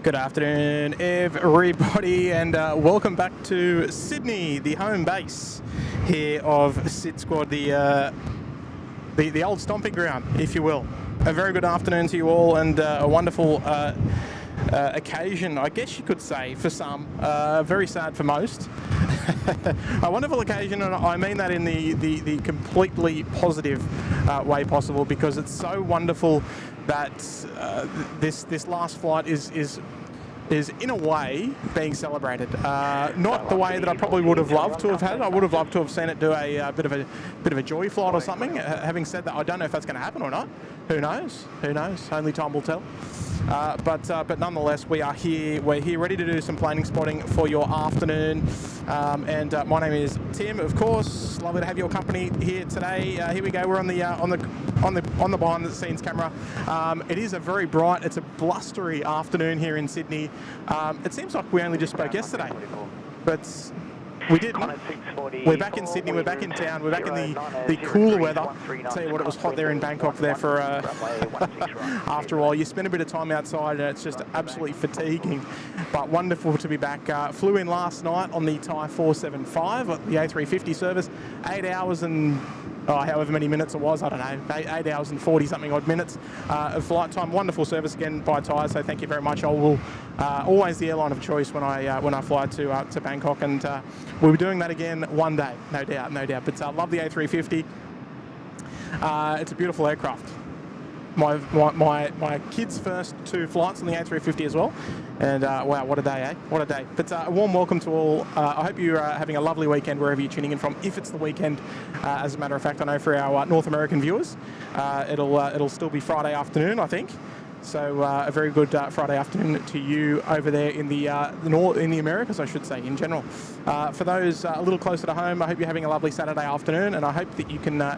Good afternoon, everybody, and welcome back to Sydney, the home base here of SydSquad, the old stomping ground, if you will. A very good afternoon to you all, and a wonderful occasion, I guess you could say, for some. Very sad for most. A wonderful occasion, and I mean that in the completely positive way possible, because it's so wonderful that this last flight is in a way being celebrated. Not the way that I probably would have loved to have had. I would have loved to have seen it do a bit of a joy flight or something. Having said that, I don't know if that's going to happen or not. Who knows? Who knows? Only time will tell. But nonetheless, we are here. We're here ready to do some planing spotting for your afternoon. And my name is Tim, of course. Lovely to have your company here today. Here we go. We're on the behind the scenes camera. It is a very bright, it's a blustery afternoon here in Sydney. It seems like we only just spoke yesterday, but we didn't. We're back in Sydney, we're back in town, we're back in the cooler weather. Tell you what, it was hot there in Bangkok there for after a while. You spend a bit of time outside and it's just absolutely fatiguing, but wonderful to be back. Flew in last night on the Thai 475, the A350 service, 8 hours and however many minutes it was, I don't know, 8 hours and 40 something odd minutes of flight time. Wonderful service again by Thai, so thank you very much. I will always the airline of choice when I fly to Bangkok, and we'll be doing that again one day, no doubt. But I love the A350. It's a beautiful aircraft. my kids' first 2 flights on the A350 as well. And wow, what a day, eh? What a day. But a warm welcome to all. I hope you're having a lovely weekend wherever you're tuning in from. If it's the weekend, as a matter of fact, I know for our North American viewers, it'll still be Friday afternoon, I think. So a very good Friday afternoon to you over there in the Americas, I should say, in general. For those a little closer to home, I hope you're having a lovely Saturday afternoon, and I hope that you can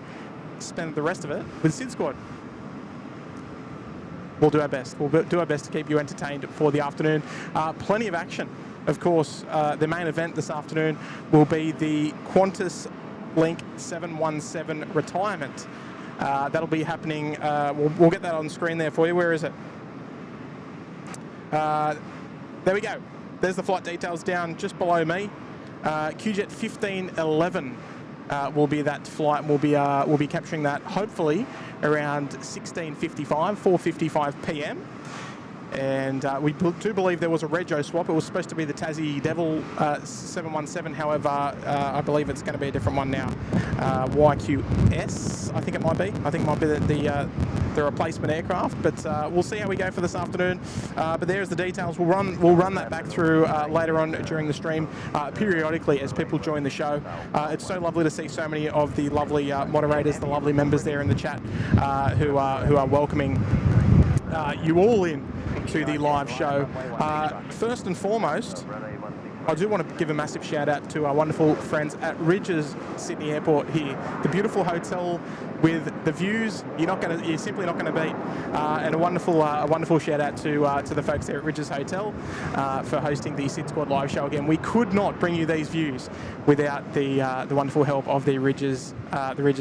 spend the rest of it with SydSquad. We'll do our best. We'll do our best to keep you entertained for the afternoon. Plenty of action. Of course, the main event this afternoon will be the QantasLink 717 retirement. That'll be happening. We'll get that on screen there for you. Where is it? There we go. There's the flight details down just below me. QJet 1511 will be that flight. We'll be capturing that hopefully around 16:55, 4:55 p.m. And we do believe there was a rego swap. It was supposed to be the Tassie Devil 717. However, I believe it's going to be a different one now. YQS, I think it might be. I think it might be the replacement aircraft. But we'll see how we go for this afternoon. But there's the details. We'll run that back through later on during the stream, periodically as people join the show. It's so lovely to see so many of the lovely moderators, the lovely members there in the chat who are welcoming you all in to the live show. First and foremost, I do want to give a massive shout out to our wonderful friends at Rydges Sydney Airport here. The beautiful hotel with the views you're simply not going to beat. And a wonderful shout out to the folks there at Rydges Hotel for hosting the SydSquad live show again. We could not bring you these views without the wonderful help of the Rydges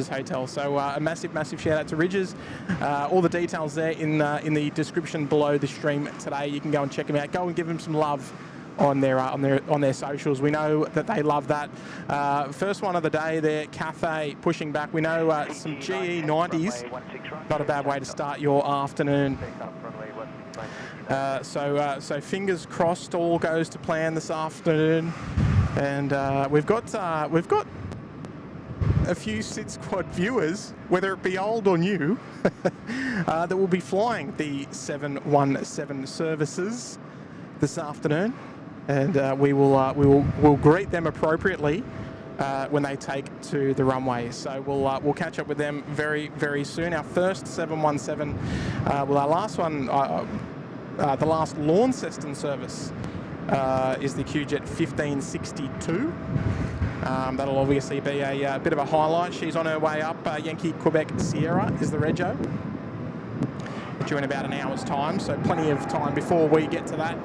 Hotel. So a massive shout out to Rydges. All the details there in the description below the stream today. You can go and check them out. Go and give them some love on their socials. We know that they love that. First one of the day there, Cathay pushing back. We know some GE90s, not a bad way to start your afternoon. So fingers crossed, all goes to plan this afternoon. And we've got a few SydSquad viewers, whether it be old or new, that will be flying the 717 services this afternoon. And we'll greet them appropriately when they take to the runway. So we'll catch up with them very soon. Our first 717, our last one, the last Launceston service is the QJet 1562. That'll obviously be a bit of a highlight. She's on her way up. Yankee Quebec Sierra is the rego. Due in about an hour's time, so plenty of time before we get to that.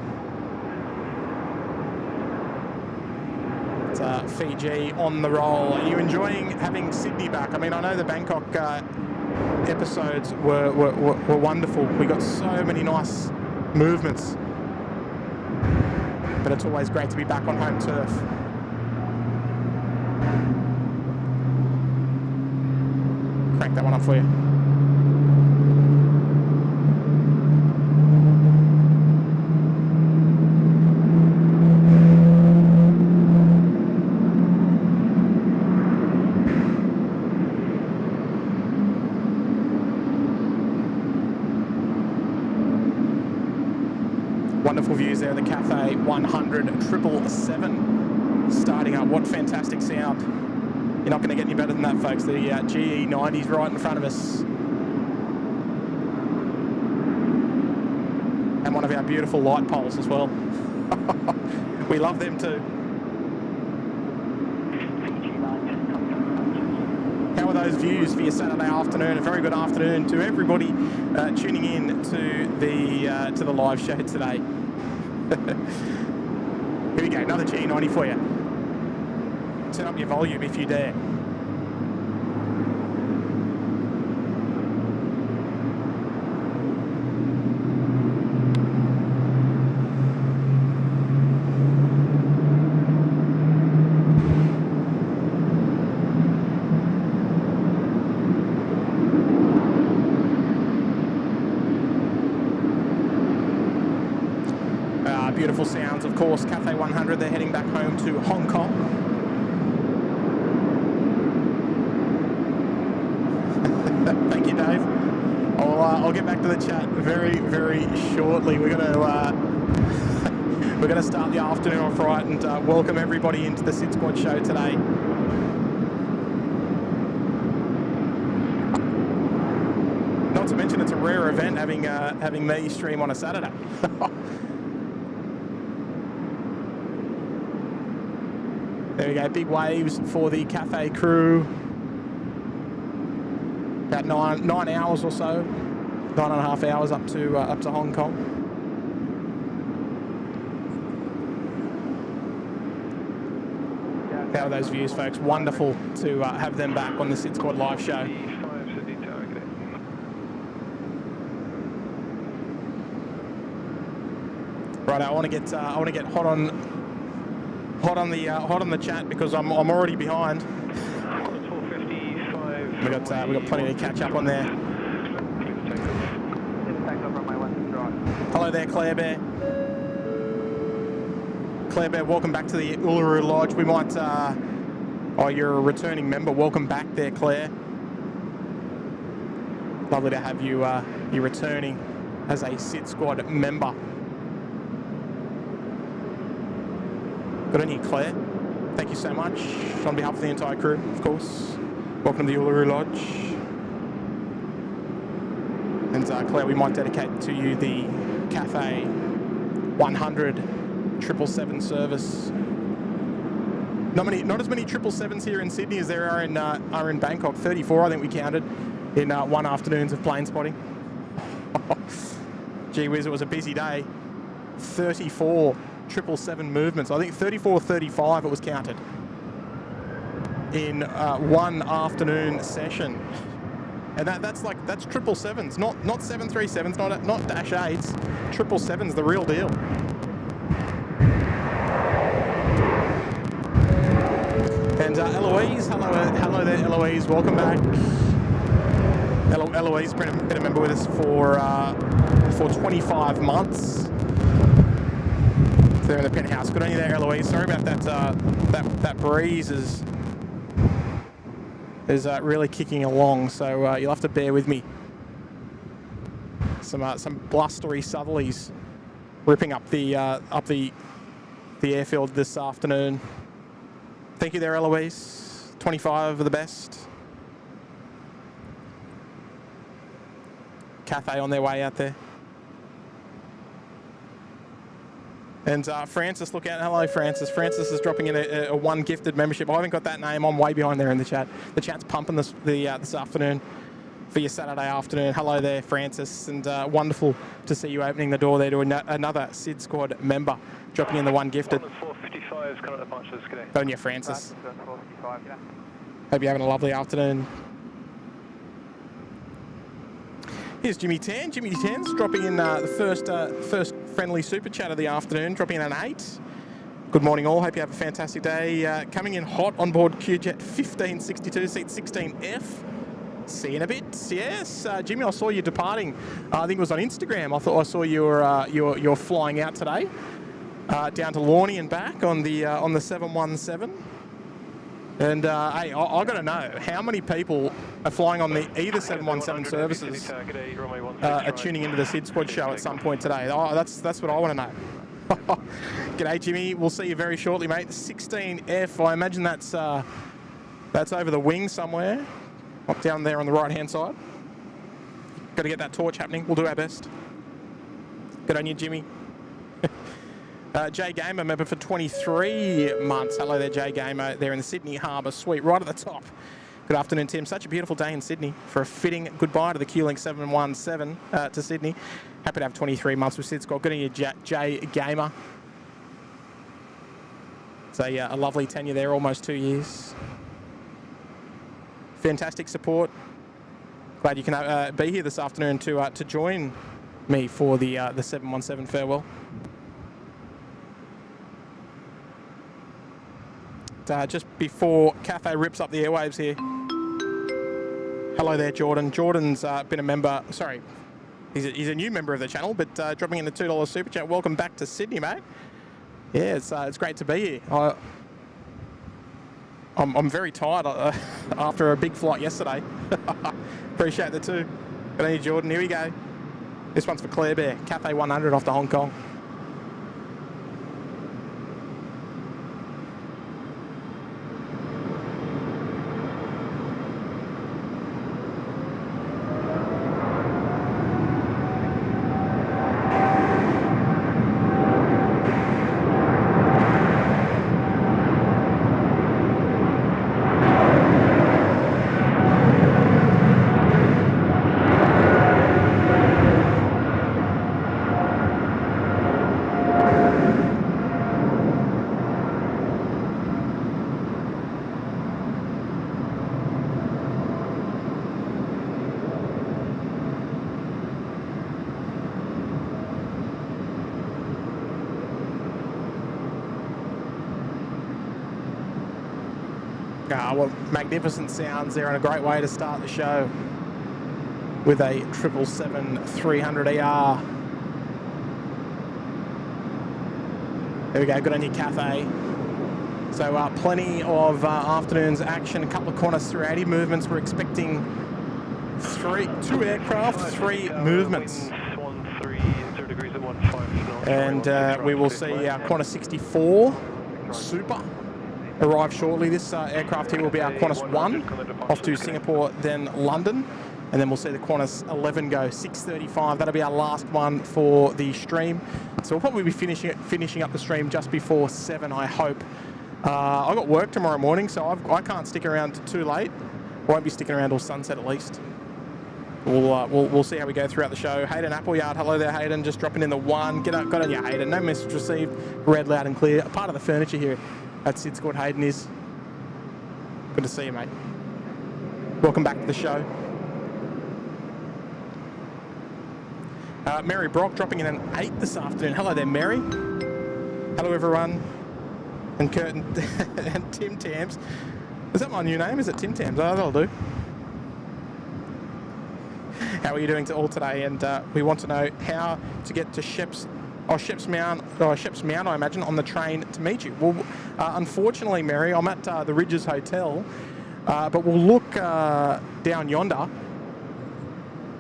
Fiji on the roll. Are you enjoying having Sydney back? I mean, I know the Bangkok episodes were wonderful. We got so many nice movements, but it's always great to be back on home turf. Crank that one up for you. Wonderful views there, the Cathay 100 777 starting up. What fantastic sound. You're not going to get any better than that, folks. The GE90's right in front of us. And one of our beautiful light poles as well. We love them too. How are those views for your Saturday afternoon? A very good afternoon to everybody tuning in to the live show today. Here we go, another GE90 for you. Turn up your volume if you dare. Beautiful sounds, of course. Cathay 100, they're heading back home to Hong Kong. Thank you, Dave. I'll get back to the chat very, very shortly. We're gonna start the afternoon off right and welcome everybody into the SydSquad show today. Not to mention it's a rare event having me stream on a Saturday. There we go, big waves for the cafe crew. About nine hours or so, 9.5 hours up to Hong Kong. How are those views, folks? Wonderful to have them back on the SydSquad live show. Right, I want to get hot on the chat because I'm already behind. We got plenty to catch up on there. Hello there, Claire Bear. Claire Bear, welcome back to the Uluru Lodge. We might. Oh, you're a returning member. Welcome back there, Claire. Lovely to have you. You returning as a SydSquad member. Good on you, Claire. Thank you so much on behalf of the entire crew, of course. Welcome to the Uluru Lodge. And Claire, we might dedicate to you the Cafe 100 777 service. Not as many 777s here in Sydney as there are in Bangkok. 34, I think we counted, in one afternoons of plane spotting. Gee whiz, it was a busy day. 34 777 movements. I think 34, 35 it was counted in one afternoon session, and that's 777s, not 737s, not Dash 8s, 777s, the real deal. And Eloise, hello there, Eloise, welcome back. Eloise been a member with us for 25 months. There in the penthouse. Good on you there, Eloise. Sorry about that breeze is really kicking along, so you'll have to bear with me. Some blustery southerlies ripping up the airfield this afternoon. Thank you there, Eloise. 25 of the best. Cathay on their way out there. And Francis, look out. Hello, Francis. Francis is dropping in a one gifted membership. I haven't got that name. I'm way behind there in the chat. The chat's pumping this afternoon for your Saturday afternoon. Hello there, Francis. And wonderful to see you opening the door there to another SydSquad member, dropping in the one gifted. 455 is coming at the punches. Good on you, Francis. Hope you're having a lovely afternoon. Here's Jimmy Tan. Jimmy Tan's dropping in the first friendly super chat of the afternoon, dropping in an 8. Good morning all. Hope you have a fantastic day. Coming in hot on board QJet 1562, seat 16F. See you in a bit. Yes, Jimmy, I saw you departing. I think it was on Instagram. I thought I saw you're flying out today, down to Lornie and back on the 717. And hey, I got to know how many people are flying on either 717 services are tuning into the SydSquad show at some point today. Oh, that's what I want to know. G'day, Jimmy. We'll see you very shortly, mate. 16F. I imagine that's over the wing somewhere, up down there on the right-hand side. Got to get that torch happening. We'll do our best. Good on you, Jimmy. Jay Gamer, member for 23 months. Hello there, Jay Gamer, there in the Sydney Harbour Suite, right at the top. Good afternoon, Tim. Such a beautiful day in Sydney for a fitting goodbye to the QLink 717 to Sydney. Happy to have 23 months with SydSquad. Good on you, Jay Gamer. It's a lovely tenure there, almost 2 years. Fantastic support. Glad you can be here this afternoon to join me for the 717 farewell. Just before Cafe rips up the airwaves here. Hello there, Jordan. Jordan's been a member, sorry, he's a new member of the channel, but dropping in the $2 super chat. Welcome back to Sydney, mate. Yeah, it's great to be here. I'm very tired after a big flight yesterday. Appreciate the too. Good on you, Jordan. Here we go. This one's for Claire Bear. Cathay 100 off to Hong Kong. Well, magnificent sounds there and a great way to start the show with a 777-300ER. There we go, good on you, Cathay. So plenty of afternoon's action, a couple of Qantas 380 movements. We're expecting two aircraft, three movements. And we will see our Qantas 64 Super arrive shortly. This aircraft here will be our Qantas 1 off to Singapore, then London. And then we'll see the Qantas 11 go, 6:35. That'll be our last one for the stream. So we'll probably be finishing up the stream just before 7, I hope. I've got work tomorrow morning, so I can't stick around too late. Won't be sticking around till sunset at least. We'll see how we go throughout the show. Hayden Appleyard, hello there, Hayden. Just dropping in the 1. Got on you, Hayden. No message received. Read loud and clear. A part of the furniture here at SydSquad, Hayden is. Good to see you, mate. Welcome back to the show. Mary Brock dropping in an 8 this afternoon. Hello there, Mary. Hello, everyone. And Kurt and Tim Tams. Is that my new name? Is it Tim Tams? Oh, that'll do. How are you doing all today? And we want to know how to get to Sheps Mount, I imagine, on the train to meet you. Well, unfortunately, Mary, I'm at the Rydges Hotel, but we'll look down yonder.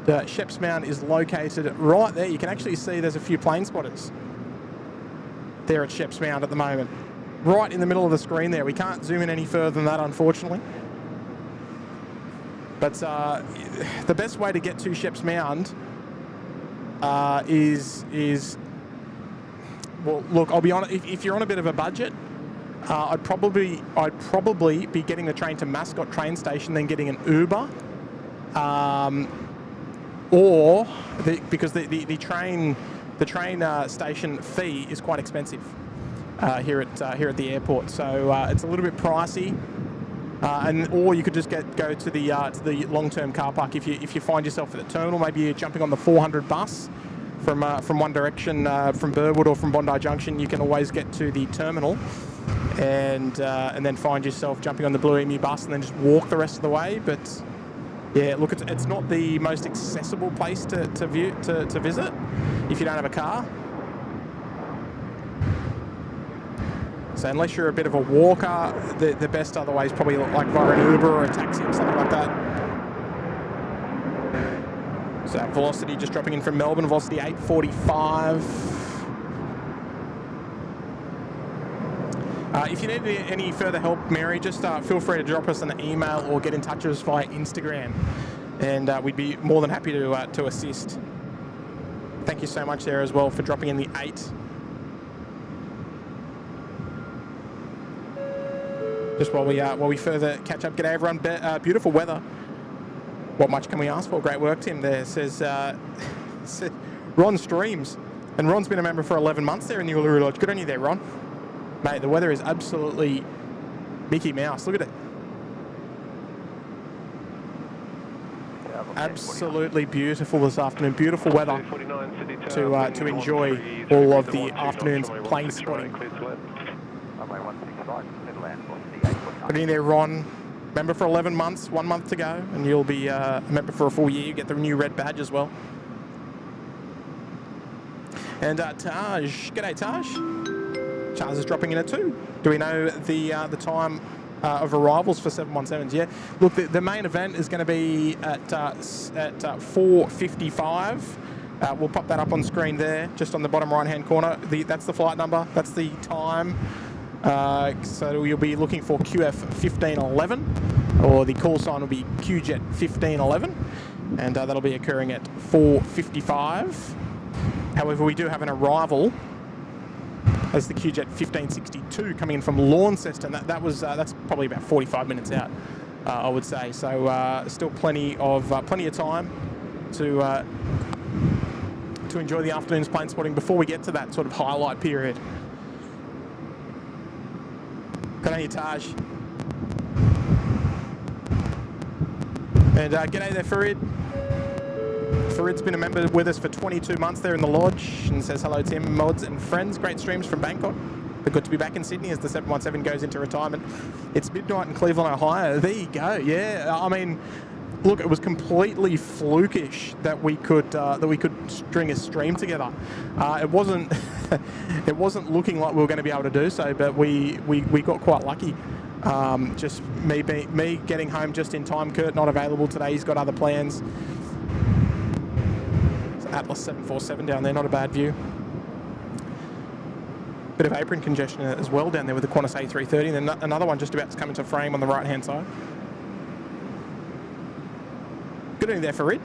The Sheps Mount is located right there. You can actually see there's a few plane spotters there at Sheps Mount at the moment. Right in the middle of the screen there. We can't zoom in any further than that, unfortunately. But the best way to get to Sheps Mount is well, look, I'll be honest, if you're on a bit of a budget, I'd probably be getting the train to Mascot train station, then getting an Uber, or because the train station fee is quite expensive here at the airport, so it's a little bit pricey. Or you could just go to the long-term car park if you find yourself at the terminal. Maybe you're jumping on the 400 bus from one direction, from Burwood or from Bondi Junction. You can always get to the terminal, and then find yourself jumping on the Blue Emu bus and then just walk the rest of the way. But yeah, look, it's not the most accessible place to visit if you don't have a car. So unless you're a bit of a walker, the best other way is probably like via an Uber or a taxi or something like that. So Velocity just dropping in from Melbourne, Velocity 845. If you need any further help, Mary, just feel free to drop us an email or get in touch with us via Instagram, and we'd be more than happy to assist. Thank you so much there as well for dropping in the 8. Just while we further catch up, g'day everyone. Beautiful weather. What much can we ask for? Great work, Tim. There says Ron streams, and Ron's been a member for 11 months there in the Uluru Lodge. Good on you there, Ron. Mate, the weather is absolutely Mickey Mouse. Look at it. Absolutely beautiful this afternoon. Beautiful weather to enjoy all of the afternoon's plane spotting. Good evening there, Ron. Member for 11 months, 1 month to go, and you'll be a member for a full year. You get the new red badge as well. And Taj, g'day Taj. Charles is dropping in at 2. Do we know the time of arrivals for 717s. Yeah, look, the main event is going to be at 4:55. We'll pop that up on screen there, just on the bottom right-hand corner. That's the flight number. That's the time. So you'll be looking for QF 1511, or the call sign will be QJet 1511, and that'll be occurring at 4:55. However, we do have an arrival as the QJet 1562 coming in from Launceston. That's probably about 45 minutes out, I would say. So still plenty of time to enjoy the afternoon's plane spotting before we get to that sort of highlight period. Good on you, Taj. And g'day there, Farid. Farid's been a member with us for 22 months there in the lodge, and says hello, Tim, mods and friends. Great streams from Bangkok. But good to be back in Sydney as the 717 goes into retirement. It's midnight in Cleveland, Ohio. There you go. Yeah, I mean, look, it was completely flukish that we could string a stream together. It wasn't it wasn't looking like we were going to be able to do so, but we got quite lucky. Just me getting home just in time. Kurt not available today. He's got other plans. Atlas 747 down there, not a bad view. Bit of apron congestion as well down there with the Qantas A330, and then another one just about to come into frame on the right-hand side. Good evening there, Farid.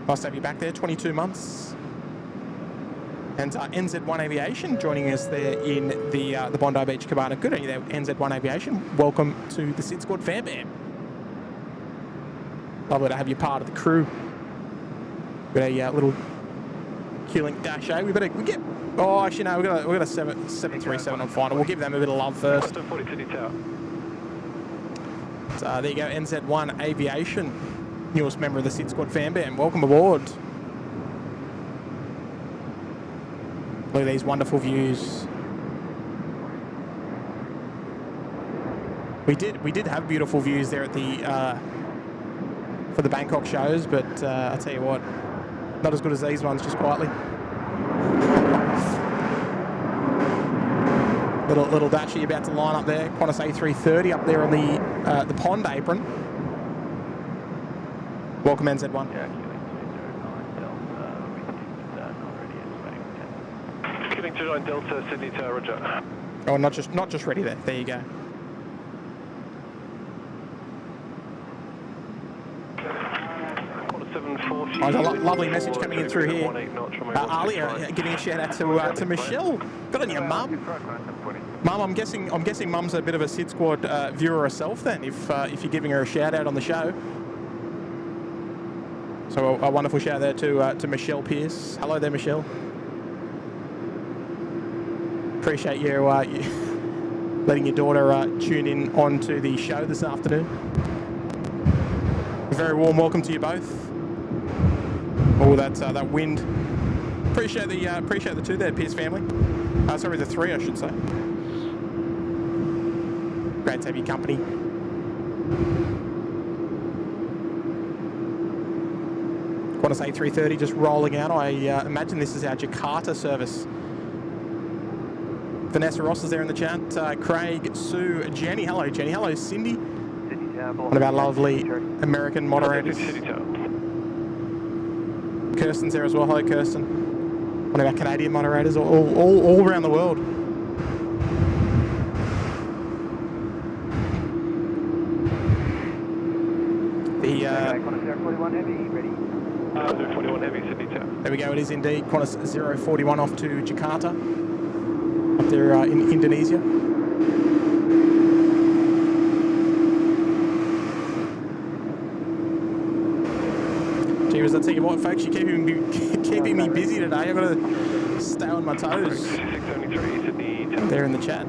Nice to have you back there, 22 months. And NZ1 Aviation joining us there in the Bondi Beach Cabana. Good evening there, NZ1 Aviation. Welcome to the SydSquad Member. Lovely to have you part of the crew. Got a little QLink Dash A. We get. Oh, actually no, we got a 737 on final. We'll give them a bit of love first. So there you go, NZ1 Aviation, newest member of the SydSquad Fam. Welcome aboard. Look at these wonderful views. We did have beautiful views there at the for the Bangkok shows, but I tell you what. Not as good as these ones, just quietly. Little Dashi about to line up there. Qantas A330 up there on the pond apron. Welcome, NZ1. Killing 29 Delta, Sydney to Roger. Oh, not just ready there. There you go. Oh, there's a lovely message coming in through here. Ali, giving a shout out to Michelle. Good on you, Mum. Mum, I'm guessing Mum's a bit of a SydSquad viewer herself then, if you're giving her a shout out on the show. So a wonderful shout out there to Michelle Pierce. Hello there, Michelle. Appreciate you letting your daughter tune in onto the show this afternoon. A very warm welcome to you both. Oh, that wind. Appreciate the two there, Pierce family. Sorry, the three, I should say. Great to have your company. Qantas A330 just rolling out. I imagine this is our Jakarta service. Vanessa Ross is there in the chat. Craig, Sue, Jenny. Hello, Jenny. Hello, Cindy. One of our lovely American moderators. Kirsten's there as well. Hello, Kirsten. One of our Canadian moderators, all around the world. The 41 Heavy, ready. 041 Heavy, Sydney Tower. There we go. It is indeed Qantas 041 off to Jakarta, up there in Indonesia. I tell you what, folks, you're keeping me busy today. I've got to stay on my toes. There in the chat.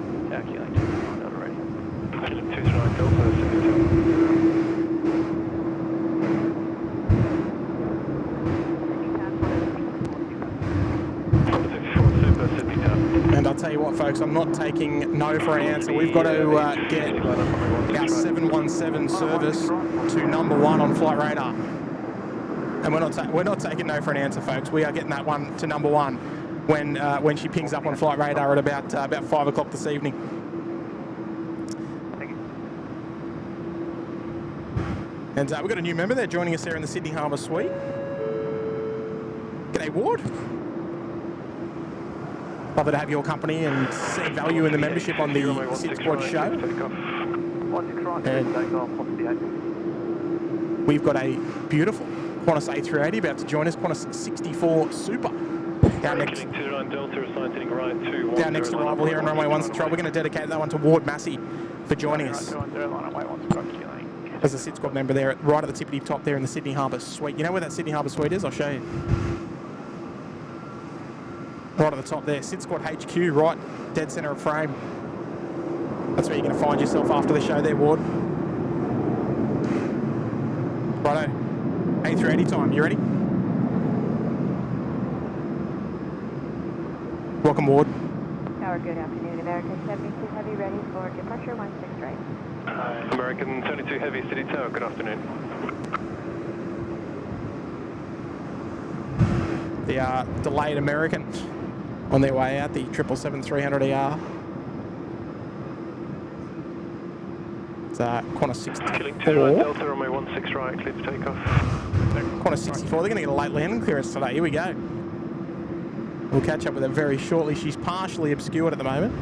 And I'll tell you what, folks, I'm not taking no for an answer. We've got to get our 717 service to #1 on Flight Radar. And we're not taking no for an answer, folks. We are getting that one to #1 when she pings up on Flight Radar at about 5 o'clock this evening. And we've got a new member there joining us here in the Sydney Harbour Suite. G'day, Ward. Love to have your company and see value in the membership on the SydSquad show. And we've got a beautiful Qantas A380 about to join us, Qantas 64 Super. Down next arrival here on runway 16 right. We're going to dedicate that one to Ward Massey for joining us as a SydSquad member there, right at the tippity top there in the Sydney Harbour Suite. You know where that Sydney Harbour Suite is? I'll show you. Right at the top there, SydSquad HQ, right dead centre of frame. That's where you're going to find yourself after the show there, Ward. Righto, A380 time, you ready? Welcome, Ward. Tower, good afternoon. American 72 Heavy, ready for departure 16 right. American 72 Heavy, City Tower, good afternoon. The delayed American on their way out, the 777-300ER. It's Qantas 64. Killing 29 Delta, runway 16 right, clear for takeoff. Qantas 64, they're going to get a late landing clearance today. Here we go. We'll catch up with her very shortly. She's partially obscured at the moment.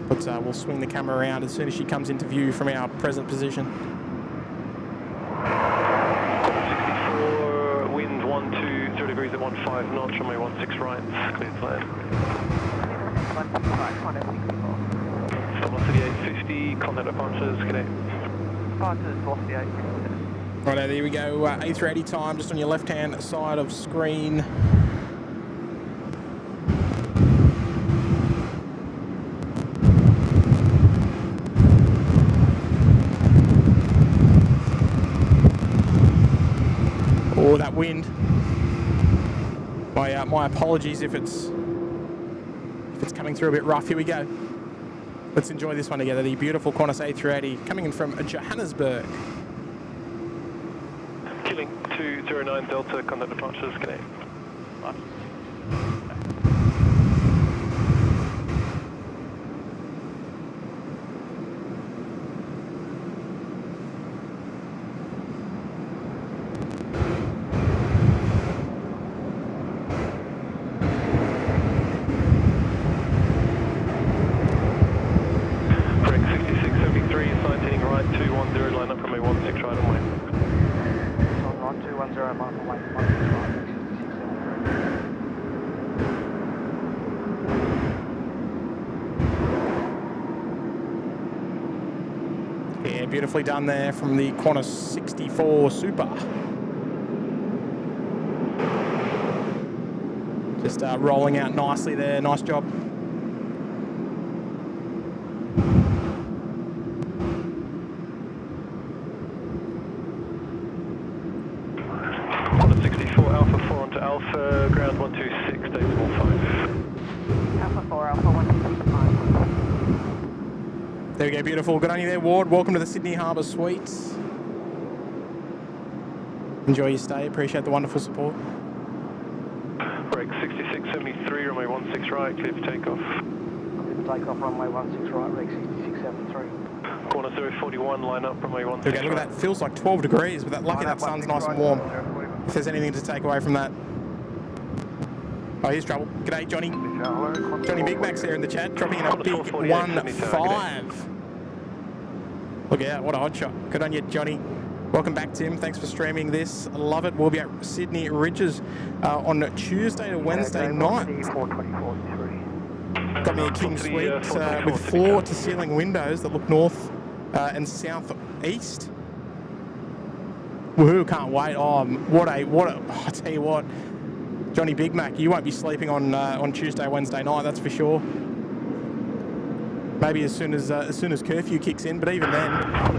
But we'll swing the camera around as soon as she comes into view from our present position. 64, wind 12, 0 degrees at 15 knots, runway 16 right, clear to land. Velocity 850, contact departures, connect. Departures, velocity 850. Right, there we go. A380 time, just on your left-hand side of screen. Oh, that wind. My apologies if it's coming through a bit rough. Here we go. Let's enjoy this one together. The beautiful Qantas A380 coming in from Johannesburg. Killing 209 Delta, contact departures, connect. Correct, 6673, sightseeing right, 210, line up from a 16 right on way. 210, mark away, 16 right. Yeah, beautifully done there from the Qantas 64 Super. Just rolling out nicely there. Nice job. Qantas 64 Alpha 4 onto Alpha, ground 126, decimal 5. Alpha 4, Alpha 125. There we go, beautiful. Good on you there, Ward. Welcome to the Sydney Harbour Suite. Enjoy your stay. Appreciate the wonderful support. Break 6673, runway 16 right, clear for takeoff. Clear for takeoff, runway 16 right, reg 6673. Corner 041, line up, runway 16 There we go, look at that. Feels like 12 degrees, but lucky that sun's nice and warm. If there's anything to take away from that. Oh, here's trouble. G'day, Johnny. Johnny Big Mac's there in the chat, dropping in a big 1-5. Look out, what a hot shot. Good on you, Johnny. Welcome back, Tim. Thanks for streaming this. Love it. We'll be at Sydney Rydges on Tuesday to Wednesday night. Got me a king suite with floor-to-ceiling windows that look north and south east. Woohoo! Can't wait. Oh, what a! I tell you what, Johnny Big Mac, you won't be sleeping on Tuesday, Wednesday night. That's for sure. Maybe as soon as curfew kicks in, but even then,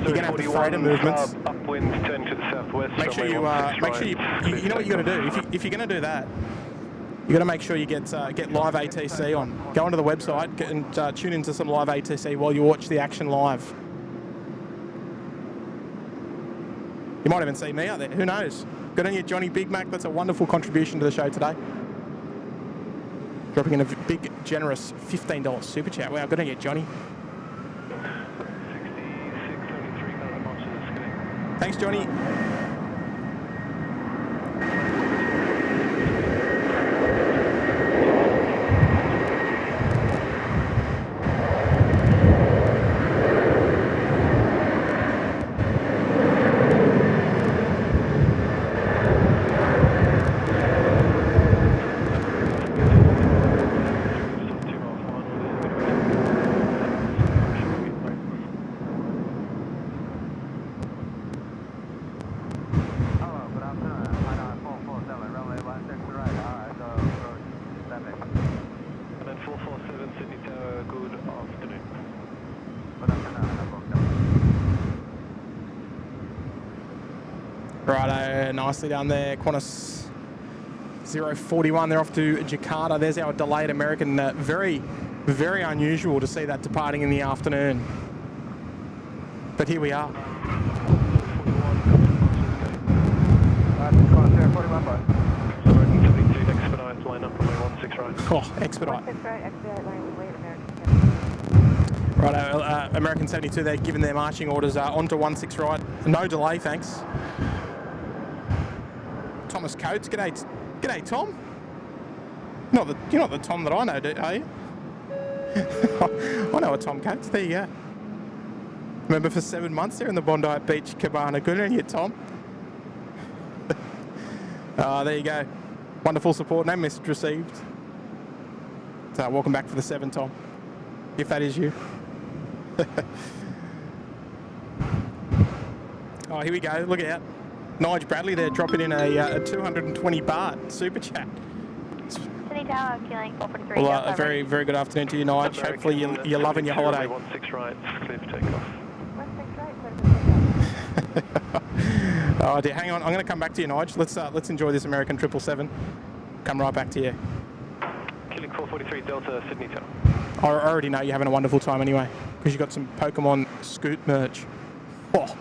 you're going to have the freighter movements. Upwind, turn to the southwest. Make sure you know what you got to do. If you're going to do that, you got to make sure you get live ATC on. Go onto the website and tune into some live ATC while you watch the action live. You might even see me out there. Who knows? Good on you, Johnny Big Mac. That's a wonderful contribution to the show today. Dropping in a big, generous $15 super chat. Wow, good on you, Johnny. 6673, Thanks, Johnny. Righto, nicely down there. Qantas 041, they're off to Jakarta. There's our delayed American. Very, very unusual to see that departing in the afternoon. But here we are. Oh, expedite. Righto, American 72, they're giving their marching orders onto 16 right. No delay, thanks. Thomas Coates, g'day Tom. You're not the Tom that I know, are you? I know a Tom Coates, there you go. Remember for 7 months there in the Bondi Beach Cabana. Good on you, Tom. There you go. Wonderful support, no message received. So welcome back for the 7, Tom, if that is you. Oh, here we go, look out. Nige Bradley there dropping in a 220 baht super chat. Sydney Tower, QantasLink 443. Well, a very, very good afternoon to you, Nige. Hopefully you're loving your holiday. 16 right, clear for takeoff. 16 right, clear for takeoff. Oh dear, hang on. I'm going to come back to you, Nige. Let's enjoy this American 777. Come right back to you. QantasLink 443 Delta, Sydney Tower. I already know you're having a wonderful time anyway, because you've got some Pokemon Scoot merch. Oh.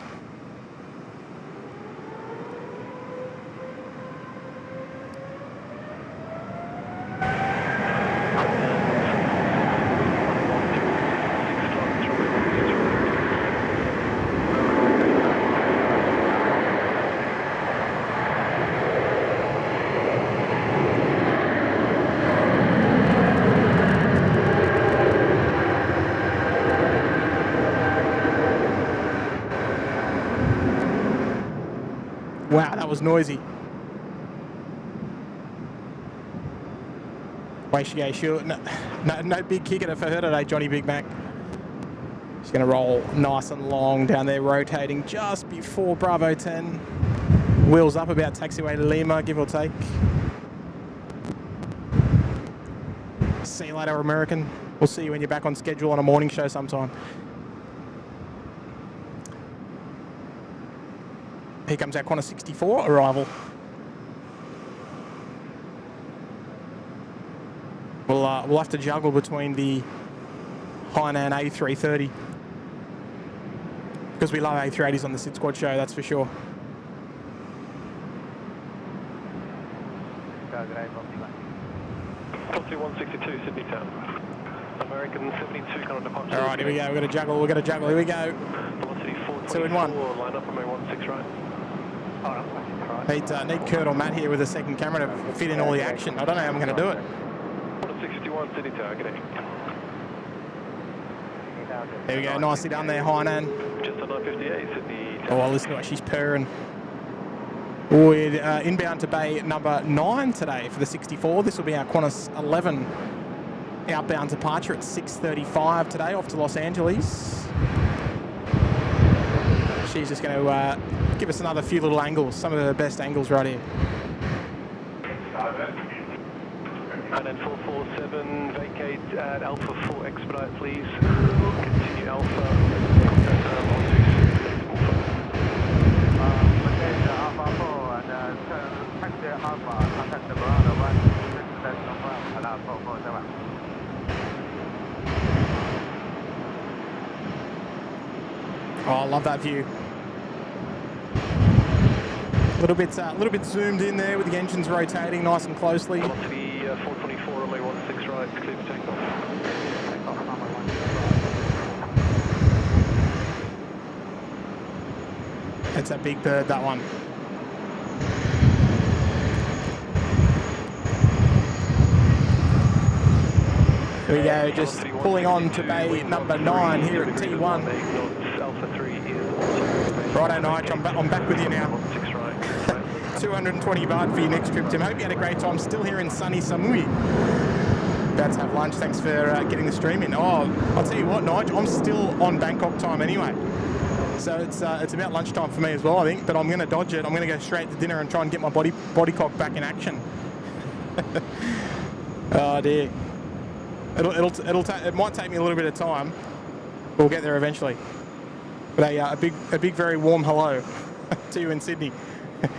Wow, that was noisy. Way she goes, sure. No big kicker for her today, Johnny Big Mac. She's going to roll nice and long down there, rotating just before Bravo 10. Wheels up about taxiway Lima, give or take. See you later, American. We'll see you when you're back on schedule on a morning show sometime. Here comes our Qantas 64 arrival. We'll have to juggle between the Hainan A330 because we love A380s on the SydSquad show, that's for sure. Copy 162 Sydney Town. American 72 kind of departure. All right, here we go. We're going to juggle. Here we go. Velocity 424. 2 in 1. Line up on my 16 right. Need Kurt or Matt here with a second camera to fit in all the action. I don't know how I'm going to do it. 161 Sydney Tower, good day. There we go, nicely done there, Hainan. Just on 958 Sydney Tower. Oh, well, listen to what she's purring. We're inbound to bay number 9 today for the 64. This will be our Qantas 11 outbound departure at 6:35 today, off to Los Angeles. She's just going to give us another few little angles, some of her best angles right here. And then 447, vacate at Alpha 4 expedite, please. Continue Alpha. Alpha 4 and taxi Alpha, contact the ground 447. Oh, I love that view. A little bit zoomed in there with the engines rotating nice and closely. Velocity 424, runway 16 right, clear for takeoff. It's a big bird, that one. Here we go, just pulling on to bay number 9 here at T1. Righto, Nige, I'm back with you now. 220 baht for your next trip, Tim. Hope you had a great time. Still here in sunny Samui. About to have lunch. Thanks for getting the stream in. Oh, I'll tell you what, Nige, I'm still on Bangkok time anyway. So it's about lunchtime for me as well, I think. But I'm going to dodge it. I'm going to go straight to dinner and try and get my body clock back in action. Oh dear. It might take me a little bit of time. We'll get there eventually. But a big, very warm hello to you in Sydney.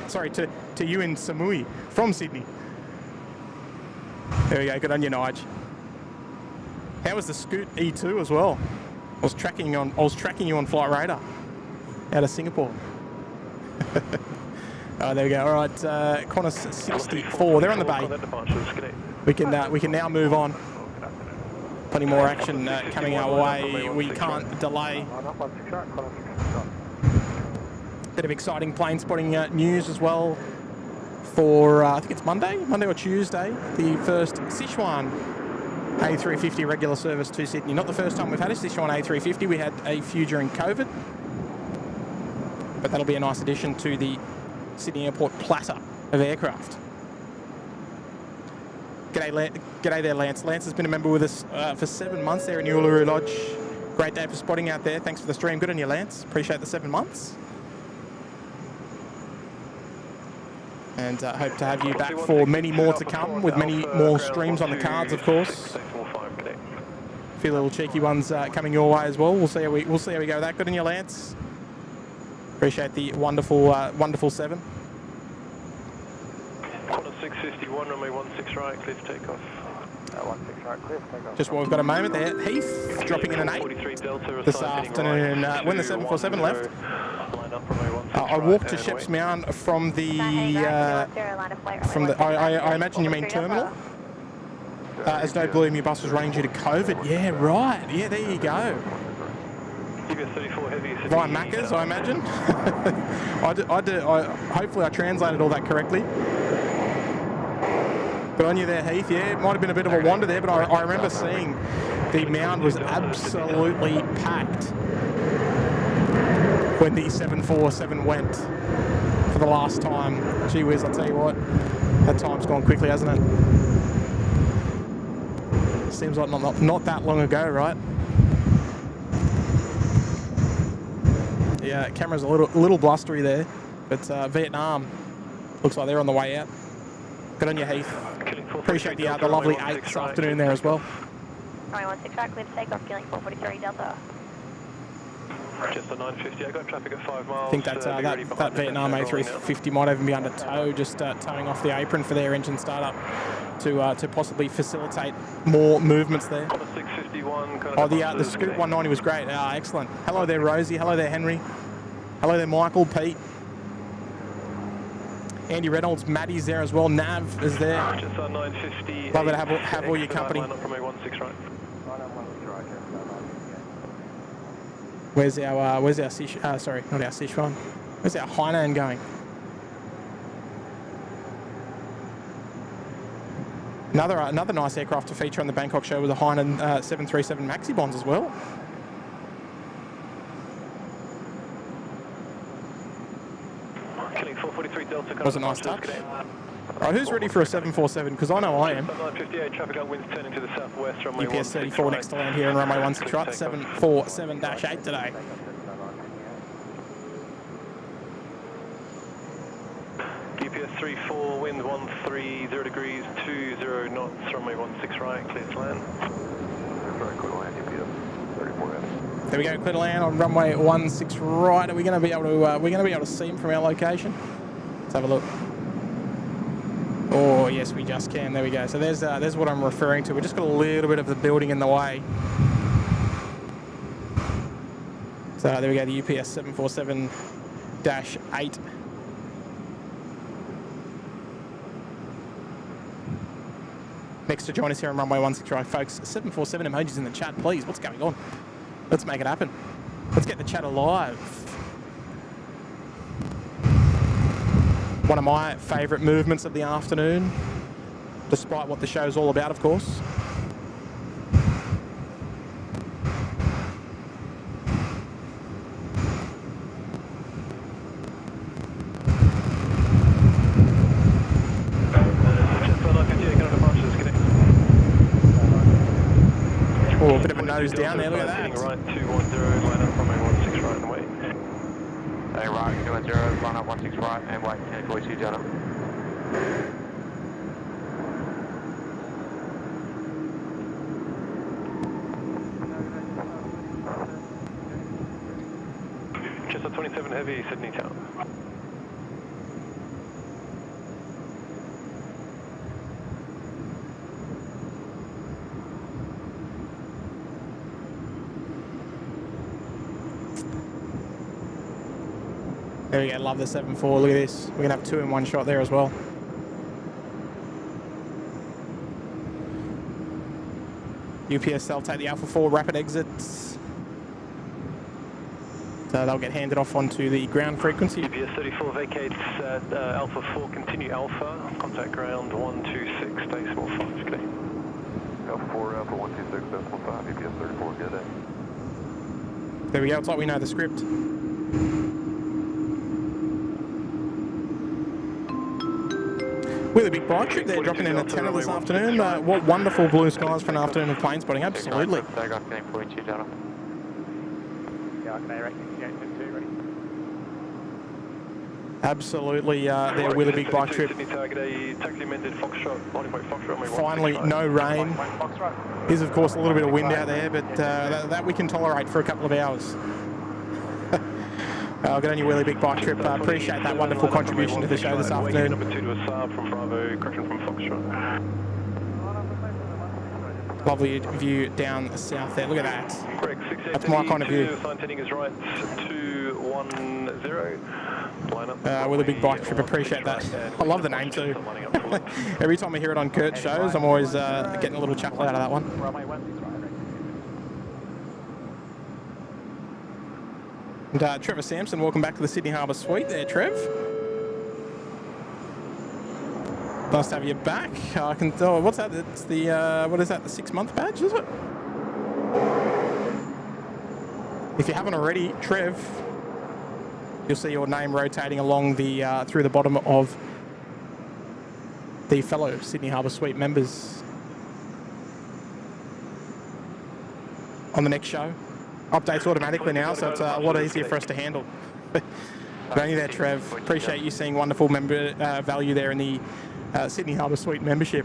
Sorry, to you in Samui from Sydney. There we go. Good on you, Nige. How was the Scoot E2 as well? I was tracking you on Flight Radar out of Singapore. Oh, there we go. All right, Qantas 64. They're on the bay. We can now move on. Plenty more action coming our way. We can't delay. Bit of exciting plane spotting news as well for, I think it's Monday or Tuesday, the first Sichuan A350 regular service to Sydney. Not the first time we've had a Sichuan A350. We had a few during COVID. But that'll be a nice addition to the Sydney Airport platter of aircraft. G'day there, Lance. Lance has been a member with us for 7 months there in Uluru Lodge. Great day for spotting out there. Thanks for the stream. Good on you, Lance. Appreciate the 7 months. And hope to have you back for many more to come, with many more streams on the cards, of course. A few little cheeky ones coming your way as well. We'll see how we go with that. Good on you, Lance. Appreciate the wonderful 7. Qantas 651, runway 16 right, clear for takeoff. 16 right, clear for takeoff. Just while we've got a moment there, Heath dropping in an 8 this afternoon when the 747 left. I walked to Sheps Mound from the I imagine you mean terminal. As no Blue, your bus was running due to COVID. Yeah, right. Yeah, there you go. Via Macca's, I imagine. Hopefully I translated all that correctly. Good on you there, Heath. Yeah, it might have been a bit of a wander there, but I remember seeing the mound was absolutely packed when the 747 went for the last time. Gee whiz, I'll tell you what, that time's gone quickly, hasn't it? Seems like not that long ago, right? Yeah, camera's a little blustery there, but Vietnam looks like they're on the way out. Good on you, Heath. Appreciate the lovely 8 this afternoon there as well. Runway 16 right, clear for takeoff, Killing 443 Delta. Just a 950, I got traffic at 5 miles. I think that Vietnam A350 might even be under tow, just towing off the apron for their engine startup to possibly facilitate more movements there. 651, oh, the Scoot 190 was great. Excellent. Hello there, Rosie. Hello there, Henry. Hello there, Michael, Pete. Andy Reynolds, Maddie's there as well. Nav is there. Just a 950. Love to have all your company. Where's our sorry, not our Sichuan. Where's our Hainan going? Another nice aircraft to feature on the Bangkok show was a Hainan 737 Maxi Bonds as well. That was a nice touch. Alright, who's ready for a 747? Because I know I am. UPS 34 next to land here in runway 16 right, 747-8 today. UPS 34, wind 13, 0 degrees, 20 knots, runway 16 right, clear to land. Very good land, UPS 34. There we go, clear to land on runway 16 right. Are we going to be able to see him from our location? Let's have a look. Oh yes, we just can. There we go. So there's what I'm referring to. We just got a little bit of the building in the way. So there we go. The UPS 747-8. Next to join us here on runway 16 right, folks. 747 emojis in the chat, please. What's going on? Let's make it happen. Let's get the chat alive. One of my favourite movements of the afternoon, despite what the show's all about, of course. Oh, a bit of a nose down there, look at that. Right, 210, line up, runway 16 right and wait. Hey, right, 210, line up 16 right and wait, 1042 Delta. Just a 27 heavy, Sydney Town. There we go, love the 7.4, look at this. We're going to have two in one shot there as well. UPS, they'll take the Alpha 4 rapid exits. So they'll get handed off onto the ground frequency. UPS 34 vacates at Alpha 4, continue Alpha, contact ground 126.5, good day. Alpha 4, Alpha 126.5, UPS 34, good day. There we go, it's like we know the script. With a big bike trip there, dropping in at 10 this afternoon. What wonderful blue skies for an afternoon of plane spotting, absolutely. Takeoff, 1042 Delta. Yeah, okay, right, 68.2, ready. Absolutely, there with a big bike trip. Finally, no rain. Is of course a little bit of wind out there, but that we can tolerate for a couple of hours. Good on you, Willie, big bike trip. Appreciate that wonderful contribution to the show this afternoon. Number 2 to a Saab from Bravo, correction from Foxtrot. Lovely view down south there. Look at that. Correct, That's my kind of view. Sign tending is right, 210. Line up. With a big bike trip, appreciate that. I love the name too. Every time I hear it on Kurt's shows, I'm always getting a little chuckle out of that one. And Trevor Sampson, welcome back to the Sydney Harbour Suite there, Trev. Nice to have you back. I can tell, what's that? It's the, what is that, the 6-month badge, is it? If you haven't already, Trev, you'll see your name rotating along the, through the bottom of the fellow Sydney Harbour Suite members on the next show. Updates automatically now, so it's a lot easier for us to handle. But only there, Trev. Appreciate you seeing wonderful member value there in the Sydney Harbour Suite membership.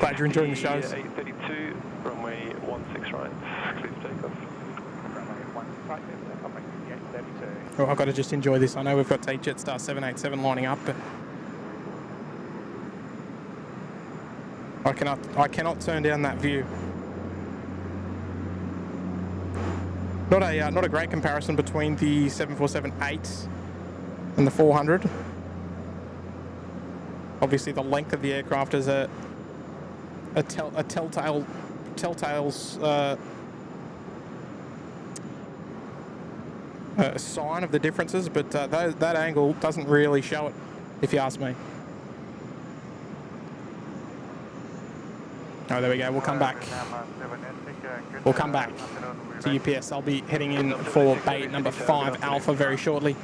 Glad you're enjoying the shows. 832, runway 16 right, clear for takeoff. Oh, I've got to just enjoy this. I know we've got Jetstar 787 lining up, but I cannot turn down that view. Not a great comparison between the 747-8 and the 400. Obviously, the length of the aircraft is a telltale sign of the differences, but that angle doesn't really show it, if you ask me. Oh, there we go. We'll come back. We'll come back to UPS. I'll be heading in for bait number 5 Alpha very shortly.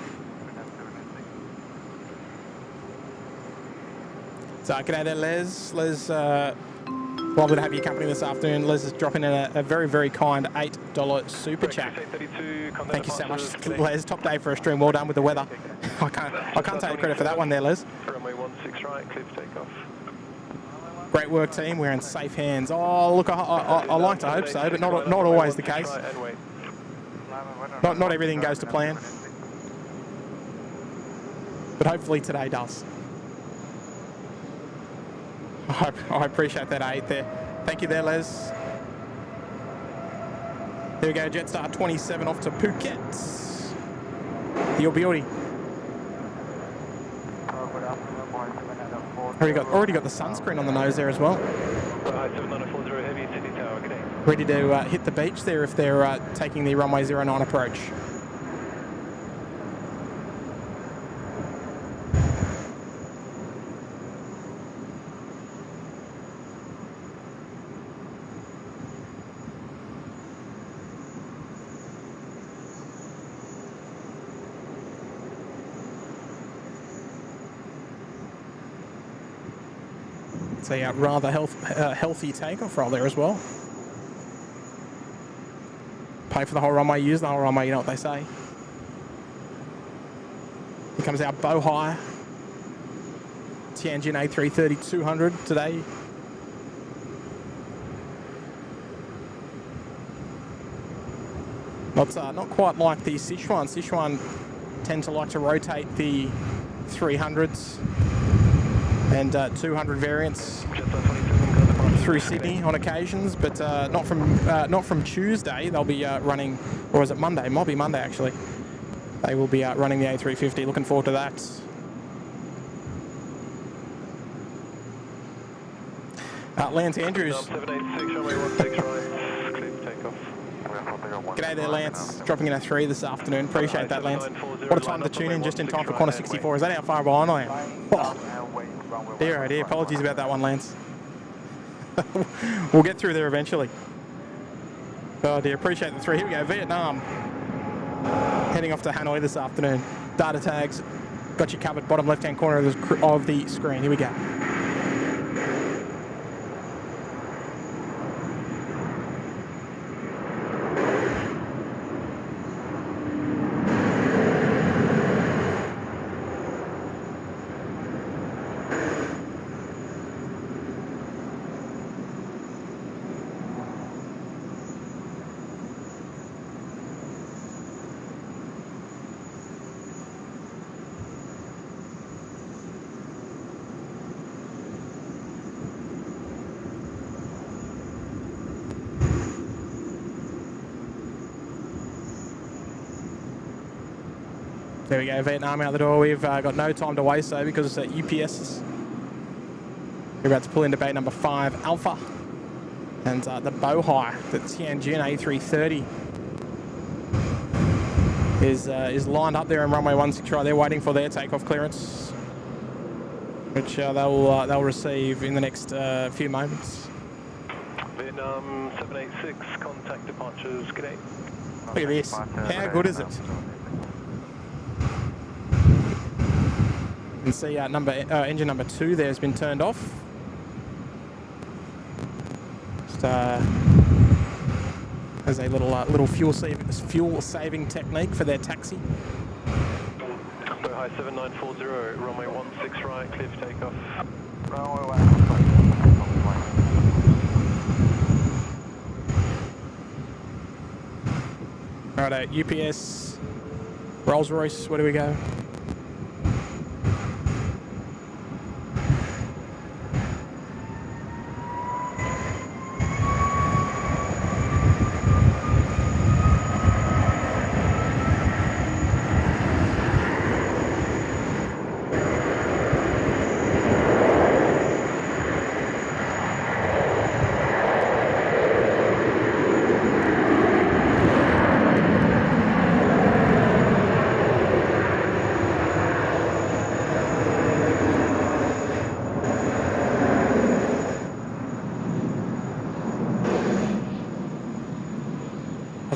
So, g'day there, Les. Les, lovely to have your company this afternoon. Les is dropping in a very, very kind $8 super chat. Thank you so much, Les. Top day for a stream. Well done with the weather. I can't take credit for that one there, Les. Runway 16 right, clear for takeoff. Great work, team. We're in safe hands. Oh, look, I like to hope so, but not always the case. Not everything goes to plan. But hopefully today does. I appreciate that 8 there. Thank you there, Les. Here we go, Jetstar 27 off to Phuket. Your beauty. Already got the sunscreen on the nose there as well. 7940 heavy, Sydney Tower, good day. Ready to hit the beach there if they're taking the runway 09 approach. It's a rather healthy takeoff roll there as well. Pay for the whole runway, use the whole runway, you know what they say. Here comes our Boeing Tianjin A330-200 today. Not quite like the Sichuan. Sichuan tend to like to rotate the 300s and 200 variants through Sydney on occasions, but not from Tuesday. They'll be running, or is it Monday? It might be Monday actually. They will be running the A350. Looking forward to that. Lance Andrews. 786, runway 16 right, clear for takeoff. G'day there, Lance. Dropping in a 3 this afternoon. Appreciate that, Lance. What a time to tune in just in time for Qantas 64. Is that how far behind I am? Oh. Dear, oh dear. Apologies about that one, Lance. We'll get through there eventually. Oh dear, appreciate the 3. Here we go, Vietnam. Heading off to Hanoi this afternoon. Data tags, got you covered. Bottom left-hand corner of the screen. Here we go. There we go, Vietnam out the door. We've got no time to waste though because it's UPS. We're about to pull into bay number 5 Alpha. And the Boeing, the Tianjin A330 is lined up there in runway 16 right. They're waiting for their takeoff clearance, which they'll receive in the next few moments. Vietnam 786, contact departures, g'day. Look at this, how good is it? You can see engine number 2 there has been turned off. Just as a little fuel saving technique for their taxi. Boeing 7940, runway 16 right, clear for takeoff. Righto, UPS, Rolls-Royce, where do we go?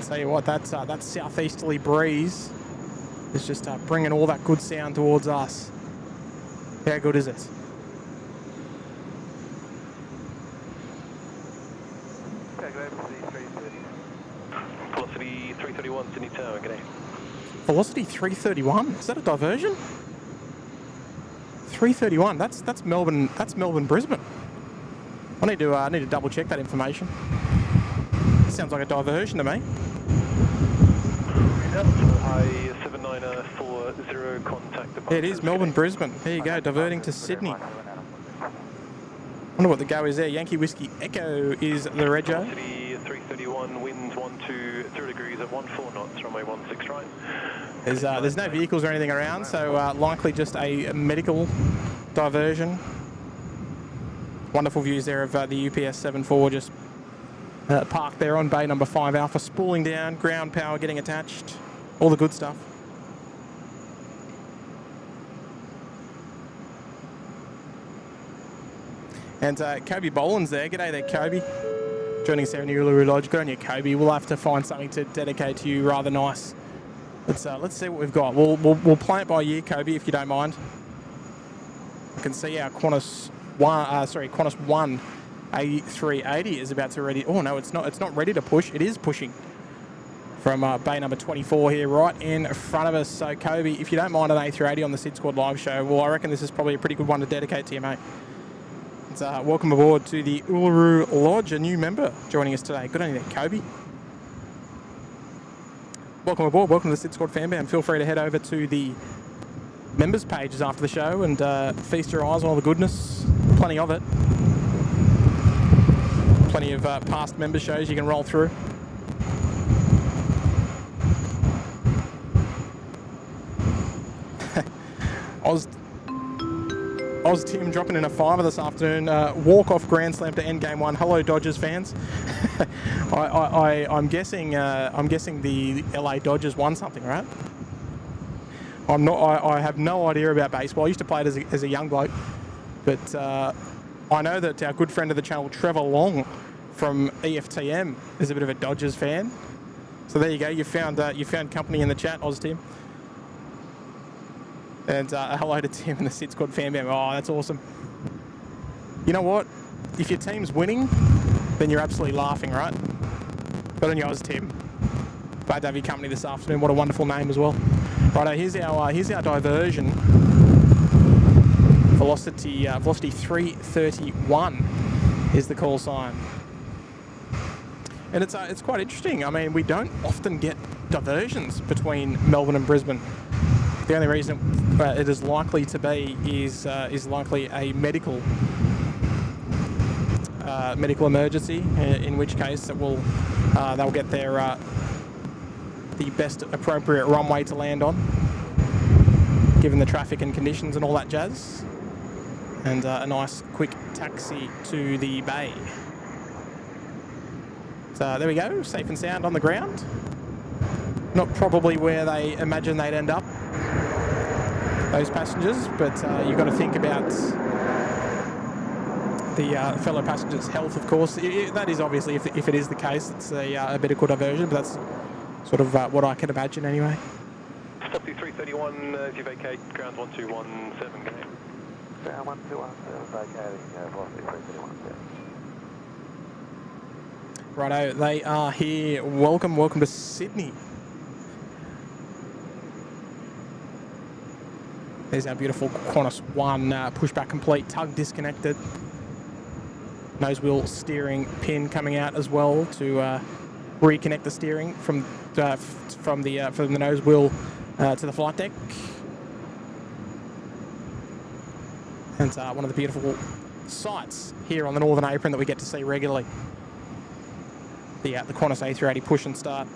Tell you what, that southeasterly breeze is just bringing all that good sound towards us. How good is it? Velocity 331, Sydney Tower, g'day. Velocity 331? Is that a diversion? 331. That's Melbourne. That's Melbourne Brisbane. I need to double check that information. It sounds like a diversion to me. I-7940, contact departure. It is Melbourne, Brisbane. There you go, diverting to Sydney. Wonder what the go is there. Yankee Whiskey Echo is the rego. Velocity 331, winds 12 degrees at 14 knots, runway 16 right. There's no vehicles or anything around, so likely just a medical diversion. Wonderful views there of the UPS 74 just parked there on bay number 5 Alpha, spooling down, ground power getting attached, all the good stuff. And Kobe Boland's there. G'day there, Kobe. Joining us here in the Uluru Lodge. Good on you, Kobe. We'll have to find something to dedicate to you rather nice. Let's see what we've got. We'll play it by ear, Kobe, if you don't mind. I can see our Qantas Qantas 1 A380 is about to ready. Oh no, it's not. It's not ready to push. It is pushing from bay number 24 here, right in front of us. So Kobe, if you don't mind an A380 on the SydSquad live show, well, I reckon this is probably a pretty good one to dedicate to you, mate. It's, welcome aboard to the Uluru Lodge, a new member joining us today. Good on you there, Kobe. Welcome aboard. Welcome to the SydSquad fanband. Feel free to head over to the members pages after the show and feast your eyes on all the goodness. Plenty of it. Plenty of past member shows you can roll through. Oz Tim dropping in a fiver this afternoon. Walk-off grand slam to end game one. Hello, Dodgers fans. I'm guessing the LA Dodgers won something, right? I have no idea about baseball. I used to play it as a young bloke, but I know that our good friend of the channel, Trevor Long from EFTM, is a bit of a Dodgers fan. So there you go. You found company in the chat, Oz Tim. And hello to Tim and the SydSquad fanband. Oh, that's awesome. You know what? If your team's winning, then you're absolutely laughing, right? Good on yours, Tim. Glad to have your company this afternoon. What a wonderful name as well. Righto, here's our diversion. Velocity 331 is the call sign. And it's quite interesting. I mean, we don't often get diversions between Melbourne and Brisbane. The only reason it is likely to be is likely a medical emergency, in which case they'll get their the best appropriate runway to land on, given the traffic and conditions and all that jazz, and a nice quick taxi to the bay. So there we go, safe and sound on the ground. Not probably where they imagine they'd end up, those passengers, but you've got to think about the fellow passengers' health, of course. That is obviously, if it is the case, it's a medical diversion, but that's sort of what I can imagine anyway. Velocity 331 as you vacate ground 1217 game. Ground 1217 vacating velocity 331. Righto, they are here. Welcome to Sydney. There's our beautiful Qantas 1 pushback complete, tug disconnected. Nose wheel steering pin coming out as well to reconnect the steering from the nose wheel to the flight deck. And one of the beautiful sights here on the Northern Apron that we get to see regularly. The Qantas A380 push and start.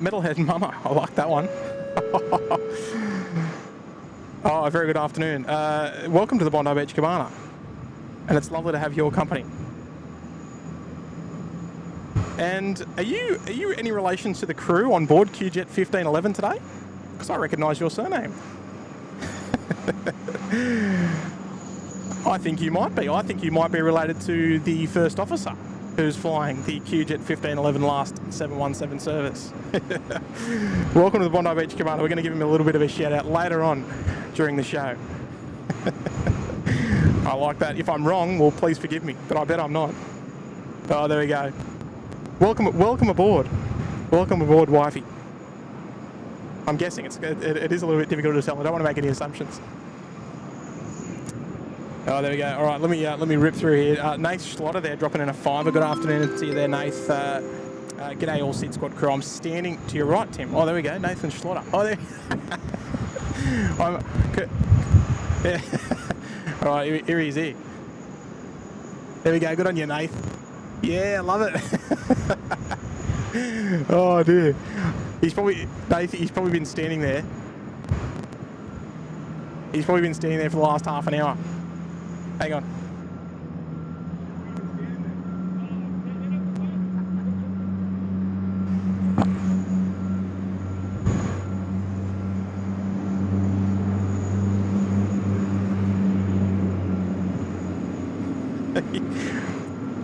Metalhead Mama, I like that one. Oh, a very good afternoon. Welcome to the Bondi Beach Cabana, and it's lovely to have your company. And are you any relation to the crew on board QJet 1511 today? Because I recognise your surname. I think you might be. I think you might be related to the first officer who's flying the QJet 1511 last 717 service. Welcome to the Bondi Beach Cabana. We're going to give him a little bit of a shout out later on during the show. I like that. If I'm wrong, well, please forgive me, but I bet I'm not. Oh, there we go. Welcome aboard. Welcome aboard, wifey. I'm guessing it is a little bit difficult to tell. I don't want to make any assumptions. Oh, there we go. All right, let me rip through here. Nath Schlotter there, dropping in a fiver. Good afternoon to you there, Nath. G'day, all SydSquad crew. I'm standing to your right, Tim. Oh, there we go, Nathan Schlotter. Oh, there. Yeah. All right, here he is here. There we go. Good on you, Nath. Yeah, I love it. Oh dear. He's probably been standing there. He's probably been standing there for the last half an hour. Hang on.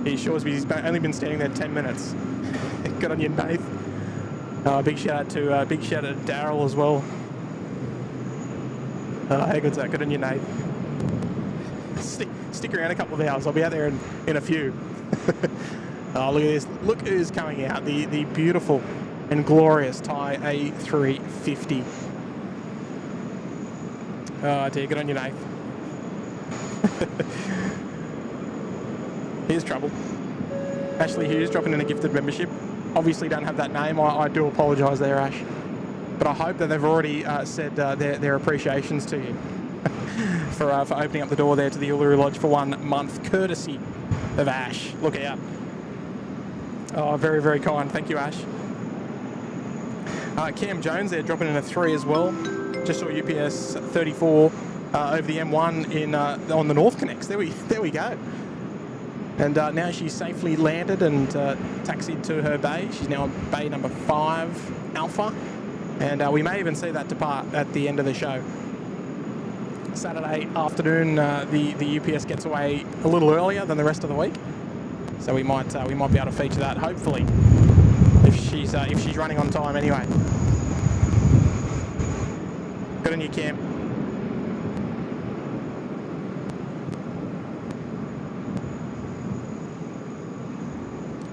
He assures me he's only been standing there 10 minutes. Good on you, Nate. Big shout out to Daryl as well. How good's that? Good on you, Nate. Stick around a couple of hours. I'll be out there in a few. Oh, look at this. Look who's coming out. The beautiful and glorious Thai A350. Oh dear, good on you, Nate. Here's trouble. Ashley Hughes dropping in a gifted membership. Obviously don't have that name. I do apologise there, Ash. But I hope that they've already said their appreciations to you for opening up the door there to the Uluru Lodge for 1 month, courtesy of Ash. Look out. Oh, very, very kind. Thank you, Ash. Cam Jones there dropping in a 3 as well. Just saw UPS 34 over the M1 on the North Connects. There we go. And now she's safely landed and taxied to her bay. She's now on bay number 5 Alpha. And we may even see that depart at the end of the show. Saturday afternoon, the UPS gets away a little earlier than the rest of the week, so we might be able to feature that hopefully if she's running on time anyway. Good on you, Cam.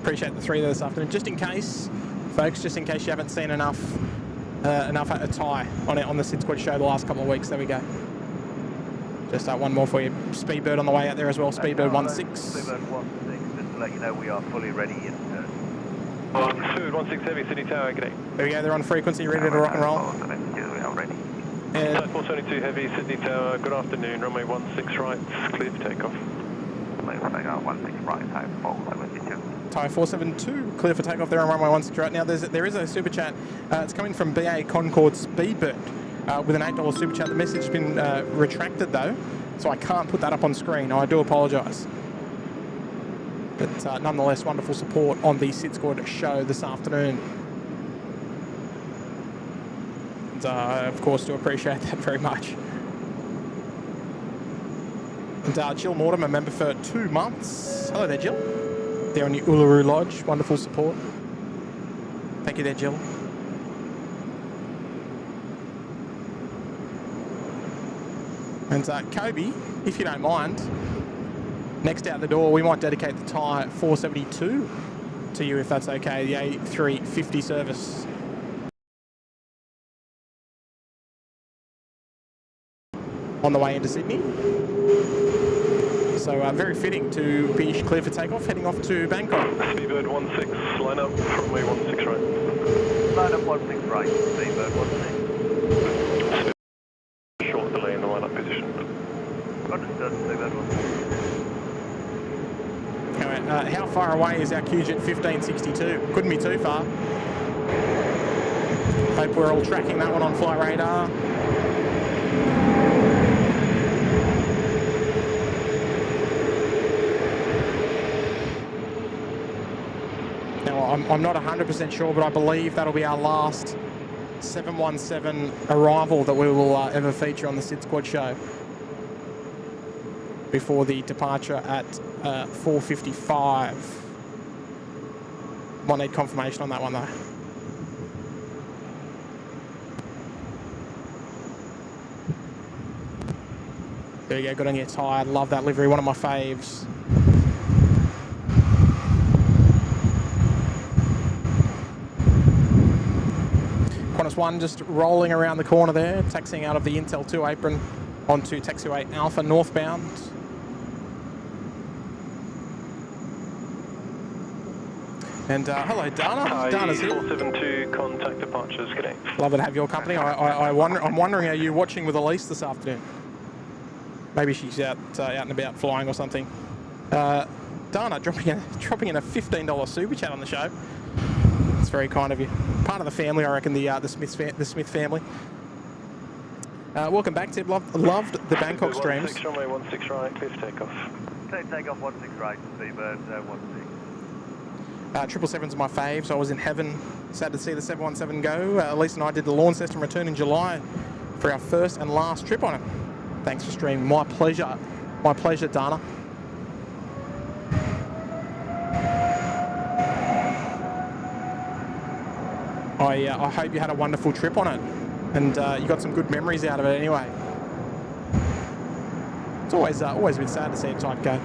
Appreciate the 3 there this afternoon. Just in case, folks, just in case you haven't seen enough Thai on the SydSquad show the last couple of weeks. There we go. Just one more for you. Speedbird on the way out there as well. Speedbird 16. Speedbird 16, just to let you know we are fully ready in Food 16 Heavy, Sydney Tower, g'day. There we go, they're on frequency, ready to rock and roll. We are ready. Type 472 Heavy, Sydney Tower, good afternoon, runway 16 right, clear for takeoff. Runway 16 right, type 472. Type 472, clear for takeoff there on runway 16 right now. There is a super chat. It's coming from BA Concord Speedbird with an $8 super chat. The message has been retracted though, so I can't put that up on screen. I do apologise. But nonetheless, wonderful support on the SydSquad show this afternoon. And I, of course, do appreciate that very much. And Jill Mortimer, member for 2 months. Hello there, Jill. There on the Uluru Lodge. Wonderful support. Thank you there, Jill. And Kobe, if you don't mind, next out the door, we might dedicate the Thai 472 to you, if that's okay, the A350 service. On the way into Sydney. So very fitting to be clear for takeoff, heading off to Bangkok. Speedbird 16, line up, runway 16 right. Line up 16 right, Speedbird 16. Short delay in the line-up position. Understood, Speedbird 16. How far away is our QJet 1562? Couldn't be too far. Hope we're all tracking that one on flight radar. Now, I'm not 100% sure, but I believe that'll be our last 717 arrival that we will ever feature on the SydSquad show before the departure at 4:55. Might need confirmation on that one though. There you go, good on your Thai. Love that livery, one of my faves. Qantas 1 just rolling around the corner there, taxiing out of the Intel 2 apron onto taxiway Alpha northbound. And hello, Dana. Hi, Dana's here. 472, contact departures, g'day. Love to have your company. I'm wondering, are you watching with Elise this afternoon? Maybe she's out and about flying or something. Dana dropping in a $15 super chat on the show. It's very kind of you. Part of the family, I reckon, the Smith family. Welcome back, Tib. Loved the Bangkok streams. 16, runway 16 right, clear for takeoff. Clear takeoff 16 right, Speedbird 16. 777's my fave, so I was in heaven. Sad to see the 717 go. Elise and I did the Launceston and return in July for our first and last trip on it. Thanks for streaming. My pleasure. My pleasure, Dana. I hope you had a wonderful trip on it, and you got some good memories out of it anyway. It's always a bit sad to see a type go.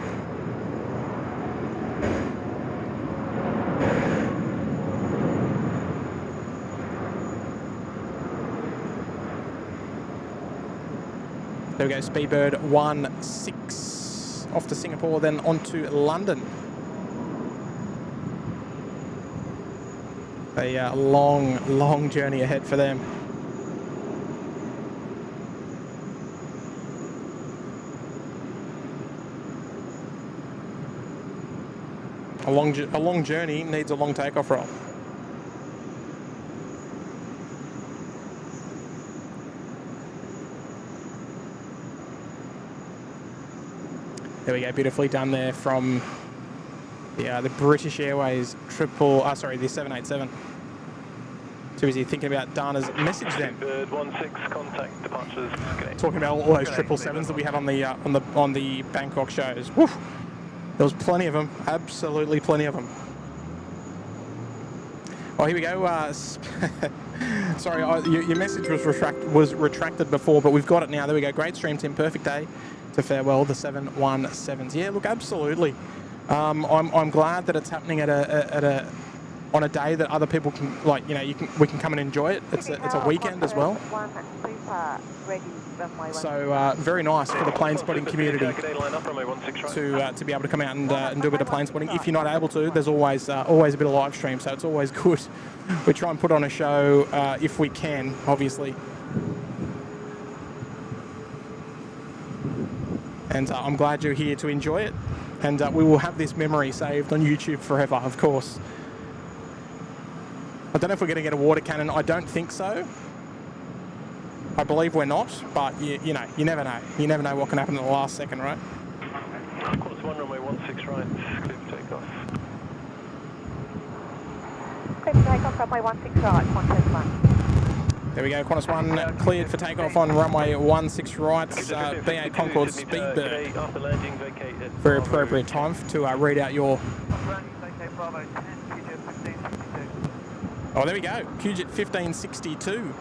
There we go, Speedbird 1-6 off to Singapore, then on to London. A long journey ahead for them. A long journey needs a long takeoff roll. There we go, beautifully done there from the British Airways the 787. Too busy thinking about Dana's message then. Bird 16, contact departures. Talking about all those 777s that we had on the Bangkok shows. Woof. There was plenty of them, absolutely plenty of them. Oh, here we go. Sorry, your message was retracted before, but we've got it now. There we go. Great stream, Tim. Perfect day to farewell the 717s. Yeah, look, absolutely. I'm glad that it's happening on a day that other people can, like, you know, we can come and enjoy it. It's a weekend as well. So very nice for the plane spotting community to be able to come out and do a bit of plane spotting. If you're not able to, there's always a bit of live stream, so it's always good. We try and put on a show if we can, obviously. And I'm glad you're here to enjoy it. And we will have this memory saved on YouTube forever, of course. I don't know if we're going to get a water cannon. I don't think so. I believe we're not, but you know, you never know. You never know what can happen at the last second, right? Qantas 1, runway 16 right, clear for takeoff. Clear for takeoff, runway 16 right, Qantas 1. There we go, Qantas 1 cleared for takeoff on runway 16 right, BA Concorde Speedbird. Very appropriate time to read out your... Oh, there we go, QJet 1562.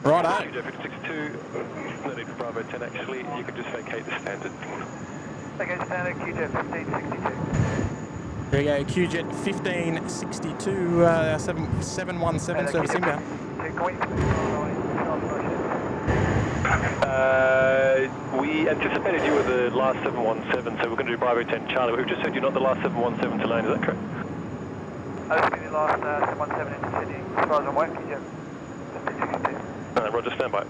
Righto. QJet 1562, no need for Bravo 10 actually, you can just vacate the standard. Vacate standard, QJet 1562. There we go, QJet 1562, 717 service inbound. We anticipated you were the last 717, so we're going to do Bravo 10 Charlie. We've just said you're not the last 717 to land, is that correct? I've been the last 717 into Sydney, as far as I'm aware, QJet 1562. Roger, stand by.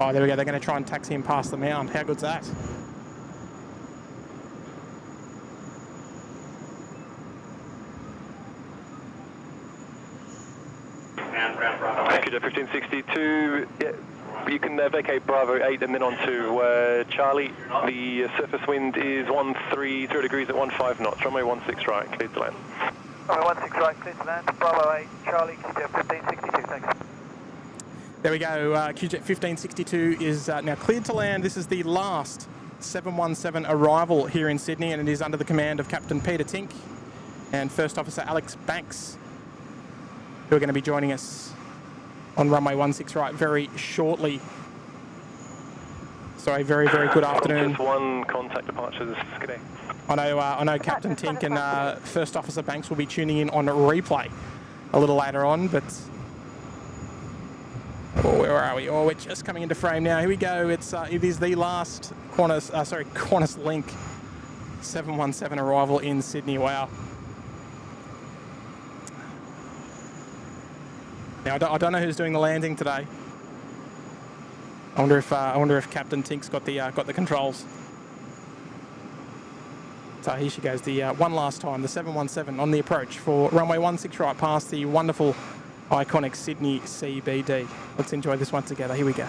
Oh, there we go, they're going to try and taxi him past the mound. How good's that? QJet 1562, yeah, you can vacate Bravo 8 and then on to Charlie. The surface wind is 130 degrees at 15 knots, runway 16 right, cleared to land. Runway 16 right, cleared to land, Bravo 8, Charlie, QJet 1562, thanks. There we go, QJet 1562 is now cleared to land. This is the last 717 arrival here in Sydney, and it is under the command of Captain Peter Tink and First Officer Alex Banks, who are going to be joining us on runway 16 right very shortly. So a very, very good afternoon. Just one contact departures, g'day. I know Captain Tink and First Officer Banks will be tuning in on replay a little later on, but oh, where are we? Oh, we're just coming into frame now. Here we go. It is the last QantasLink 717 arrival in Sydney. Wow. Now I don't know who's doing the landing today. I wonder if Captain Tink's got the controls. So here she goes, the one last time, the 717 on the approach for runway 16 right past the wonderful, iconic Sydney CBD. Let's enjoy this one together. Here we go.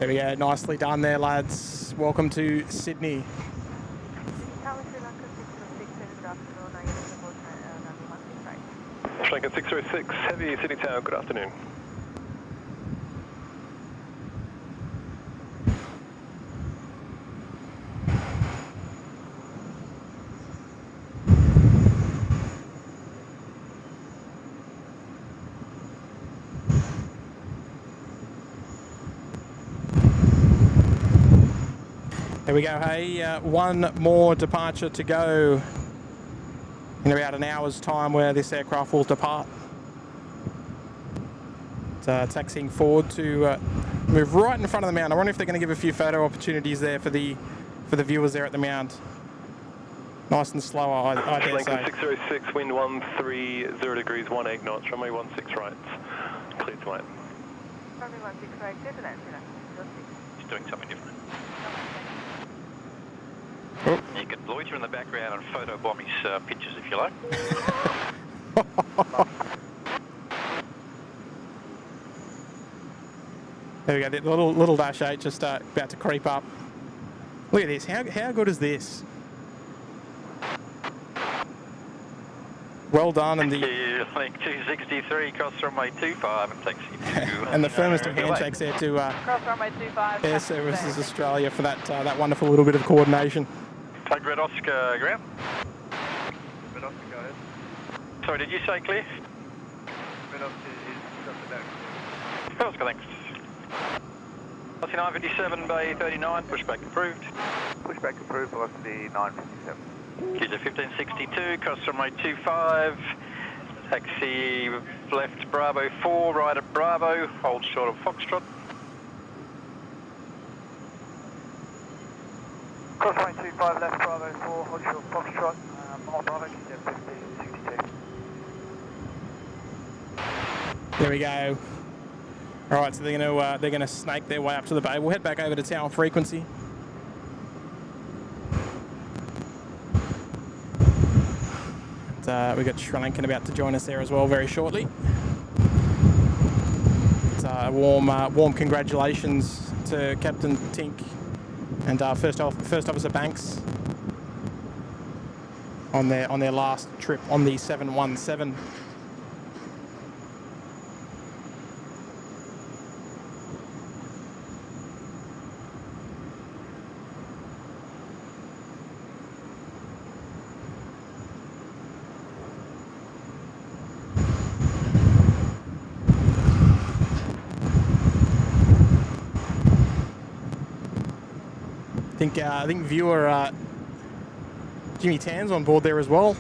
There we go, nicely done there, lads. Welcome to Sydney. Sri Lankan 606, heavy Sydney Tower, good afternoon. There we go, hey, one more departure to go in about an hour's time where this aircraft will depart. It's taxiing forward to move right in front of the mound. I wonder if they're going to give a few photo opportunities there for the viewers there at the mound. Nice and slow, I dare say. 606, wind 130 degrees, 18 knots, runway 16 right, clear to land. Runway 16 right, different. It's doing something different. Oh. You can loiter in the background and photo bomb his pictures if you like. There we go, the little Dash 8 just about to creep up. Look at this, how good is this? Well done, and the Link 263 cross runway 25 and taxi to and the firmest of handshakes there to Cross runway 25. Air Services Australia for that wonderful little bit of coordination. Take Red Oscar ground. Red Oscar, go ahead. Sorry, did you say clear? Red Oscar is just about. Red Oscar, thanks. Velocity 957, Bay 39, pushback approved. Pushback approved, velocity 957. QantasLink 1562, cross runway 25. Taxi left Bravo 4, right at Bravo, hold short of Foxtrot. Cross runway 25, left Bravo 4, hold short of Foxtrot, on Bravo, QantasLink 1562. There we go. All right, so they're gonna snake their way up to the bay. We'll head back over to tower frequency. And, we got Sri Lankan about to join us there as well very shortly. It's warm congratulations to Captain Tink and First Officer Banks on their last trip on the 717. I think viewer Jimmy Tan's on board there as well.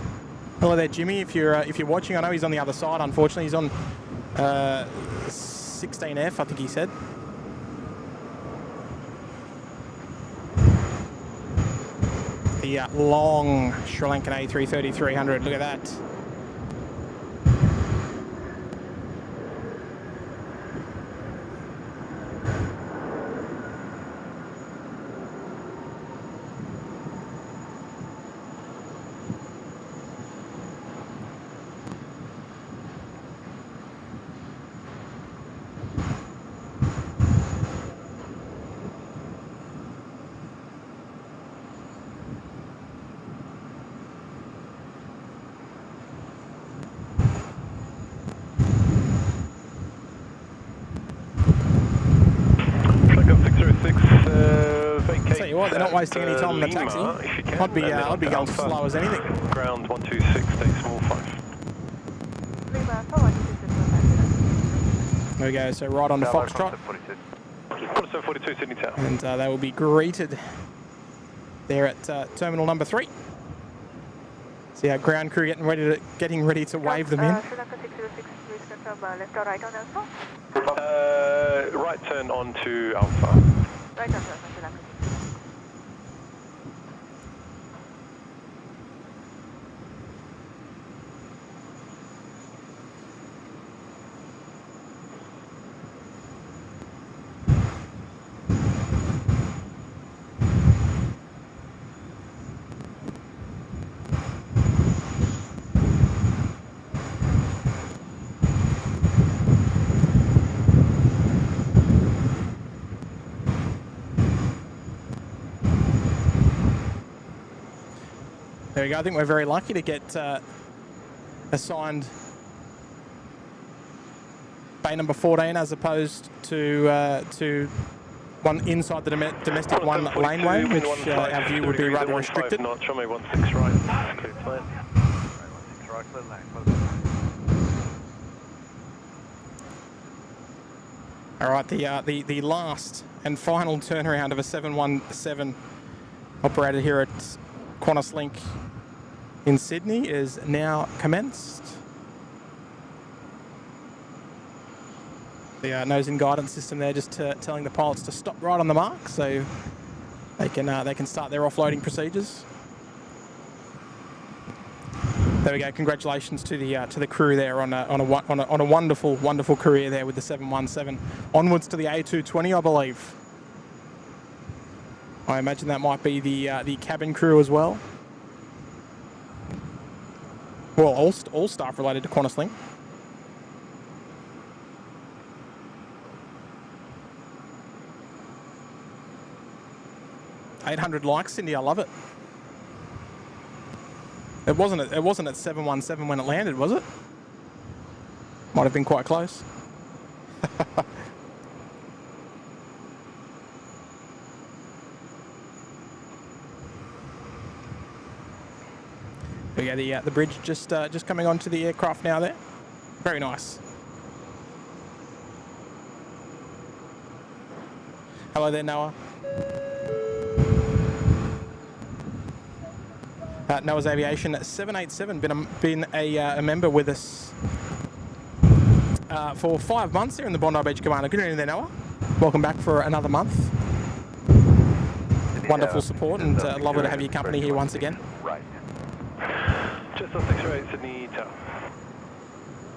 Hello there, Jimmy. If you're watching, I know he's on the other side. Unfortunately, he's on 16F, I think he said. The long Sri Lankan A330-300. Look at that. Tell you what, they're not wasting any time in the taxi. I'd be going slow as anything. Ground 126, stay small 5. There we go, so right on the Foxtrot. 42 Sydney Tower. And they will be greeted there at terminal number 3. See our ground crew getting ready to wave them in. Left or right on Alpha? Right turn on to Alpha. Right on Alpha. There we go. I think we're very lucky to get assigned bay number 14 as opposed to one inside the domestic one laneway, which our view would be rather restricted. Knots, runway 16 right, clear flight. Right, clear lane. All right, the last and final turnaround of a 717 operated here at QantasLink in Sydney is now commenced. The nose and guidance system there just telling the pilots to stop right on the mark, so they can start their offloading procedures. There we go. Congratulations to the crew there on a wonderful career there with the 717. Onwards to the A220, I believe. I imagine that might be the cabin crew as well. Well, all staff related to QantasLink. $800 likes, Cindy. I love it. It wasn't at 717 when it landed, was it? Might have been quite close. We got the bridge just coming onto the aircraft now there. Very nice. Hello there, Noah. Noah's Aviation 787 been a member with us for 5 months here in the Bondi Beach Commander. Good evening there, Noah. Welcome back for another month. Wonderful support and lovely to have your company here once again. Right. Just on 608 Sydney Tower.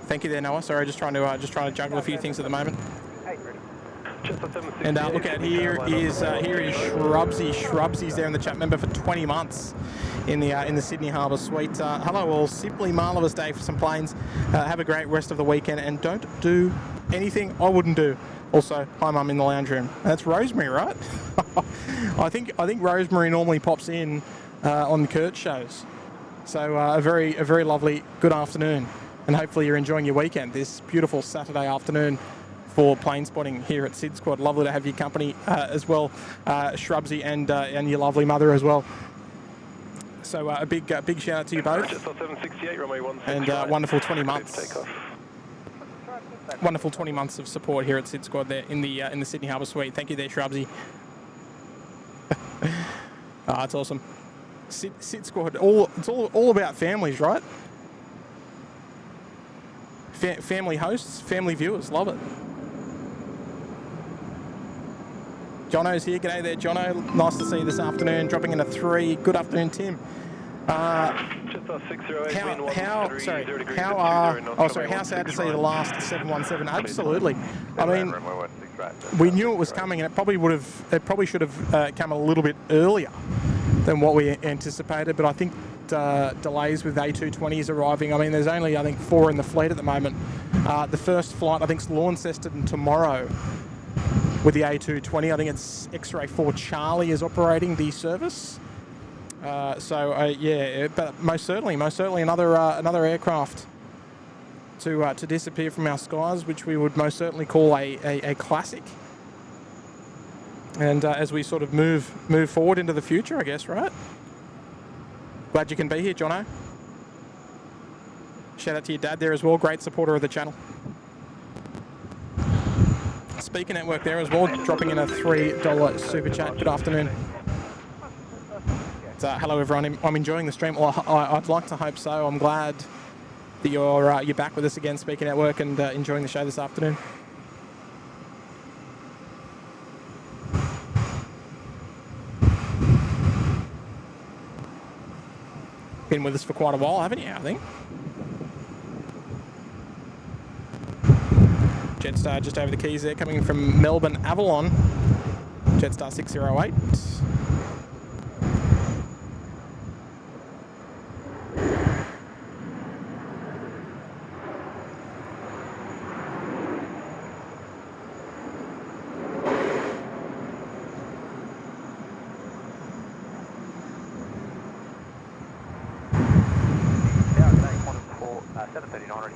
Thank you there, Noah. Sorry, just trying to juggle a few things at the moment. And look at here is Shrubsy's there in the chat member for 20 months in the Sydney Harbour Suite. Hello all, simply marvellous day for some planes. Have a great rest of the weekend and don't do anything I wouldn't do. Also, hi Mum in the lounge room. That's Rosemary, right? I think Rosemary normally pops in on Kurt's shows. So a very lovely good afternoon, and hopefully you're enjoying your weekend this beautiful Saturday afternoon for plane spotting here at SydSquad. Lovely to have your company as well, Shrubsy and your lovely mother as well. So a big shout out to you both. Just on 768, runway 16 and right. wonderful 20 months. Takeoff. Wonderful 20 months of support here at SydSquad there in the Sydney Harbour Suite. Thank you there, Shrubsy. It's awesome. SydSquad, it's all about families, right? Family hosts, family viewers, love it. Jono's here. G'day there, Jono. Nice to see you this afternoon. Dropping in a 3. Good afternoon, Tim. Just on 608, how sad to see the last 717. Absolutely. I mean, we knew it was coming, and it probably should have come a little bit earlier than what we anticipated. But I think delays with A220s arriving. I mean, there's only, I think, 4 in the fleet at the moment. The first flight, I think, is Launceston tomorrow with the A220. I think it's X-Ray 4 Charlie is operating the service. Yeah, but most certainly another aircraft to disappear from our skies, which we would most certainly call a classic. And as we sort of move forward into the future, I guess, right? Glad you can be here, Jono. Shout out to your dad there as well, great supporter of the channel. Speaker Network there as well, dropping in a $3 super chat. Good afternoon. Hello everyone. I'm enjoying the stream. Well, I'd like to hope so. I'm glad that you're back with us again, Speaker Network, and enjoying the show this afternoon. Been with us for quite a while, haven't you? I think. Jetstar just over the keys there, coming from Melbourne Avalon. Jetstar 608. 739 ready.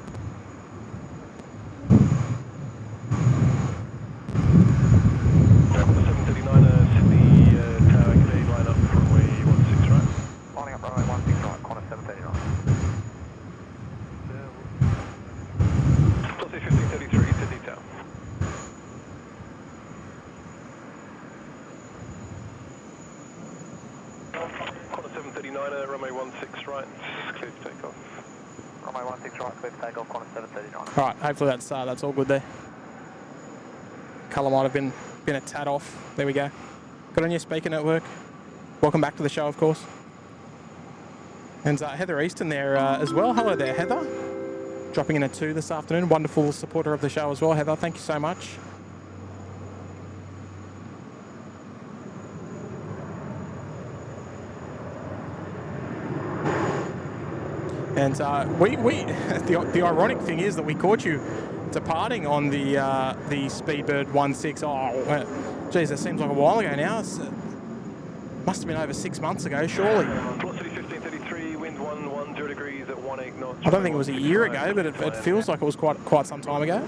Lining up runway 16 right, Qantas 739. Plus A1533, Sydney Tower. Qantas 739, runway 16 right, clear to take off. Runway 16 right, clear to take off, Qantas 739. All right, hopefully that's all good there. Colour might have been a tad off. There we go. Good on your speaker network. Welcome back to the show, of course. And Heather Easton there as well. Hello there, Heather. Dropping in at 2 this afternoon. Wonderful supporter of the show as well, Heather. Thank you so much. And the ironic thing is that we caught you departing on the Speedbird 16. Oh, geez, that seems like a while ago now. Must have been over 6 months ago, surely. Velocity 1533, wind 110 degrees at 18 knots. I don't think it was a year ago, but it feels like it was quite some time ago.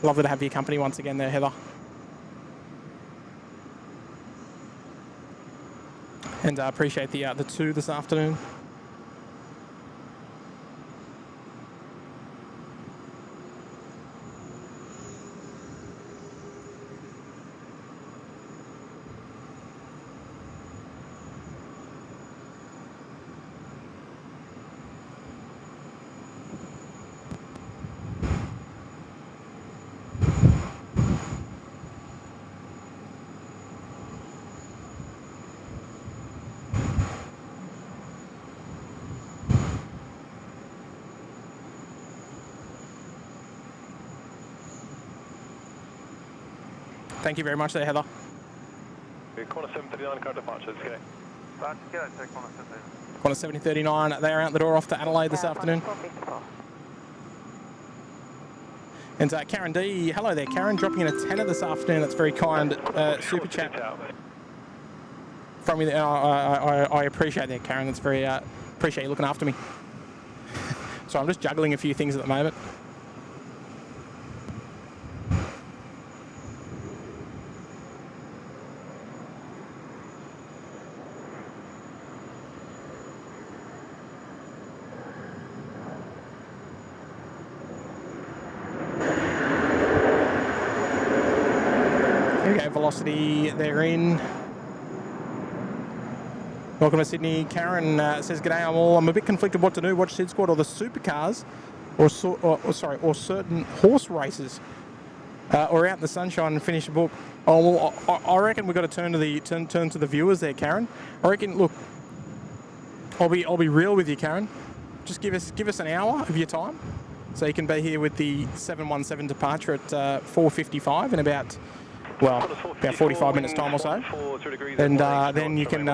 Lovely to have your company once again there, Heather. And I appreciate the 2 this afternoon. Thank you very much there, Heather. Qantas 739, current departures, okay. Qantas 7039, they're out the door off to Adelaide this afternoon. And Karen D, hello there, Karen, dropping in a tenner this afternoon. That's very kind. Super chat from you there. I appreciate that, Karen. That's very appreciate you looking after me. So I'm just juggling a few things at the moment. Velocity they're in. Welcome to Sydney. Karen says, "G'day, I'm a bit conflicted what to do. Watch SydSquad or the supercars, or certain horse races, or out in the sunshine and finish a book." Oh well, I reckon we've got to turn to the viewers there, Karen. I reckon. Look, I'll be real with you, Karen. Just give us an hour of your time, so you can be here with the 717 departure at 4:55 in about 45 minutes time or so, and then you can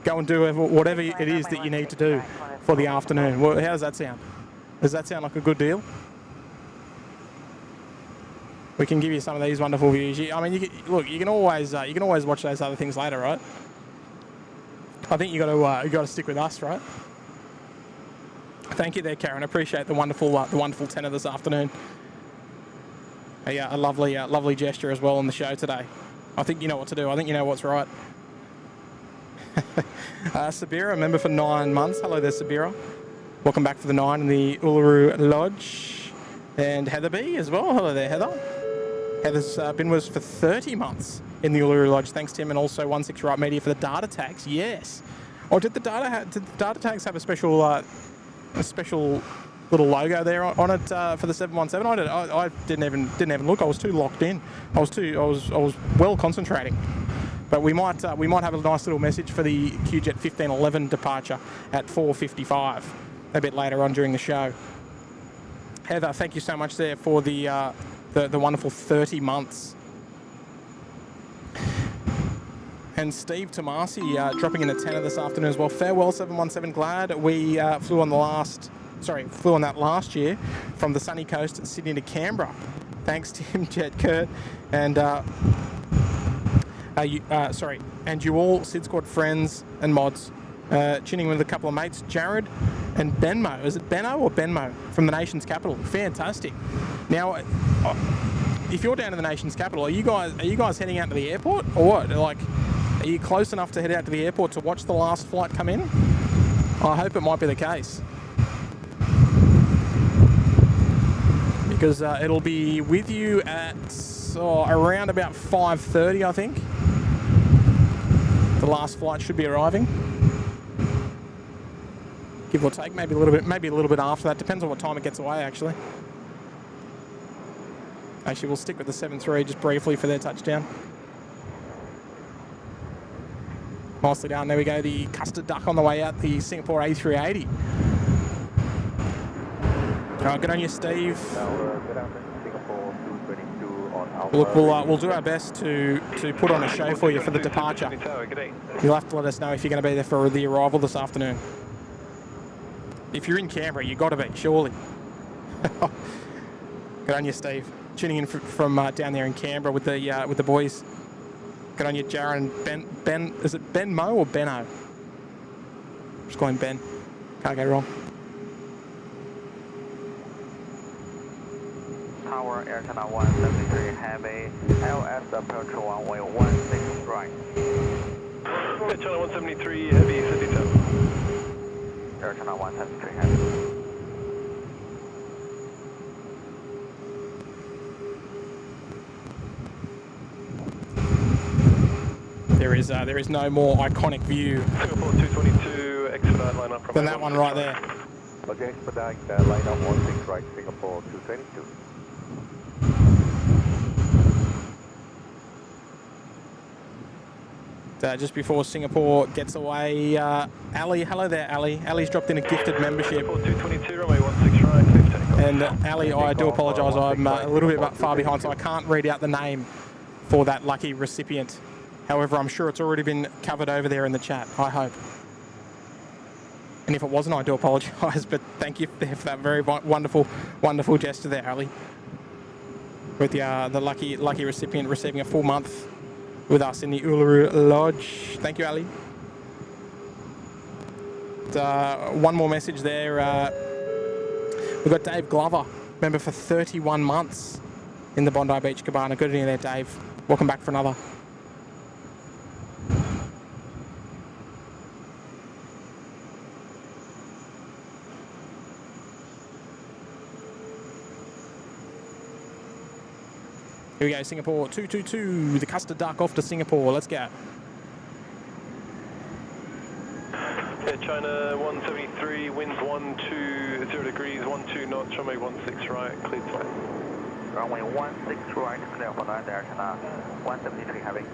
go and do whatever it is that you need to do for the afternoon. Well, how does that sound? Does that sound like a good deal? We can give you some of these wonderful views. I mean, you can always watch those other things later, right? I think you got to stick with us, right? Thank you there, Karen. I appreciate the wonderful tenor this afternoon. A lovely gesture as well on the show today. I think you know what to do. I think you know what's right. Sabira, member for 9 months. Hello there, Sabira. Welcome back for the 9 in the Uluru Lodge. And Heather B as well. Hello there, Heather. Heather's been with us for 30 months in the Uluru Lodge. Thanks, Tim, and also 16 Right Media for the data tags. Yes. Or did the data tags have a special little logo there on it for the 717? I didn't even look. I was too locked in. I was well concentrating. But we might have a nice little message for the QJet 1511 departure at 4:55 a bit later on during the show. Heather, thank you so much there for the wonderful 30 months. And Steve Tomasi dropping in a tenner this afternoon as well. Farewell 717. Glad we flew on that last year from the sunny coast, Sydney to Canberra. Thanks, Tim, Jet, Kurt, and and you all SydSquad friends and mods, tuning with a couple of mates, Jared and Benmo. Is it Benno or Benmo from the nation's capital? Fantastic. Now, if you're down in the nation's capital, are you guys heading out to the airport or what? Like, are you close enough to head out to the airport to watch the last flight come in? I hope it might be the case. Because it'll be with you at around about 5:30, I think. The last flight should be arriving. Give or take, maybe a little bit after that. Depends on what time it gets away, actually. Actually, we'll stick with the 7-3 just briefly for their touchdown. Nicely done. There we go. The custard duck on the way out. The Singapore A380. Good on you, Steve. Look, we'll do our best to put on a show for you for the departure. You'll have to let us know if you're going to be there for the arrival this afternoon. If you're in Canberra, you've got to be, surely. Good on you, Steve. Tuning in from down there in Canberra with the boys. Good on you, Jared and Ben. Is it Benmo or Benno? Just call him Ben. Can't go wrong. Tower, Air China 173 Heavy, LS approach runway 16 right. Air China 173 Heavy, Sydney Tower. Air China 173 Heavy. There is no more iconic view Singapore 222, expedite line up. than that one right there. Okay, expedite line up 16 right, Singapore 222. Just before Singapore gets away, Ali, hello there, Ali. Ali's dropped in a gifted membership. 222, runway 16 right, clear for takeoff. And Ali, I do apologise, I'm a little bit far behind, so I can't read out the name for that lucky recipient. However, I'm sure it's already been covered over there in the chat, I hope. And if it wasn't, I do apologise, but thank you for that very wonderful gesture there, Ali. With the lucky recipient receiving a full month with us in the Uluru Lodge. Thank you, Ali. One more message there. We've got Dave Glover, member for 31 months in the Bondi Beach Cabana. Good evening there, Dave. Welcome back for another. Here we go, Singapore 222, the custard duck off to Singapore. Let's go. Air China 173, winds 0 degrees, 12 knots, runway 16 right, cleared flight. Runway 16 right, clear for land, Air China 173 Heavy.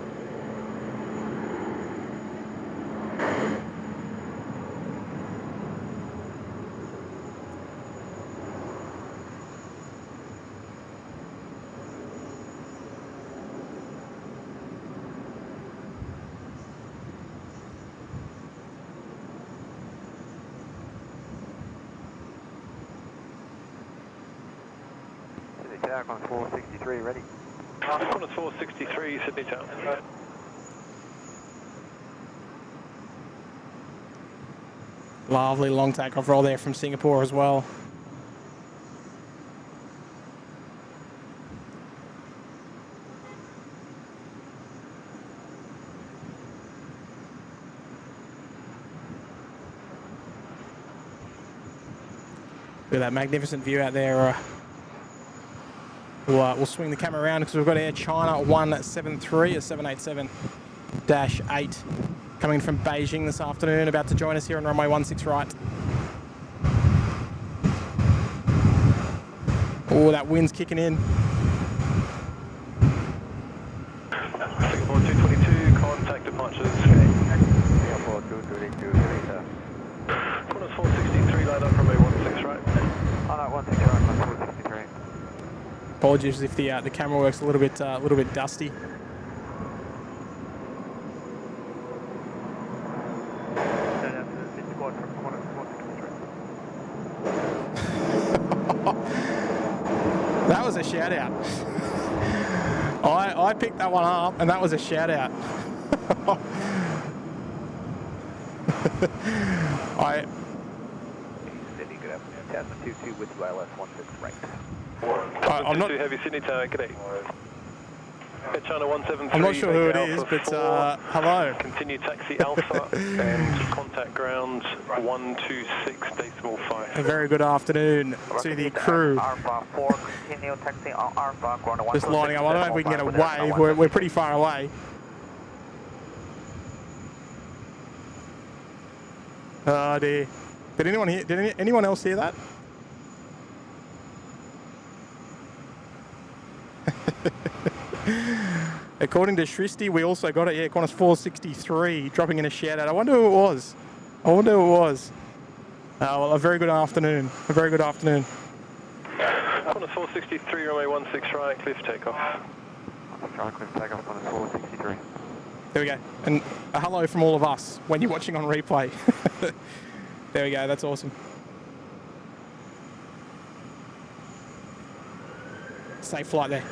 Qantas 463 ready. Qantas 463, Sydney Town. Lovely long takeoff roll there from Singapore as well. Look at that magnificent view out there. We'll swing the camera around because we've got Air China 173, a 787-8 coming from Beijing this afternoon, about to join us here on runway 16 right. Oh, that wind's kicking in. Singapore 222, contact departures. Singapore 222, later. Qantas 463, line up, runway 16 right. 16 right, 463. Apologies if the camera works a little bit dusty. That was a shout out. I picked that one up, and that was a shout out. Sydney, good afternoon. Tasman 22 with you, ILS 16 right. I'm not. Heavy Sydney Tower, g'day. China 173. I'm not sure who it is, but hello. Continue taxi Alpha and contact ground 126.5. A very good afternoon to the crew. Alpha 4, continue taxi Alpha, ground 126.5. Just lining up. I don't know if we can get a wave. We're pretty far away. Oh dear. Did anyone hear? Did anyone else hear that? According to Shristi, we also got it. Yeah, Qantas 463 dropping in a shout out. I wonder who it was. Well, a very good afternoon. Qantas 463, runway 16 right, cliff takeoff. Right, cliff takeoff, Qantas 463. There we go. And a hello from all of us when you're watching on replay. There we go. That's awesome. Safe flight there.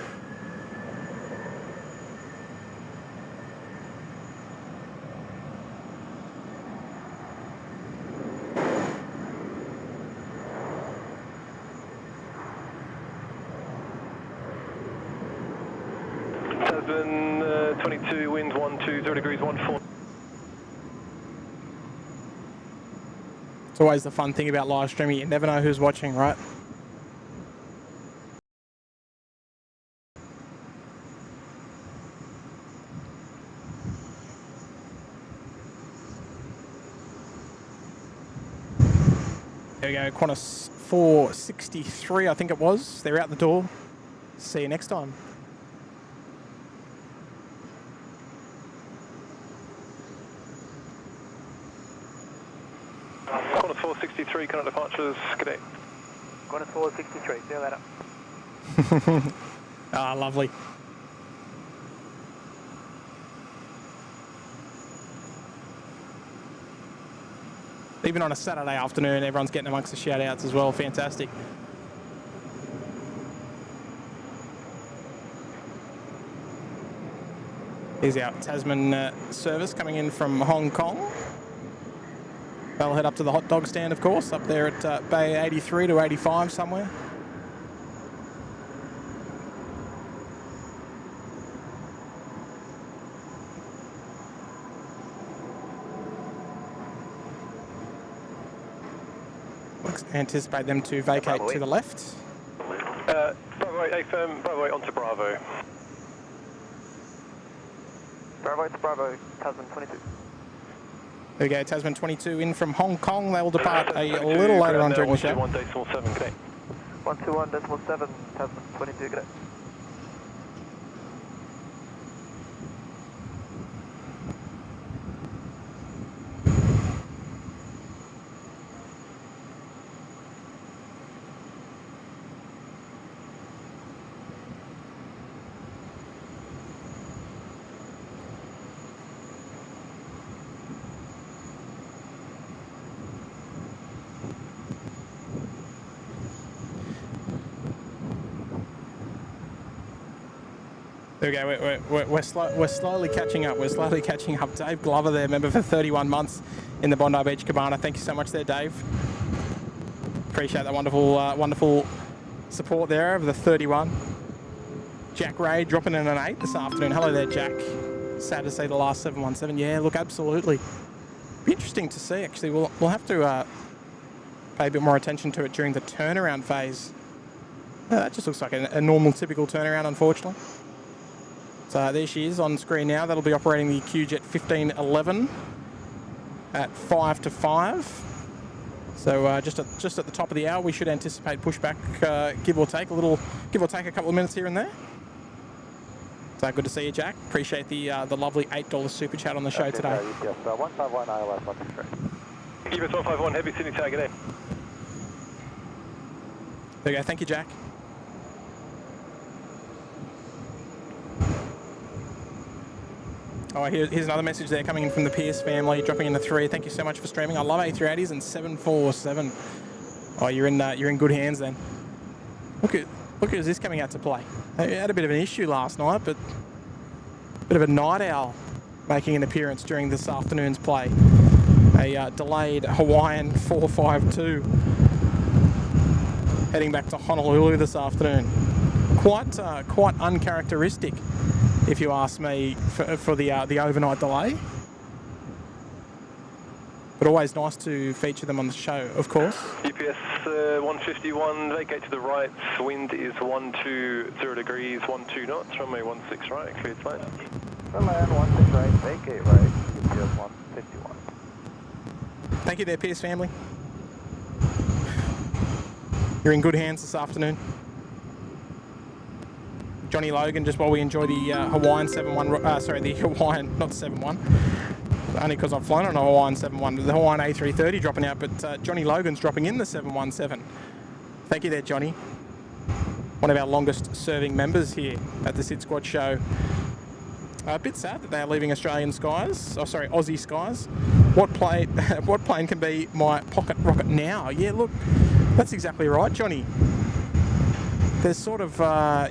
Tasman 22, winds 120 degrees 14. It's always the fun thing about live streaming. You never know who's watching, right? There we go, Qantas 463, I think it was. They're out the door. See you next time. Qantas 463, current departures, g'day. Qantas 463, see you later. Ah, lovely. Even on a Saturday afternoon, everyone's getting amongst the shout-outs as well. Fantastic. Here's our Tasman service coming in from Hong Kong. They'll head up to the hot dog stand, of course, up there at Bay 83 to 85 somewhere. Anticipate them to vacate to the left. Bravo 8, firm, Bravo 8 onto Bravo. Bravo 8 to Bravo, Tasman 22. There we go, Tasman 22 in from Hong Kong. They will depart a little later on during the show. 121.7, g'day. 121.7, Tasman 22, g'day. There we go, we're slowly catching up. We're slowly catching up. Dave Glover there, member for 31 months in the Bondi Beach Cabana. Thank you so much there, Dave. Appreciate that wonderful support there of the 31. Jack Ray dropping in an 8 this afternoon. Hello there, Jack. Sad to see the last 717. Yeah, look, absolutely. Be interesting to see, actually. We'll have to pay a bit more attention to it during the turnaround phase. That just looks like a normal, typical turnaround, unfortunately. So there she is on screen now. That'll be operating the QJet 1511 at 5 to 5. So just at the top of the hour, we should anticipate pushback, give or take a couple of minutes here and there. So good to see you, Jack. Appreciate the lovely $8 super chat on the show today. Yes, 151 ILS 163. US 151, heavy Sydney Tower, g'day. There you go. Thank you, Jack. Oh, here's another message there coming in from the Pierce family, dropping in the 3. Thank you so much for streaming. I love A380s and 747. Oh, you're in good hands then. Look at look who's this coming out to play. They had a bit of an issue last night, but a bit of a night owl making an appearance during this afternoon's play. A delayed Hawaiian 452 heading back to Honolulu this afternoon. Quite uncharacteristic, if you ask me, for the overnight delay. But always nice to feature them on the show, of course. UPS 151, vacate to the right. Wind is 120 degrees, 12 knots. Runway 16 right, cleared flight. Land 16 right, vacate right. UPS 151. Thank you there, Pierce family. You're in good hands this afternoon. Johnny Logan, just while we enjoy the Hawaiian 71, sorry, the Hawaiian, not 71, only because I've flown on a Hawaiian 71, the Hawaiian A330 dropping out, but Johnny Logan's dropping in the 717. Thank you there, Johnny. One of our longest serving members here at the SydSquad show. A bit sad that they are leaving Australian skies, oh sorry, Aussie skies. What plane can be my pocket rocket now? Yeah, look, that's exactly right, Johnny. There's sort of,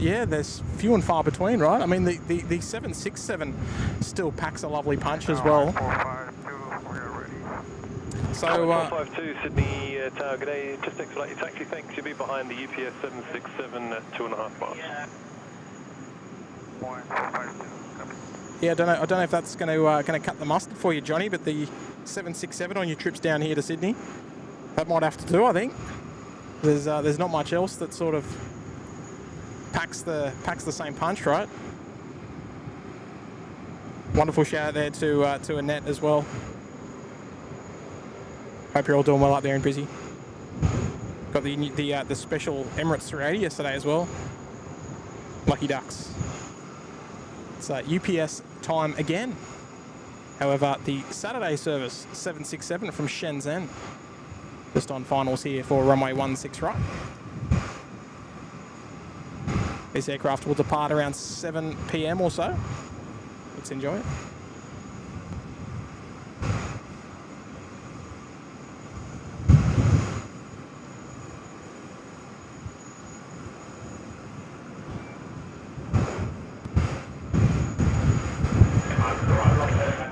yeah, there's few and far between, right? I mean, the 767 still packs a lovely punch as well. 452, So, 452 Sydney Tower, good day. Just expedite your taxi, thanks. You'll be behind the UPS 767 at 2.5 miles. yeah, I don't know if that's going to cut the mustard for you, Johnny, but the 767 on your trips down here to Sydney, that might have to do, I think. There's not much else that sort of packs the same punch, right? Wonderful shout out there to Annette as well. Hope you're all doing well up there in Brizzy. Got the special Emirates A380 yesterday as well. Lucky ducks. It's UPS time again. However, the Saturday service 767 from Shenzhen just on finals here for runway 16 right. This aircraft will depart around 7 PM or so. Let's enjoy it.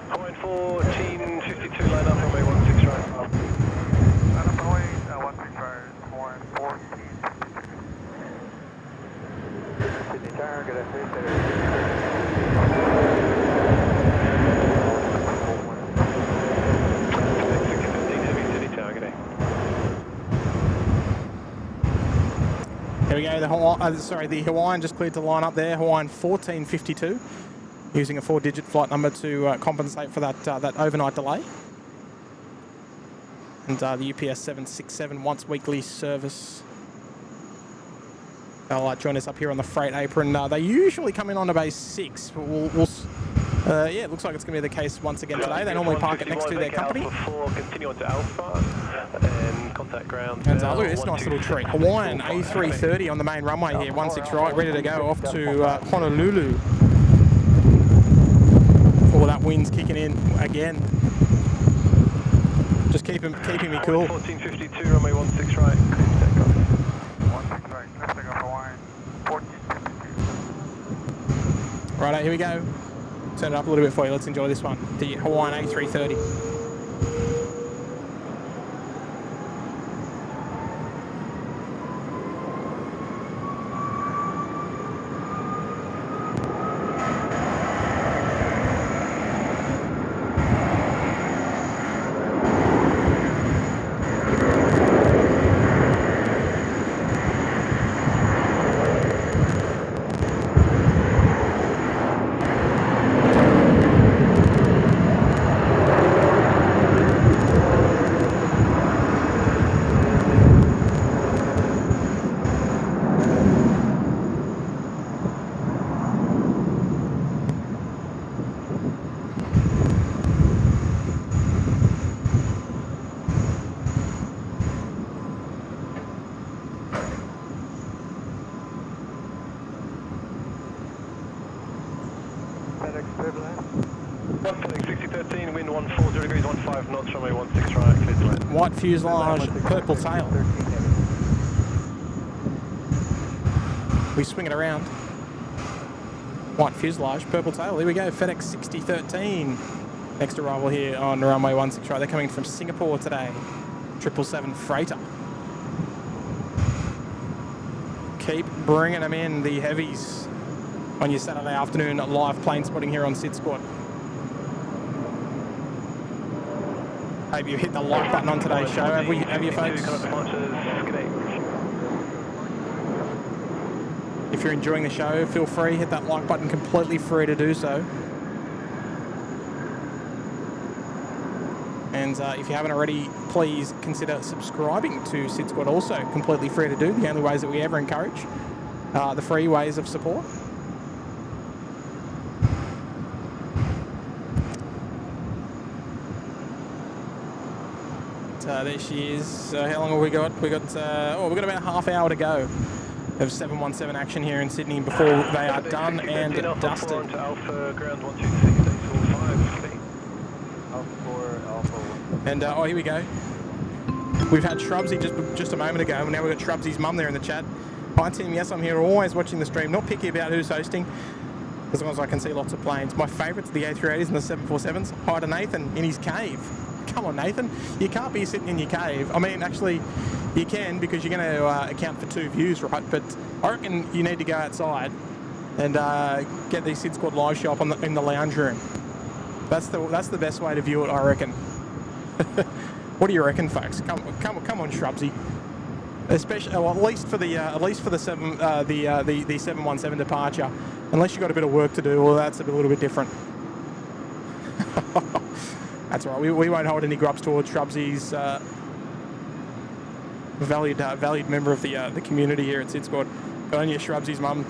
Hawaiian 1452, line up, runway 16 right. Sydney Tower, good afternoon. Sydney Tower, good day. Here we go. The Hawaiian just cleared to line up there. Hawaiian 1452, using a 4-digit flight number to compensate for that overnight delay. And the UPS 767 once weekly service. They'll join us up here on the freight apron. They usually come in on to base 6. But yeah, it looks like it's going to be the case once again today. They normally park it next to their company. Continue on to Alpha and contact ground. And look at this nice little treat. Hawaiian A330 on the main runway here, 16 right, ready to go off to Honolulu. Oh, that wind's kicking in again. Just keeping me cool. 1452, runway 16 right. 16 right, lifting off Hawaiian 1452. Righto, here we go. Turn it up a little bit for you. Let's enjoy this one. The Hawaiian A330. White fuselage, purple tail. we swing it around. White fuselage, purple tail. Here we go. FedEx 6013. Next arrival here on runway 16 right. They're coming from Singapore today. 777 freighter. Keep bringing them in, the heavies, on your Saturday afternoon live plane spotting here on SydSquad. Hope you hit the like button on today's show. Have you folks? If you're enjoying the show, feel free, hit that like button, completely free to do so. And if you haven't already, please consider subscribing to SydSquad, also completely free to do. The only ways that we ever encourage, the free ways of support. There she is. How long have we got? We've got about a half hour to go of 717 action here in Sydney before they are done and dusted. Alpha ground 126, And oh, here we go. We've had Shrubsy just a moment ago, and now we've got Shrubsy's mum there in the chat. Hi Tim, yes I'm here, always watching the stream, not picky about who's hosting, as long as I can see lots of planes. My favourites are the A380s and the 747s. Hi to Nathan in his cave. Come on Nathan, you can't be sitting in your cave. I mean, actually, you can, because you're going to account for 2 views, right? But I reckon you need to go outside and get the SydSquad live show up in the lounge room. That's the best way to view it, I reckon. What do you reckon, folks? Come on, Shrubsy. Especially, well, at least for the 717 departure. Unless you've got a bit of work to do, well, that's a little bit different. That's all right. We won't hold any grubs towards Shrubsy's valued member of the community here at SydSquad. Good on you, Shrubsy's mum.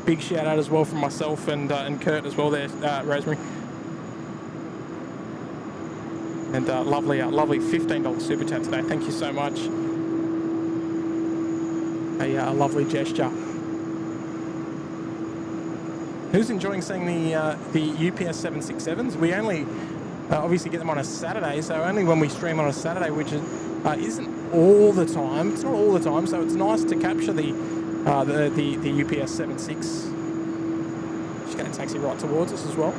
Big shout out as well from myself and Kurt as well there, Rosemary. And lovely $15 super chat today. Thank you so much. A lovely gesture. Who's enjoying seeing the UPS 767s? We only obviously get them on a Saturday, so only when we stream on a Saturday, which isn't all the time. It's not all the time, so it's nice to capture the UPS 76. She's going to taxi right towards us as well.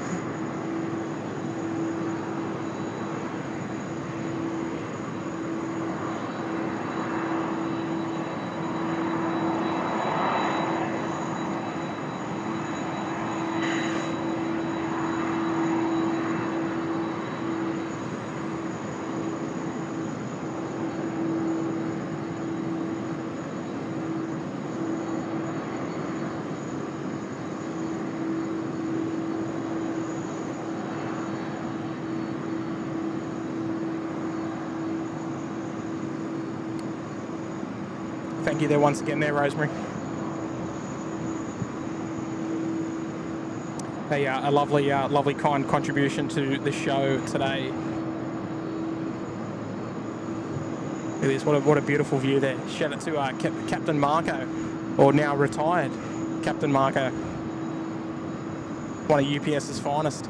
Thank you there once again there, Rosemary. A lovely kind contribution to the show today. Look at this, what a beautiful view there. Shout out to Captain Marco, or now retired Captain Marco. One of UPS's finest.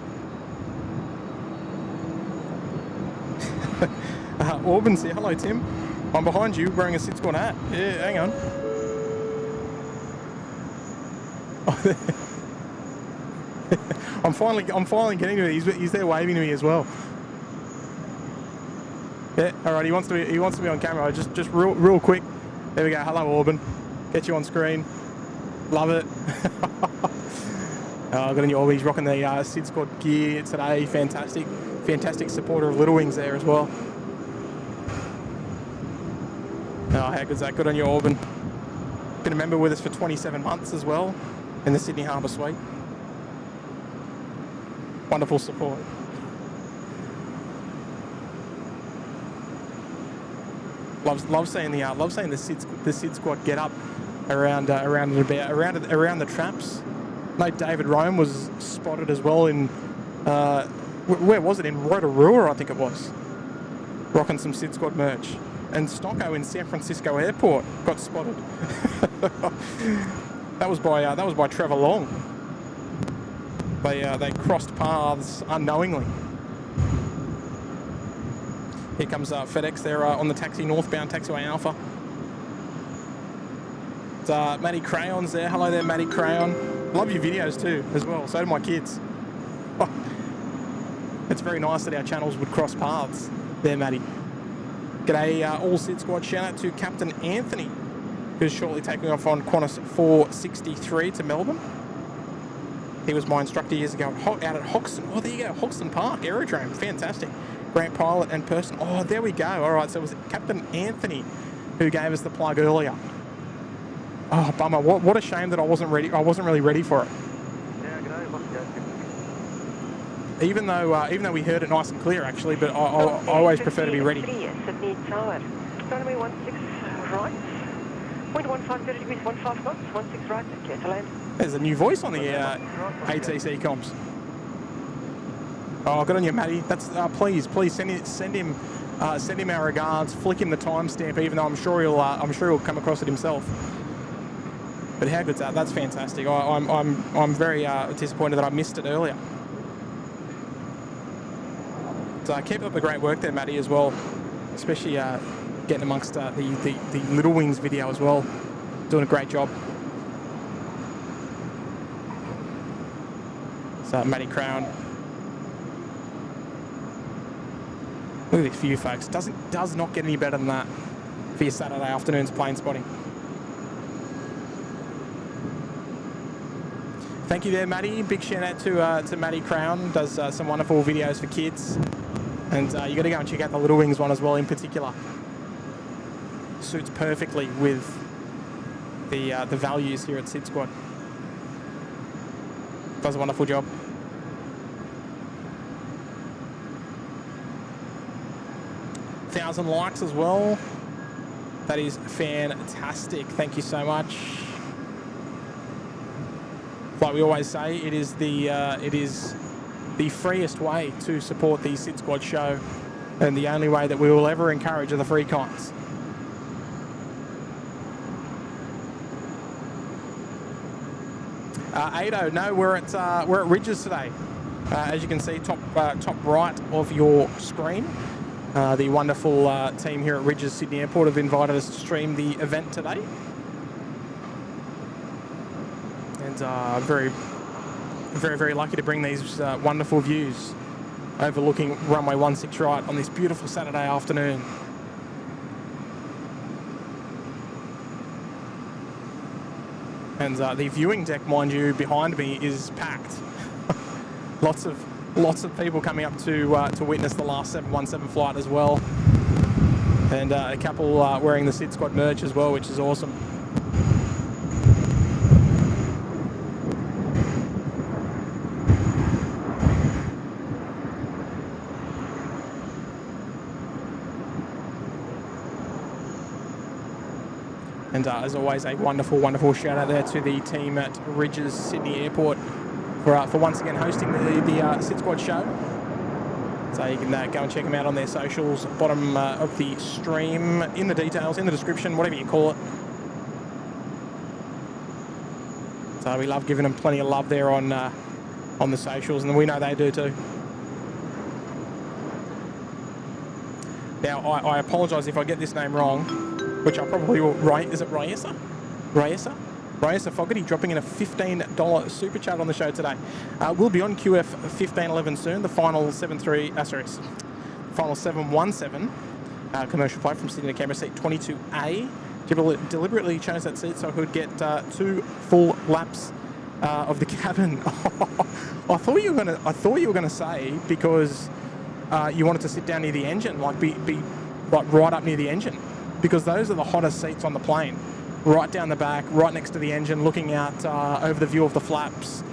Auburn said, hello Tim. I'm behind you wearing a SydSquad hat. Yeah, hang on. I'm finally getting to it. He's there waving to me as well. Yeah, all right. He wants to be on camera. Just real quick. There we go. Hello, Auburn. Get you on screen. Love it. I've got a new Auburn. He's rocking the SydSquad gear today. Fantastic supporter of Little Wings there as well. Oh, how good's that? Good on you, Auburn. Been a member with us for 27 months as well in the Sydney Harbour Suite. Wonderful support. Love seeing the SydSquad get up around the traps. I know David Rome was spotted as well in where was it, in Rotorua, I think it was, rocking some SydSquad merch. And Stocko in San Francisco Airport got spotted. That was by Trevor Long. They crossed paths unknowingly. Here comes FedEx. They're on the taxi northbound taxiway Alpha. Matty Crayon's there. Hello there, Matty Crayon. Love your videos too, as well. So do my kids. It's very nice that our channels would cross paths there, Matty. G'day, all SydSquad. Shout out to Captain Anthony, who's shortly taking off on Qantas 463 to Melbourne. He was my instructor years ago out at Hoxton. Oh, there you go, Hoxton Park Aerodrome. Fantastic. Grant pilot and person. Oh, there we go. All right, so it was Captain Anthony who gave us the plug earlier. Oh, bummer. What a shame that I wasn't ready. I wasn't really ready for it. Yeah, g'day. Even though we heard it nice and clear, actually, but I always prefer to be ready. Sydney Tower. Runway 16 right. 0.15 degrees, 15 knots, 16 right, clear to land. There's a new voice on the ATC comms. Oh, good on you, Matty. That's please send him our regards. Flick him the timestamp, even though I'm sure he'll come across it himself. But how good's that? That's fantastic. I'm very disappointed that I missed it earlier. So keep up the great work there, Matty, as well. Especially getting amongst the Little Wings video as well. Doing a great job. So Matty Crown. Look at this view, folks. Does not get any better than that for your Saturday afternoon's plane spotting. Thank you there, Matty. Big shout out to Matty Crown. Does some wonderful videos for kids. And you got to go and check out the Little Wings one as well in particular. Suits perfectly with the values here at SydSquad. Does a wonderful job. Thousand likes as well. That is fantastic. Thank you so much. Like we always say, it is the freest way to support the SydSquad show, and the only way that we will ever encourage are the free kinds. Ado, no, we're at Rydges today. As you can see, top right of your screen, the wonderful team here at Rydges Sydney Airport have invited us to stream the event today, and very, very lucky to bring these wonderful views overlooking runway 16 right on this beautiful Saturday afternoon. And the viewing deck, mind you, behind me is packed. lots of people coming up to witness the last 717 flight as well, and a couple wearing the SydSquad merch as well, which is awesome. And as always, a wonderful shout out there to the team at Rydges Sydney Airport for once again hosting the SydSquad show. So you can go and check them out on their socials, bottom of the stream, in the details, in the description, whatever you call it. So we love giving them plenty of love there on the socials, and we know they do too. Now, I apologise if I get this name wrong, which I probably will. Is it Raisa? Raisa Fogarty dropping in a $15 super chat on the show today. We'll be on QF 1511 soon. The final 717 commercial flight from Sydney to Canberra, seat 22A. Deliberately chose that seat so I could get 2 full laps of the cabin. I thought you were gonna say because you wanted to sit down near the engine, like be like right up near the engine, because those are the hottest seats on the plane. Right down the back, right next to the engine, looking out over the view of the flaps,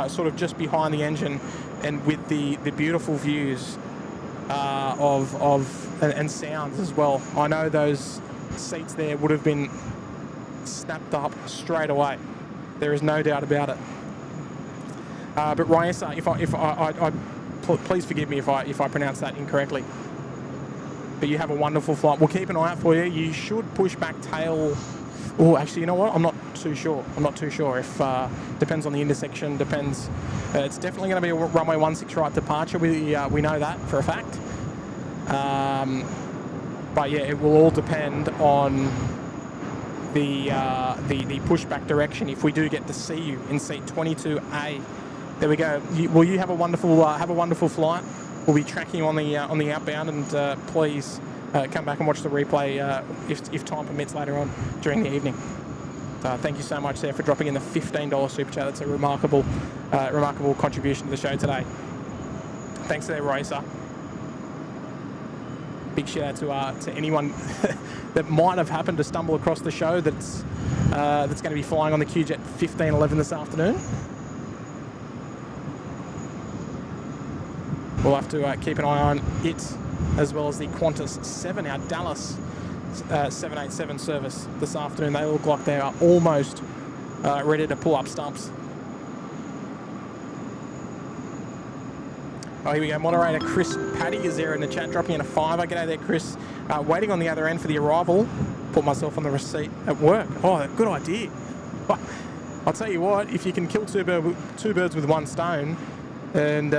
sort of just behind the engine, and with the beautiful views and sounds as well. I know those seats there would have been snapped up straight away. There is no doubt about it. But Raisa, please forgive me if I pronounce that incorrectly. But you have a wonderful flight. We'll keep an eye out for you. You should push back tail. Oh, actually, you know what? I'm not too sure. If depends on the intersection. Depends. It's definitely going to be a runway 16 right departure. We know that for a fact. But yeah, it will all depend on the pushback direction if we do get to see you in seat 22A. There we go. Will you have a wonderful flight? We'll be tracking you on the outbound, and please come back and watch the replay if time permits later on during the evening. Thank you so much there for dropping in the $15 super chat. That's a remarkable contribution to the show today. Thanks there, Racer. Big shout out to anyone that might have happened to stumble across the show that's going to be flying on the QJet 1511 this afternoon. We'll have to keep an eye on it, as well as the Qantas 7, our Dallas 787 service this afternoon. They look like they are almost ready to pull up stumps. Oh, here we go. Moderator Chris Paddy is there in the chat, dropping in a $5. G'day there, Chris. Waiting on the other end for the arrival. Put myself on the receipt at work. Oh, good idea. I'll tell you what, if you can kill two birds with one stone and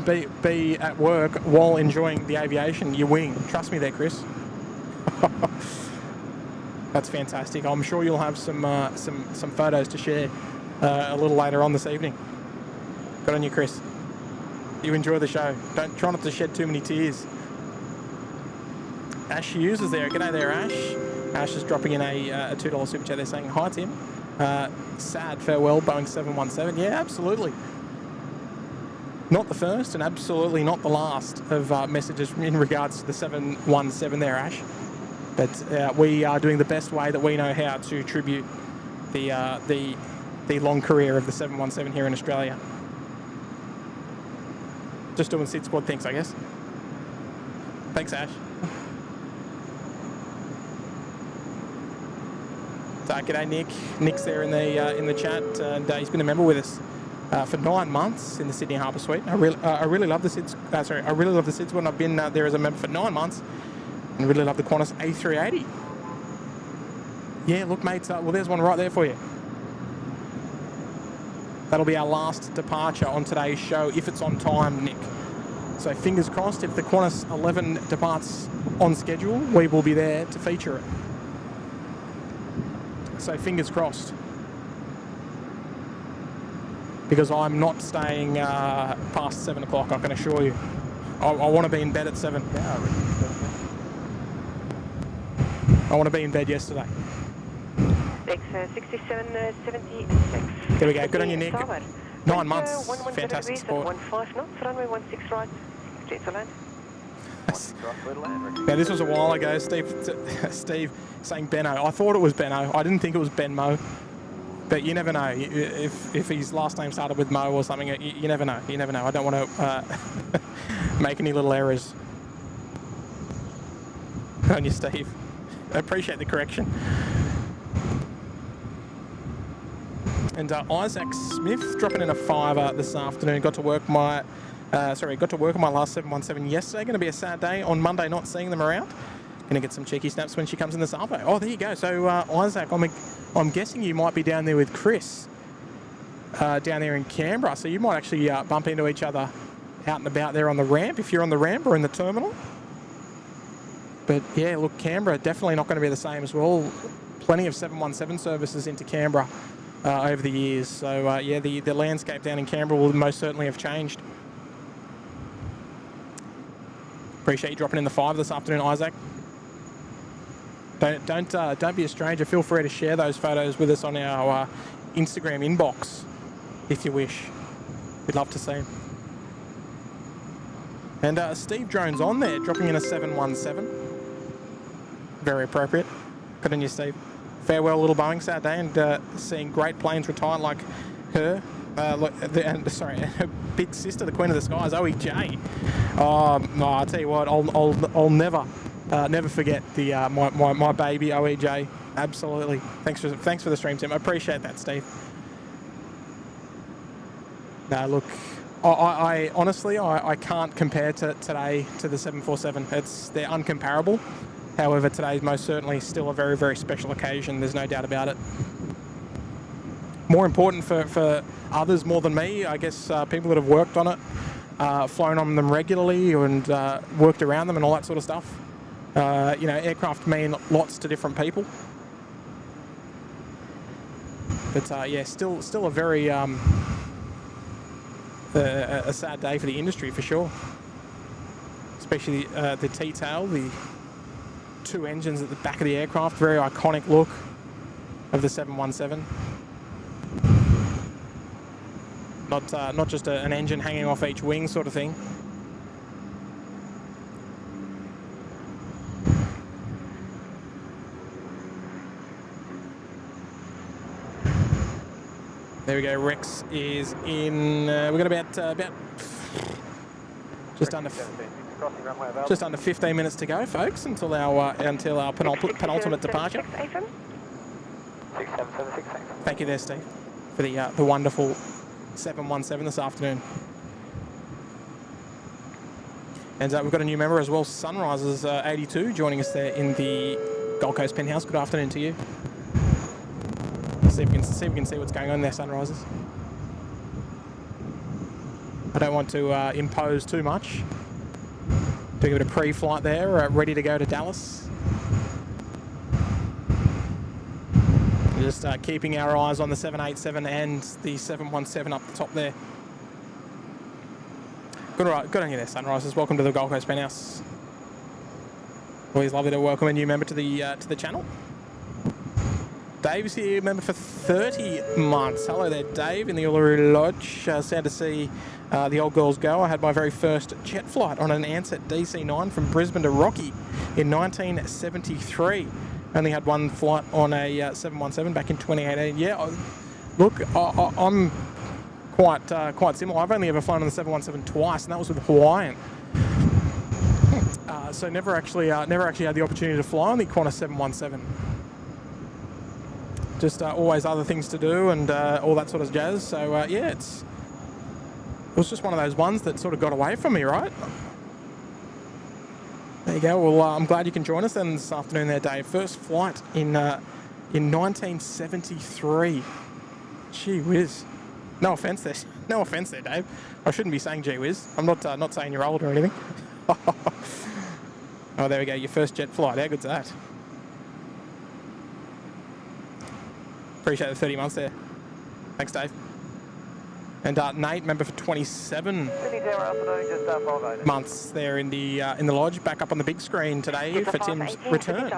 be at work while enjoying the aviation, you win. Trust me there, Chris. That's fantastic. I'm sure you'll have some photos to share a little later on this evening. Good on you, Chris. You enjoy the show. Try not to shed too many tears. Ash Hughes is there. G'day there, Ash. Ash is dropping in a $2 super chat. They're saying, hi, Tim. Sad farewell, Boeing 717. Yeah, absolutely. Not the first and absolutely not the last of messages in regards to the 717 there, Ash. But we are doing the best way that we know how to tribute the long career of the 717 here in Australia. Just doing SydSquad things, I guess. Thanks, Ash. G'day, Nick. Nick's there in the chat, and he's been a member with us for 9 months in the Sydney Harbour Suite. I really love the SydSquad. I really love the SydSquad. I've been there as a member for 9 months, and really love the Qantas A380. Yeah, look, mates. Well, there's one right there for you. That'll be our last departure on today's show, if it's on time, Nick. So fingers crossed, if the Qantas 11 departs on schedule, we will be there to feature it. So fingers crossed. Because I'm not staying past 7 o'clock, I can assure you. I want to be in bed at 7. I want to be in bed yesterday. X6776. There we go. Good on you, Nick. 9 months. Fantastic sport. 15 knots, runway 16 right. Clear to land. Now, this was a while ago. Steve saying Benno. I thought it was Benno. I didn't think it was Benmo. But you never know. If his last name started with Mo or something, you never know. You never know. I don't want to make any little errors. Good on you, Steve. I appreciate the correction. And Isaac Smith dropping in a $5 this afternoon. Got to work on my last 717 yesterday. Going to be a sad day on Monday, not seeing them around. Going to get some cheeky snaps when she comes in the Salvo. Oh, there you go. So Isaac, I'm guessing you might be down there with Chris, down there in Canberra. So you might actually bump into each other out and about there on the ramp, if you're on the ramp or in the terminal. But yeah, look, Canberra definitely not going to be the same as well. Plenty of 717 services into Canberra over the years. So yeah, the landscape down in Canberra will most certainly have changed. Appreciate you dropping in the $5 this afternoon, Isaac. Don't be a stranger. Feel free to share those photos with us on our Instagram inbox, if you wish. We'd love to see them. And Steve Drone's on there, dropping in a 717. Very appropriate. Good on you, Steve. Farewell, little Boeing, sad day, and seeing great planes retire like her. Her big sister, the Queen of the Skies, OEJ. No, I'll tell you what, I'll never forget the my baby OEJ. Absolutely. Thanks for the stream, Tim. I appreciate that, Steve. No, look, I honestly can't compare today to the 747. They're uncomparable. However, today's most certainly still a very, very special occasion. There's no doubt about it. More important for others more than me, I guess, people that have worked on it, flown on them regularly and worked around them and all that sort of stuff. You know, aircraft mean lots to different people. But yeah, still a very a sad day for the industry for sure. Especially the T-tail, the two engines at the back of the aircraft, very iconic look of the 717. Not just an engine hanging off each wing sort of thing. There we go. Rex is in. We've got about just under 15 minutes to go, folks, until our penultimate departure. Thank you there, Steve, for the wonderful 717 this afternoon. And we've got a new member as well, Sunrises 82, joining us there in the Gold Coast penthouse. Good afternoon to you. See if we can see what's going on there, Sunrises. I don't want to impose too much. Doing a bit of pre-flight there, ready to go to Dallas. Just keeping our eyes on the 787 and the 717 up the top there. Good on you there, Sunrises. Welcome to the Gold Coast penthouse. Always lovely to welcome a new member to the channel. Dave's here, member for 30 months. Hello there, Dave, in the Uluru Lodge. Sad to see the old girls go. I had my very first jet flight on an Ansett DC-9 from Brisbane to Rocky in 1973. Only had one flight on a 717 back in 2018. Yeah, look, I'm quite similar. I've only ever flown on the 717 twice, and that was with Hawaiian. So never actually had the opportunity to fly on the Qantas 717. Just always other things to do and all that sort of jazz. So yeah, it was just one of those ones that sort of got away from me, right? There you go. Well, I'm glad you can join us then this afternoon there, Dave. First flight in 1973. Gee whiz. No offence there. No offence there, Dave. I shouldn't be saying gee whiz. I'm not saying you're old or anything. Oh, there we go. Your first jet flight. How good's that? Appreciate the 30 months there. Thanks, Dave. And Nate, member for 27 months there in the lodge, back up on the big screen today for Tim's return.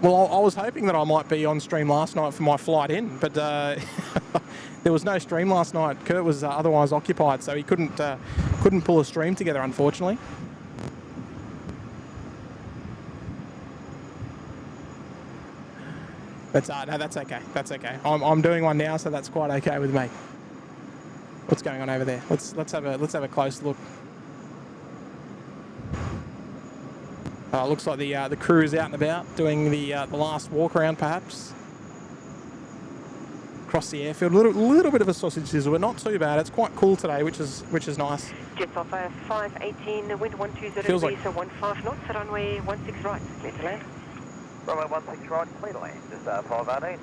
Well, I was hoping that I might be on stream last night for my flight in, but there was no stream last night. Kurt was otherwise occupied, so he couldn't pull a stream together, unfortunately. But no, that's okay. That's okay. I'm doing one now, so that's quite okay with me. What's going on over there? Let's have a close look. Looks like the crew is out and about doing the last walk around, perhaps across the airfield. A little bit of a sausage sizzle, but not too bad. It's quite cool today, which is nice. Jets off 518, wind 120 Feels degrees, like... so 15 knots, runway 16 right, clear to land. Runway 16 right, clear to land, just 518.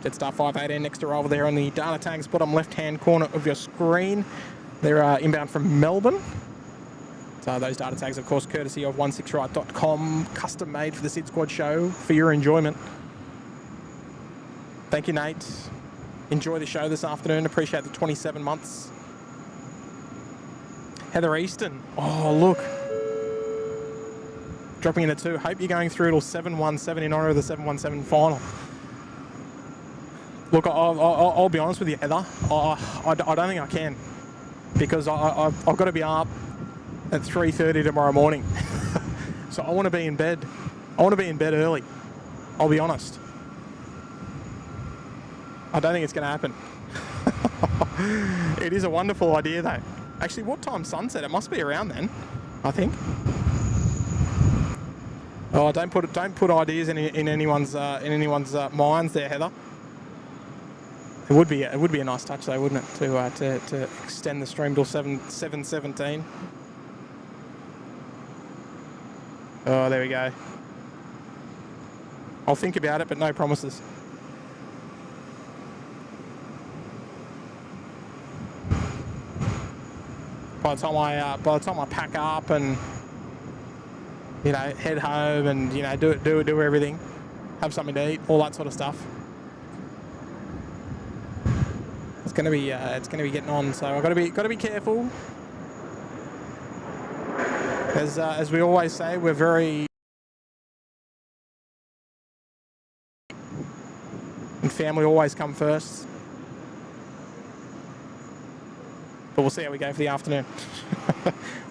Jetstar 518 next arrival there on the data tags, bottom left-hand corner of your screen. They're inbound from Melbourne. So those data tags, of course, courtesy of 16right.com, custom made for the SydSquad show for your enjoyment. Thank you, Nate. Enjoy the show this afternoon. Appreciate the 27 months. Heather Easton. Oh, look. Dropping in a 2. Hope you're going through till 717 in honour of the 717 final. Look, I'll be honest with you, Heather. I don't think I can, because I've got to be up at 3:30 tomorrow morning. So I want to be in bed. I want to be in bed early. I'll be honest. I don't think it's going to happen. It is a wonderful idea, though. Actually, what time's sunset? It must be around then, I think. Oh, don't put ideas in anyone's minds there, Heather. It would be a nice touch though, wouldn't it, to extend the stream till 7:17. Oh, there we go. I'll think about it, but no promises. By the time I pack up and head home and do everything, have something to eat, all that sort of stuff, it's going to be getting on. So I've got to be careful. As we always say, we're very and family always come first. But we'll see how we go for the afternoon.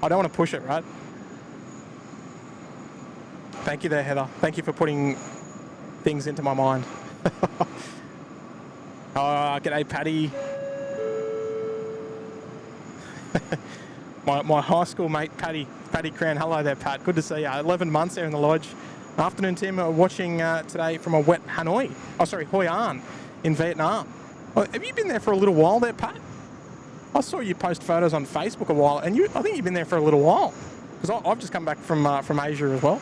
I don't want to push it, right? Thank you there, Heather. Thank you for putting things into my mind. Oh, g'day, Paddy. my high school mate, Paddy Cran. Hello there, Pat. Good to see you. 11 months there in the lodge. Afternoon, Tim. Watching today from a wet Hanoi. Oh, sorry, Hoi An in Vietnam. Oh, have you been there for a little while there, Pat? I saw you post photos on Facebook a while, and I think you've been there for a little while. Because I've just come back from Asia as well.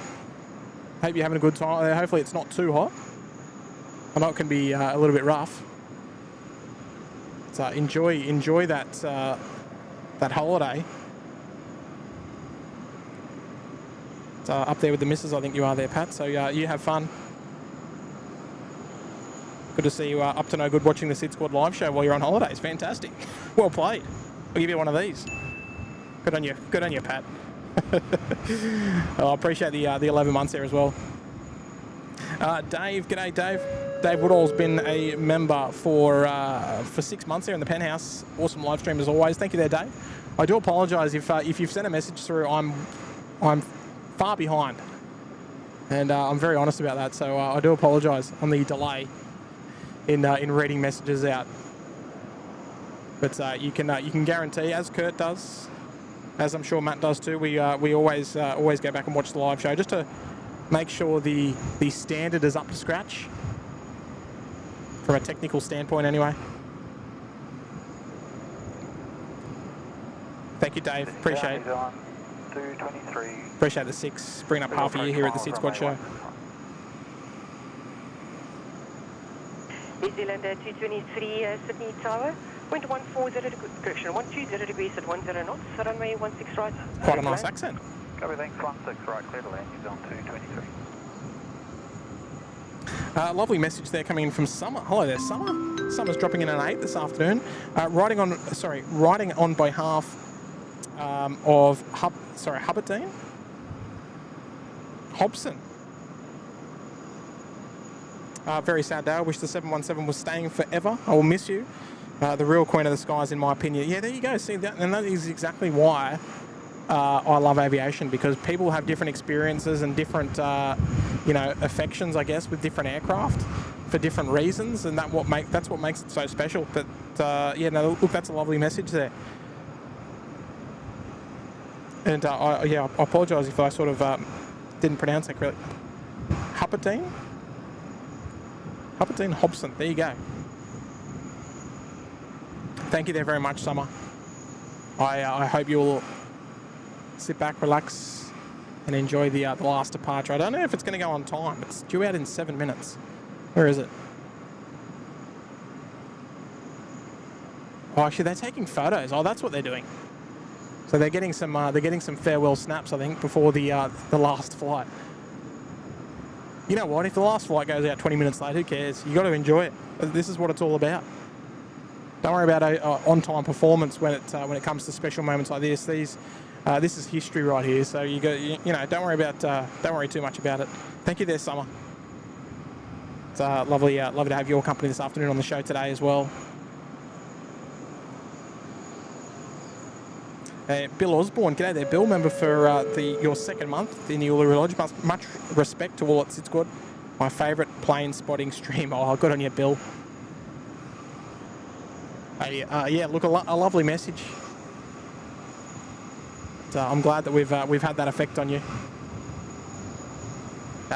Hope you're having a good time. Hopefully it's not too hot. I know it can be a little bit rough. So enjoy that that holiday. It's up there with the missus, I think you are there, Pat. So you have fun. Good to see you up to no good watching the SydSquad live show while you're on holidays. Fantastic. Well played. I'll give you one of these. Good on you. Good on you, Pat. I appreciate the 11 months there as well. Dave, g'day, Dave. Dave Woodall's been a member for 6 months there in the penthouse. Awesome live stream as always. Thank you there, Dave. I do apologise if you've sent a message through. I'm far behind, and I'm very honest about that. So I do apologise on the delay in reading messages out. But you can guarantee, as Kurt does, as I'm sure Matt does too, we always go back and watch the live show just to make sure the standard is up to scratch from a technical standpoint anyway. Thank you, Dave. Appreciate it. Appreciate the 6, bringing up half a year here at the SydSquad show. New Zealand 223 Sydney Tower. Wind 140 correction, 120 degrees at 10 knots, runway 16 right. Quite a nice accent. Copy, thanks, 16 right, clear to land, New Zealand 223. Lovely message there coming in from Summer. Hello there, Summer. Summer's dropping in an 8 this afternoon. Riding on behalf of Hubbardine? Hobson. Very sad day. I wish the 717 was staying forever. I will miss you. The real queen of the skies, in my opinion. Yeah, there you go. See, and that is exactly why I love aviation, because people have different experiences and different, affections, I guess, with different aircraft for different reasons, and that's what makes it so special. But look, that's a lovely message there. And I apologise if I sort of didn't pronounce that correctly. Hubbardine Hobson. There you go. Thank you there very much, Summer. I hope you'll sit back, relax, and enjoy the last departure. I don't know if it's going to go on time. It's due out in 7 minutes. Where is it? Oh, actually, they're taking photos. Oh, that's what they're doing. So they're getting some farewell snaps, I think, before the last flight. You know what? If the last flight goes out 20 minutes late, who cares? You got to enjoy it. This is what it's all about. Don't worry about on-time performance when it comes to special moments like this. This is history right here. So don't worry too much about it. Thank you there, Summer. It's lovely to have your company this afternoon on the show today as well. Bill Osborne, g'day there, Bill. Member for your 2nd month in the Uluru Lodge. Much respect to all at SydSquad. My favourite plane spotting stream. Oh, good on you, Bill. Look, a lovely message. So I'm glad that we've had that effect on you.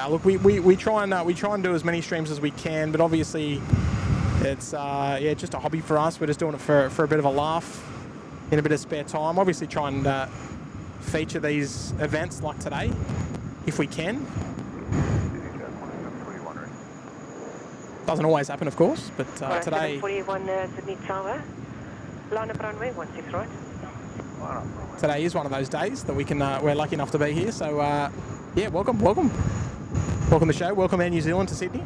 Look, we try and do as many streams as we can, but obviously it's just a hobby for us. We're just doing it for a bit of a laugh, in a bit of spare time. Obviously try and feature these events like today, if we can. Doesn't always happen, of course, but today... 41 Sydney Tower, line up runway 16 right. Today is one of those days that we're lucky enough to be here. So welcome to the show. Welcome Air New Zealand to Sydney.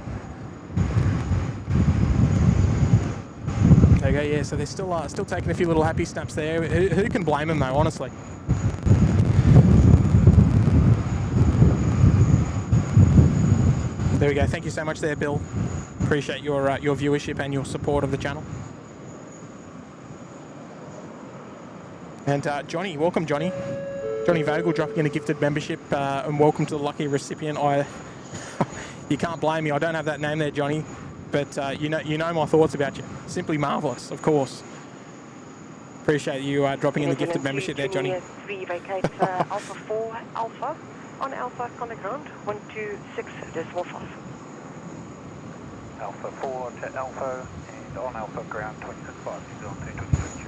There you go, yeah, so they're still taking a few little happy snaps there. Who can blame them though, honestly? There we go, thank you so much there, Bill. Appreciate your viewership and your support of the channel. And Johnny, welcome Johnny. Johnny Vogel dropping in a gifted membership, and welcome to the lucky recipient. You can't blame me, I don't have that name there, Johnny, but you know my thoughts about you. Simply marvellous, of course. Appreciate you dropping in the gifted membership there, Johnny. 3 vacate Alpha 4 Alpha on Alpha on the ground 126.5. Alpha 4 to Alpha and on Alpha ground 26.5, he's on 226.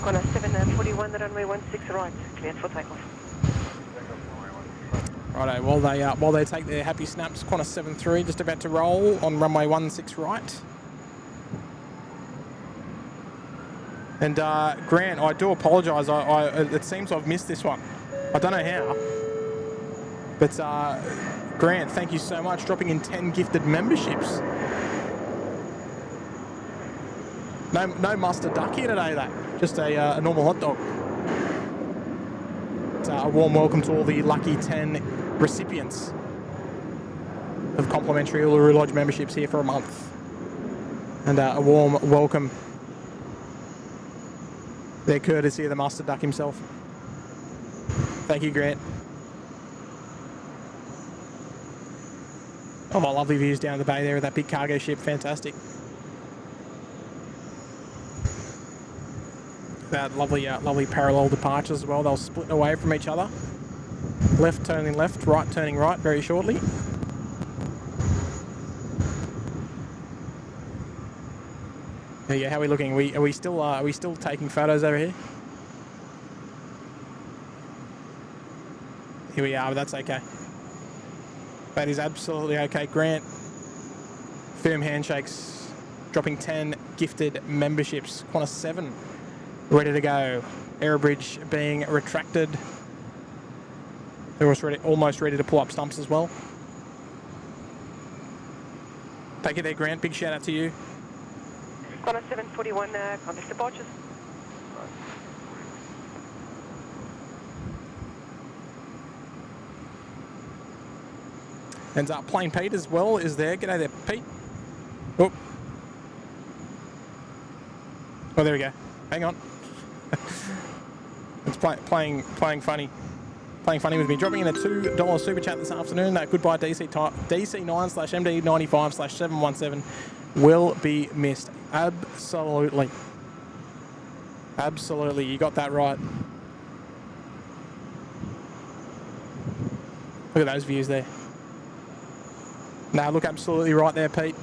Qantas 741, the runway 16 right, cleared for takeoff. Righto, while they take their happy snaps, Qantas 73 just about to roll on runway 16 right. And Grant, I do apologise. It seems I've missed this one. I don't know how. But Grant, thank you so much, dropping in 10 gifted memberships. No mustard duck here today, though. Just a normal hot dog. A warm welcome to all the lucky 10 recipients of complimentary Uluru Lodge memberships here for a month. And a warm welcome. They're courtesy of the mustard duck himself. Thank you, Grant. Oh, my lovely views down the bay there with that big cargo ship. Fantastic. That lovely parallel departures as well. They'll split away from each other. Left turning left, right turning right very shortly. There you go. How are we looking? Are we still taking photos over here? Here we are, but that's okay. That is absolutely okay. Grant, firm handshakes, dropping 10 gifted memberships. Qantas 7. Ready to go. Aerobridge being retracted. They're almost ready to pull up stumps as well. Take it there, Grant. Big shout out to you. Qantas 741, contact departures. And Plane Pete as well is there. G'day there, Pete. Oh, there we go. Hang on. It's playing funny. Playing funny with me. Dropping in a $2 super chat this afternoon. Goodbye DC9/MD95/717 will be missed. Absolutely. Absolutely. You got that right. Look at those views there. No, look absolutely right there, Pete.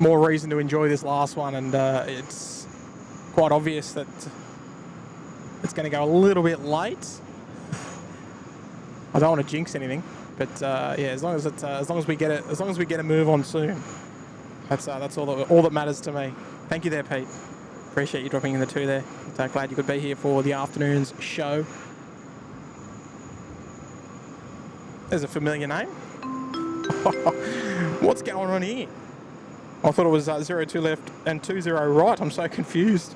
More reason to enjoy this last one, and it's quite obvious that it's going to go a little bit late. I don't want to jinx anything, but yeah, as long as we get a move on soon, that's all that matters to me. Thank you there, Pete. Appreciate you dropping in the 2 there. Glad you could be here for the afternoon's show. There's a familiar name. What's going on here? I thought it was 02 left and 20 right. I'm so confused.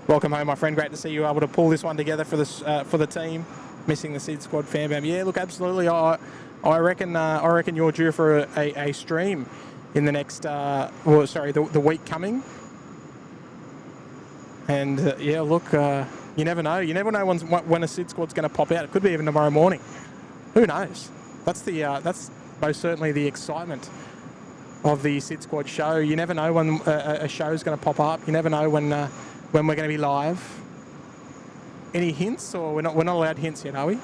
Welcome home, my friend. Great to see you able to pull this one together for the team. Missing the SydSquad fan bam. Yeah, look, absolutely. I reckon you're due for a stream in the next. The week coming. And yeah, look, you never know. You never know when a SydSquad's going to pop out. It could be even tomorrow morning. Who knows? That's most certainly the excitement of the SydSquad show. You never know when a show's going to pop up. You never know when we're going to be live. Any hints, or we're not allowed hints yet, are we?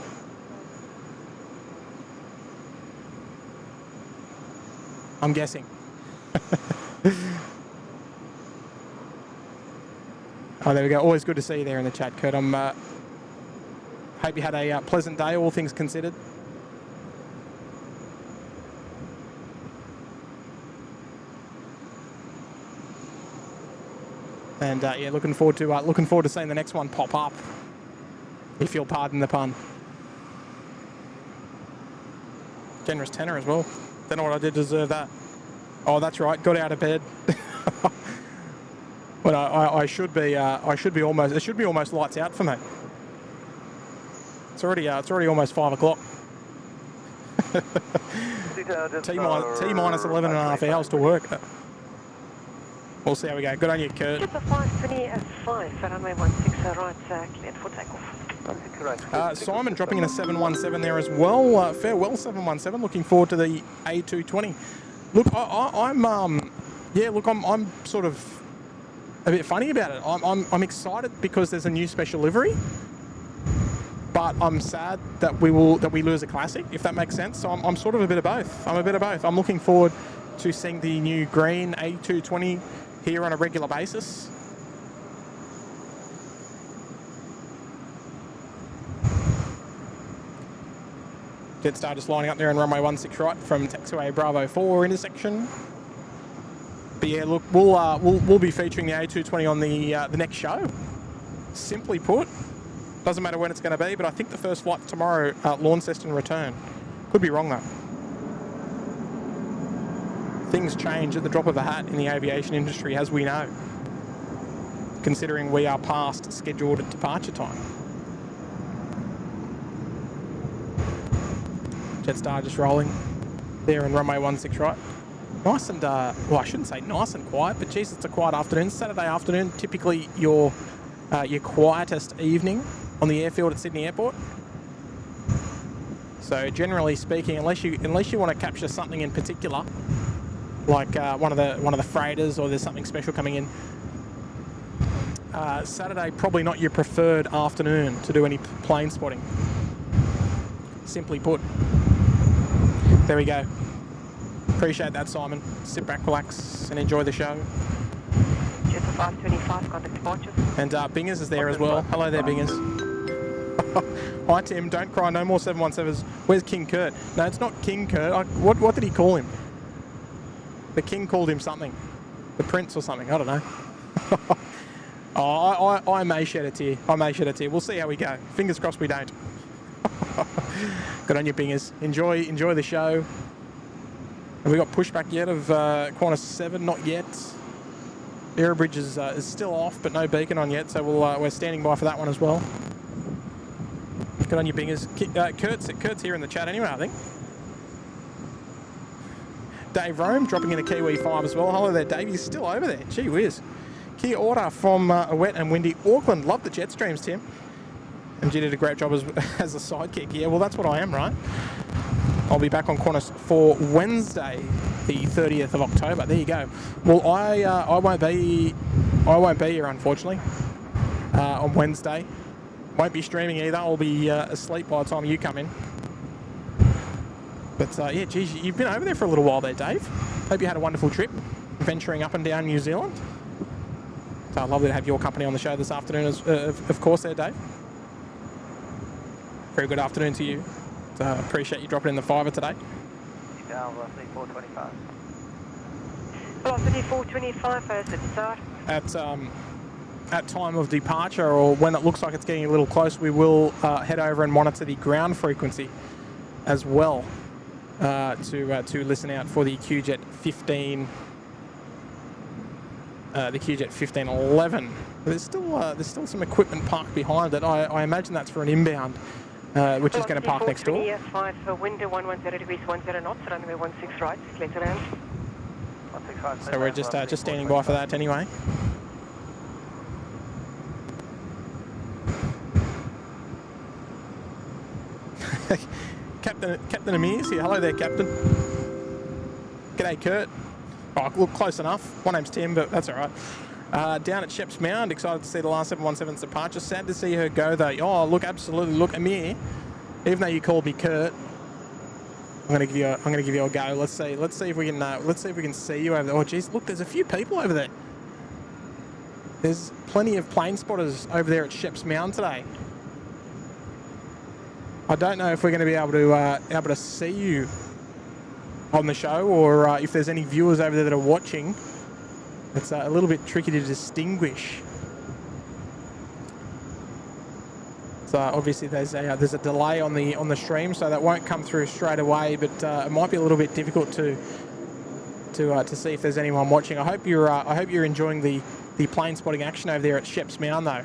I'm guessing. Oh, there we go. Always good to see you there in the chat, Kurt. Hope you had a pleasant day, all things considered. And yeah, looking forward to seeing the next one pop up. if you'll pardon the pun. Generous tenor as well. Don't know what I did to deserve that. Oh, that's right. Got out of bed. Well, I should be almost. It should be almost lights out for me. It's already almost 5 o'clock. T minus 11 and a half hours to work. We'll see how we go. Good on you, Kurt. Super 525, runway 16 right, cleared for takeoff. Simon dropping in a 717 there as well. Farewell 717. Looking forward to the A220. Look, I'm sort of a bit funny about it. I'm excited because there's a new special livery, but I'm sad that we lose a classic, if that makes sense. So I'm sort of a bit of both. I'm looking forward to seeing the new green A220 here on a regular basis. Jetstar just lining up there in runway 16 right from taxiway Bravo 4 intersection. But yeah, look, we'll be featuring the A220 on the next show. Simply put, doesn't matter when it's going to be, but I think the first flight tomorrow, Launceston return. Could be wrong though. Things change at the drop of a hat in the aviation industry, as we know, considering we are past scheduled departure time. Jetstar just rolling there in runway 16 right. Nice and, well, I shouldn't say nice and quiet, but geez, it's a quiet afternoon. Saturday afternoon, typically your quietest evening on the airfield at Sydney Airport. So generally speaking, unless you want to capture something in particular, like one of the freighters, or there's something special coming in, Saturday probably not your preferred afternoon to do any plane spotting. Simply put. There we go. Appreciate that, Simon. Sit back, relax, and enjoy the show. Just 525, contact departure. And Bingers is there as well. Hello there, Bingers. Hi, Tim. Don't cry. No more 717s. Where's King Kurt? No, it's not King Kurt. What did he call him? The King called him something. The Prince or something. I don't know. Oh, I may shed a tear. We'll see how we go. Fingers crossed we don't. Good on you, Bingers. Enjoy the show. Have we got pushback yet of Qantas 7? Not yet. Rydges is still off, but no beacon on yet, so we're standing by for that one as well. Good on you, Bingers. Kurt's here in the chat anyway, I think. Dave Rome dropping in a Kiwi 5 as well. Hello there, Dave. He's still over there. Gee whiz. Kia ora from a wet and windy Auckland. Love the jet streams, Tim. And you did a great job as a sidekick. Yeah, well, that's what I am, right? I'll be back on Qantas for Wednesday, the 30th of October. There you go. Well, I won't be here, unfortunately, on Wednesday. Won't be streaming either. I'll be asleep by the time you come in. But yeah, geez, you've been over there for a little while there, Dave. Hope you had a wonderful trip, venturing up and down New Zealand. So lovely to have your company on the show this afternoon, of course, there, Dave. Very good afternoon to you. Appreciate you dropping in the fiver today. Velocity 425. Velocity 425, first at start. At time of departure, or when it looks like it's getting a little close, we will head over and monitor the ground frequency as well to listen out for the QJet 15, the QJet 1511. There's still some equipment parked behind it. I imagine that's for an inbound. Which is going to park next door. Yes, 5 for window 110 degrees, 10 knots, runway 16 right, clear to land. So we're just standing by for that anyway. Captain Amir's here. Hello there, Captain. G'day, Kurt. Oh, look, close enough. My name's Tim, but that's all right. Down at Sheps Mound, excited to see the last 717's departure. Sad to see her go though. Oh, look, absolutely. Look, Amir, even though you called me Kurt, I'm gonna give you a go. Let's see if we can see you over there. Oh, geez, look, there's a few people over there. There's plenty of plane spotters over there at Sheps Mound today. I don't know if we're going to be able to see you on the show, or if there's any viewers over there that are watching. It's a little bit tricky to distinguish. So obviously there's a delay on the stream, so that won't come through straight away. But it might be a little bit difficult to see if there's anyone watching. I hope you're enjoying the plane spotting action over there at Sheps Mound though.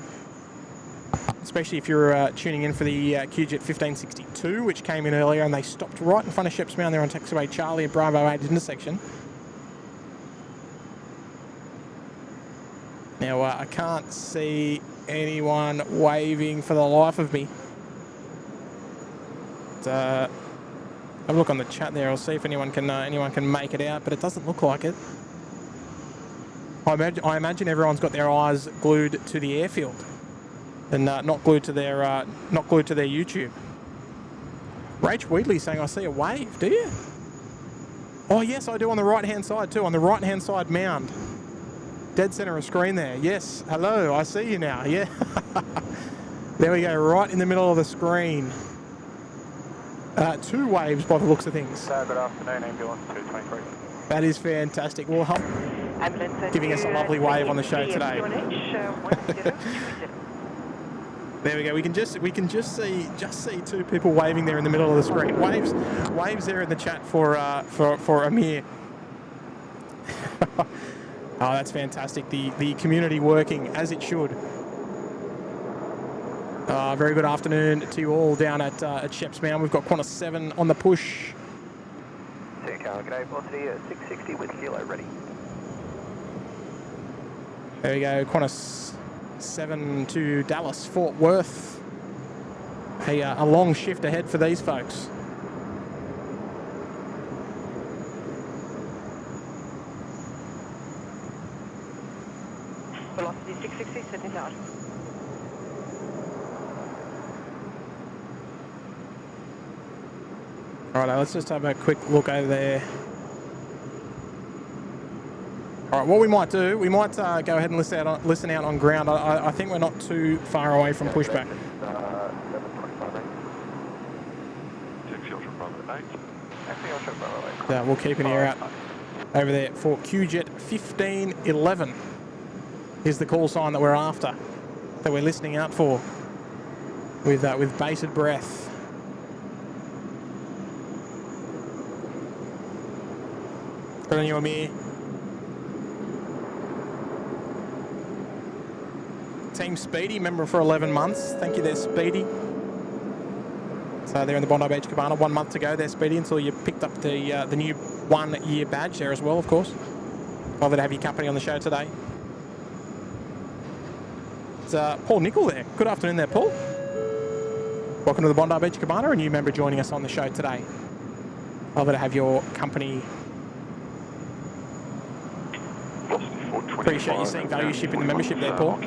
Especially if you're tuning in for the QJet 1562, which came in earlier, and they stopped right in front of Sheps Mound there on taxiway Charlie at Bravo 8 intersection. Now I can't see anyone waving for the life of me. Have a look on the chat there. I'll see if anyone can make it out, but it doesn't look like it. I imagine everyone's got their eyes glued to the airfield, and not glued to their YouTube. Rach Wheatley saying, "I see a wave." Do you? Oh yes, I do on the right hand side too. On the right hand side mound. Dead center of screen there. Yes, hello, I see you now. Yeah. There we go, right in the middle of the screen. 2 waves by the looks of things. Good afternoon, ambulance 223. That is fantastic. Well, giving us a lovely wave on the show today. There we go. We can just see 2 people waving there in the middle of the screen. Waves there in the chat for Amir. Oh, that's fantastic. The community working as it should. Very good afternoon to you all down at Sheps Mound. We've got Qantas 7 on the push. G'day, velocity 660 with kilo ready. There we go, Qantas 7 to Dallas, Fort Worth. A long shift ahead for these folks. Velocity 660, setting out. All right, let's just have a quick look over there. All right, what we might do, we might go ahead and listen out on ground. I think we're not too far away from pushback. Yeah, we'll keep an ear out over there for QJet 1511. Is the call sign that we're after, that we're listening out for, with bated breath. Good on you, Amir. Team Speedy, member for 11 months. Thank you there, Speedy. So they're in the Bondi Beach Cabana. 1 month to go there, Speedy, until you picked up the new 1 year badge there as well, of course. Lovely to have your company on the show today. It's Paul Nickel there. Good afternoon there, Paul. Welcome to the Bondi Beach Cabana, a new member joining us on the show today. Lovely to have your company. Appreciate you seeing value ship in the membership there, Paul.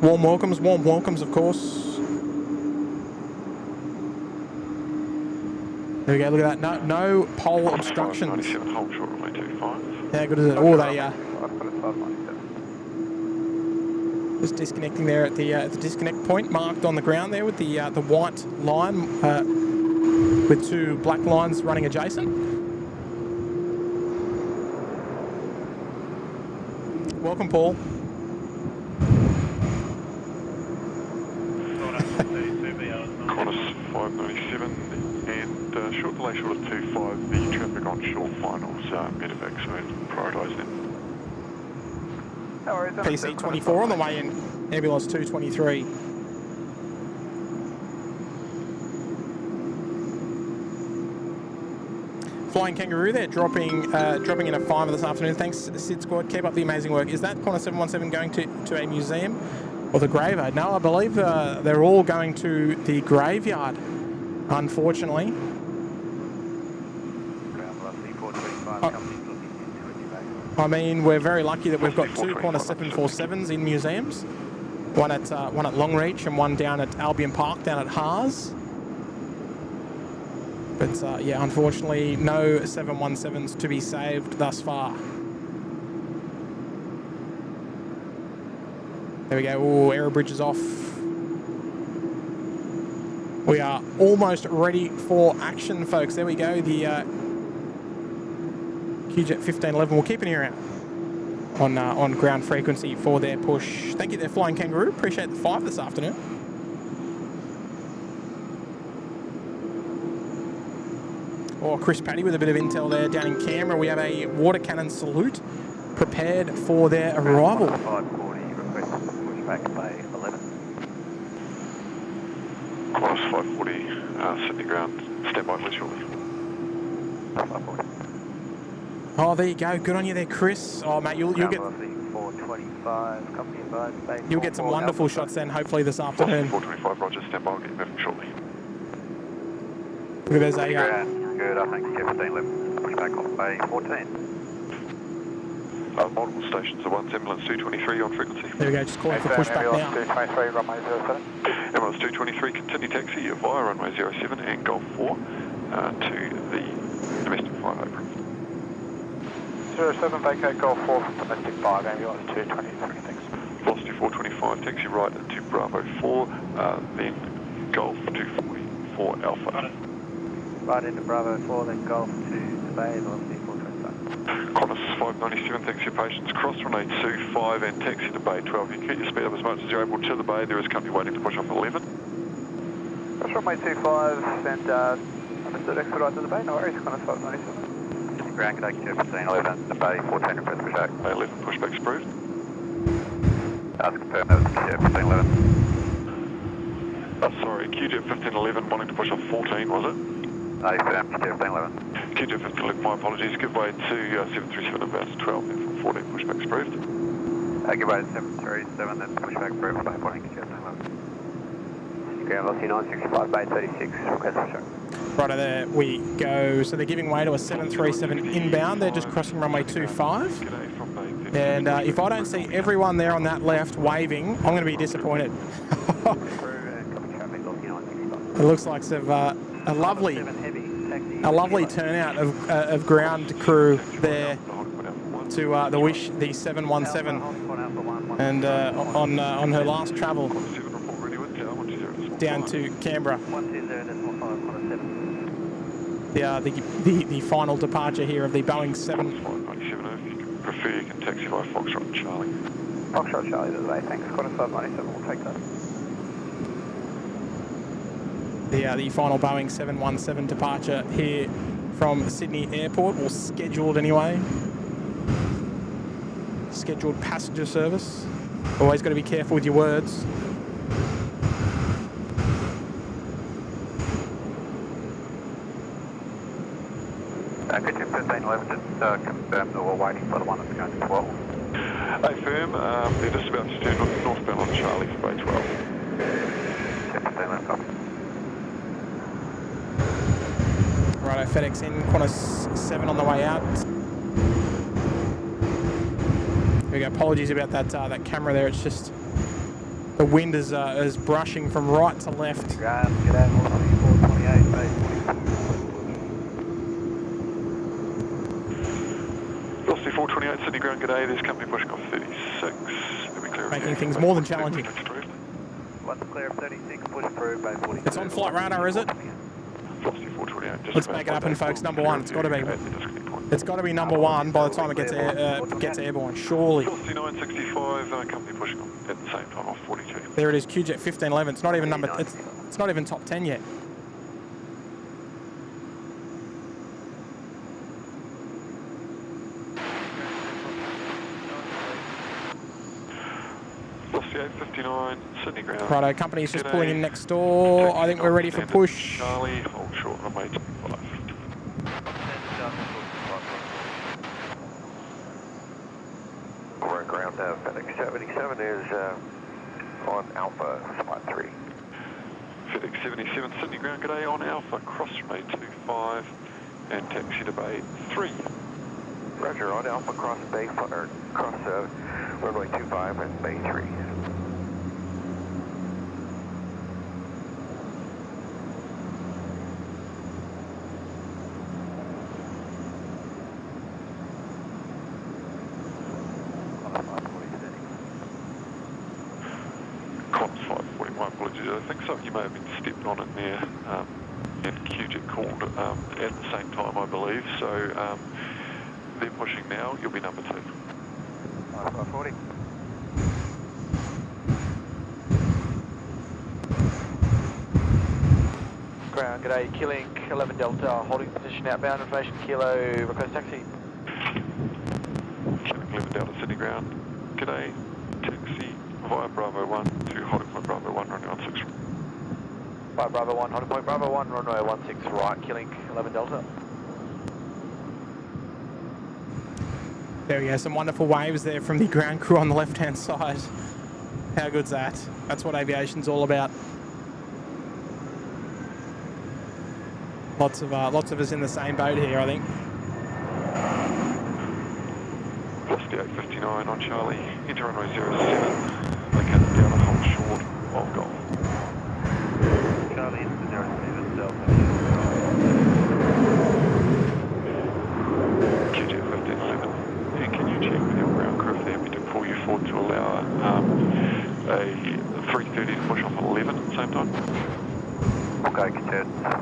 Warm welcomes, of course. There we go, look at that. No pole obstructions. How good is it? Oh, they just disconnecting there at the disconnect point marked on the ground there with the white line with 2 black lines running adjacent. Welcome, Paul. Qantas 597 and short delay short of 25, the traffic on short finals medevac, so prioritise them. PC 24 on the way in, ambulance 223. Flying Kangaroo there, dropping in a 5 this afternoon. Thanks, SydSquad. Keep up the amazing work. Is that Qantas 717 going to a museum or the graveyard? No, I believe they're all going to the graveyard, unfortunately. I mean, we're very lucky that we've got 2 Qantas 747s in museums. One at Longreach and one down at Albion Park, down at Haas. But yeah, unfortunately, no 717s to be saved thus far. There we go. Oh, aero bridge is off. We are almost ready for action, folks. There we go. The QJet 1511. We'll keep an ear out. on ground frequency for their push. Thank you there, Flying Kangaroo. Appreciate the 5 this afternoon. Oh, Chris Paddy with a bit of intel there down in Canberra. We have a water cannon salute prepared for their arrival. 540, request pushback bay 11. Qantas 540, Sydney ground, stand by please shortly. 540. Oh, there you go. Good on you there, Chris. Oh, mate, you'll get 425, company advised, bay you'll get some wonderful shots then, hopefully this afternoon. 425, Roger, stand by, I'll get you moving shortly. Look, there's a Good, I think 1511, pushback off bay 14. Multiple stations, the one's ambulance 223 on frequency. there we go. Just calling for pushback now. 223, runway 07. Ambulance 223, continue taxi via runway 07 and Golf 4 to the domestic 5 apron. 07, vacate Golf 4 from domestic 5, ambulance 223, thanks. Velocity 425, taxi right to Bravo 4, then Golf 240 for Alpha. Right into Bravo 4, then Golf to the bay, velocity 425. Qantas 597, thanks for your patience. Cross runway 25 and taxi to bay 12. You can keep your speed up as much as you're able to the bay. There is a company waiting to push off 11. Cross runway 25 and understood, exit right to the bay, no worries, Qantas 597. Ground contact 1511, the bay 14 request pushback. Bay 11, pushback's approved. That's confirmed, that was QJet 1511. Sorry, QJet 1511 wanting to push off 14, was it? Confirmed, QJet 1511. QJet 1511, my apologies. Give way to 737 about 12 and 14, pushback's approved. Give way to 737, then pushback approved by 14, QJet 1511. Ground velocity 965, bay 36, request pushback. Righto, there we go. So they're giving way to a 737 inbound. They're just crossing runway 25. And if I don't see everyone there on that left waving, I'm going to be disappointed. It looks like a lovely turnout of ground crew there to the Wish, the 717, and on her last travel down to Canberra. The final departure here of the Boeing 7. If you prefer, you can taxi via Foxtrot Charlie. Foxtrot Charlie to the bay, thanks. Qantas 597, we'll take that. The final Boeing 717 departure here from Sydney Airport, or scheduled anyway. Scheduled passenger service. Always got to be careful with your words. Good 1511, just confirm that we're waiting for the one that's going to 12. Hey firm, they're just about to turn northbound on Charlie for bay 12. 1511, copy. Righto, FedEx in, Qantas 7 on the way out. There we go. Apologies about that that camera there. It's just the wind is brushing from right to left. Ground, get out, 428, bay 428 Sydney ground, g'day, there's company pushing off 36. Making things more than challenging. Once clear of 36, push through, bay 40. It's on flight radar, is it? Velocity 428. Let's make it happen, folks. Number one, it's got to be. It's got to be number one by the time it gets airborne, surely. Velocity 965, company pushing on at the same time off 42. There it is, QJet 1511. It's not even it's not even top 10 yet. Velocity 859, Sydney ground. Righto, company's just pulling in next door. I think we're ready for push. Charlie, hold short, runway 25. We're at ground now. FedEx 77 is on Alpha, spot 3. FedEx 77, Sydney ground, g'day, on Alpha, cross runway 25 and taxi to bay 3. Roger, on Alpha, cross bay, or cross runway 25 and bay 3. Qantas 540, my apologies. I think something you may have been stepped on in there, and QJet called at the same time, I believe. So they're pushing now. You'll be number 2. 540. Ground, g'day, QantasLink 11 Delta, holding position outbound, information kilo, request taxi. QantasLink 11 Delta, Sydney ground. G'day, taxi via Bravo 1 to holding point Bravo 1, runway 16. Via Bravo 1, holding point Bravo 1, runway 16 right, QantasLink 11 Delta. There we go, some wonderful waves there from the ground crew on the left-hand side. How good's that? That's what aviation's all about. Lots of us in the same boat here, I think. Velocity 859 on Charlie, into runway 07, located down a hold short of Golf. Charlie into 07, Delta. QTF 157, and can you check with your ground crew if they're happy to pull you forward to allow a 330 to push off at 11 at the same time? Okay, good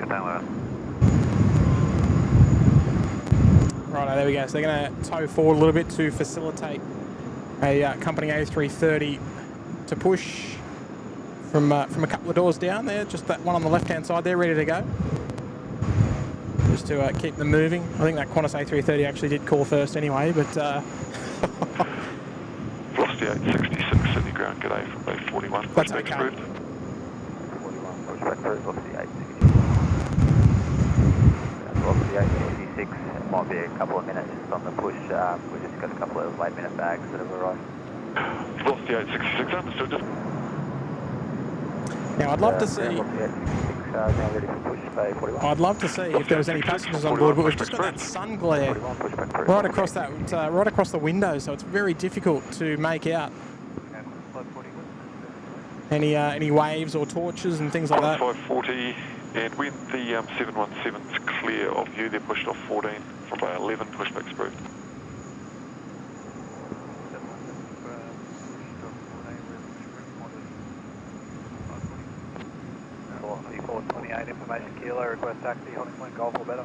down there. Right, there we go. So they're going to tow forward a little bit to facilitate a company A330 to push from a couple of doors down there. Just that one on the left-hand side there, ready to go. Just to keep them moving. I think that Qantas A330 actually did call first anyway, but... Velocity 866, Sydney ground, g'day from Bay 41. That's Pushback okay. approved. 41, pushback approved, velocity 860. Velocity 866, it might be a couple of minutes just on the push. We've just got a couple of late minute bags that have arrived. Velocity 866, understood. Just Now, I'd love to see... Velocity 866, now ready for push, Bay 41. I'd love to see if there was any passengers on board, but we've just got that sun glare 41, pushback approved. right across that, right across the window, so it's very difficult to make out any waves or torches and things like that. 540, and when the 717's clear of you, they're pushed off 14 from Bay 11, pushback's approved. Velocity 428, information kilo, request taxi, holding point Golf or better.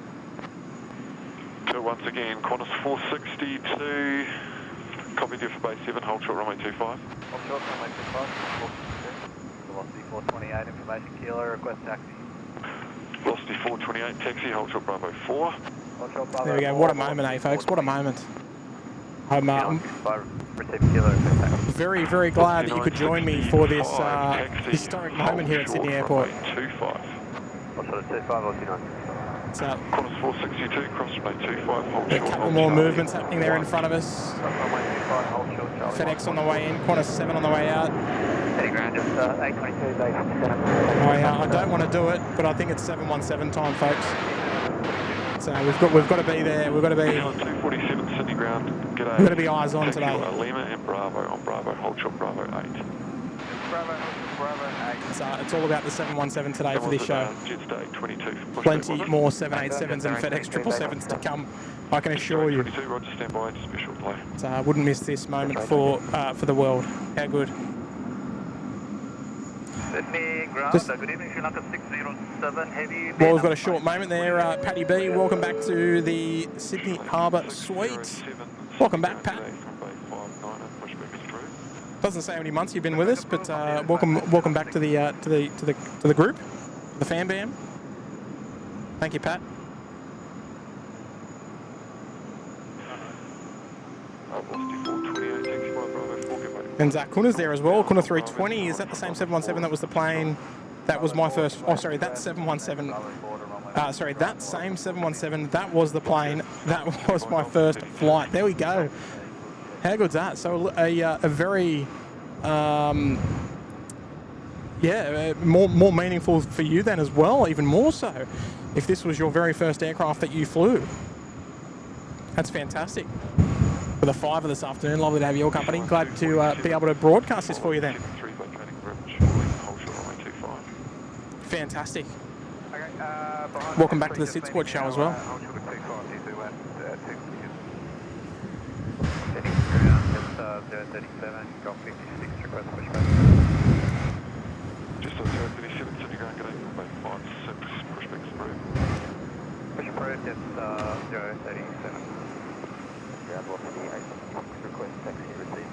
So once again, Qantas 462, copy due for Bay 7, hold short runway 25. Hold short, runway 25. Velocity 428, information kilo, request taxi. Velocity 428, taxi, hold short Bravo 4. Hold short, Bravo There we go. 4, What a moment, eh, folks? What a moment. I'm receive kilo, request taxi. very, very glad that you could join me for this historic moment here at Sydney Airport. 25. Hold short at 25 or 29. It's Qantas 462, cross runway 25, hold a short. couple hold more Charlie. movements happening there in front of us. Runway 25, hold short, Charlie. FedEx on the way in, Qantas 7 on the way out. Any ground, just 822, Bay 57. I don't want to do it, but I think it's 717 time, folks. So we've got to be there. We've got to be. 247 Sydney ground. G'day. We've got to be eyes on today. Lima and Bravo on Bravo. Hold short Bravo 8. Bravo 8. It's all about the 717 today for this show. Jetstar 22. Plenty more 787s and FedEx 777s to come, I can assure you. 22, Roger, stand by, just special play. So I wouldn't miss this moment for the world. How good. Sydney ground, Just- good evening, Sri Lanka 607 heavy. Well, we've got a short moment there. Paddy B, welcome back to the Sydney Harbour Suite. Welcome back, Pat. Doesn't say how many months you've been with us, but welcome back to the group, the fan bam. Thank you, Pat. And Kuna's there as well. Kuna 320. Is that the same 717 that was the plane? That was my first. Oh, sorry, that's 717. Sorry, that same 717. That was the plane. That was my first flight. There we go. How good's that? So a very, more meaningful for you then as well. Even more so, if this was your very first aircraft that you flew. That's fantastic. For the 5 this afternoon, lovely to have your company. Glad to be able to broadcast this for you then. Fantastic. Welcome back to the SydSquad show as well. Just on 037, Sydney ground, g'day, runway 56, pushback's approved. Push approved, that's 037. Ground velocity 866, request taxi received.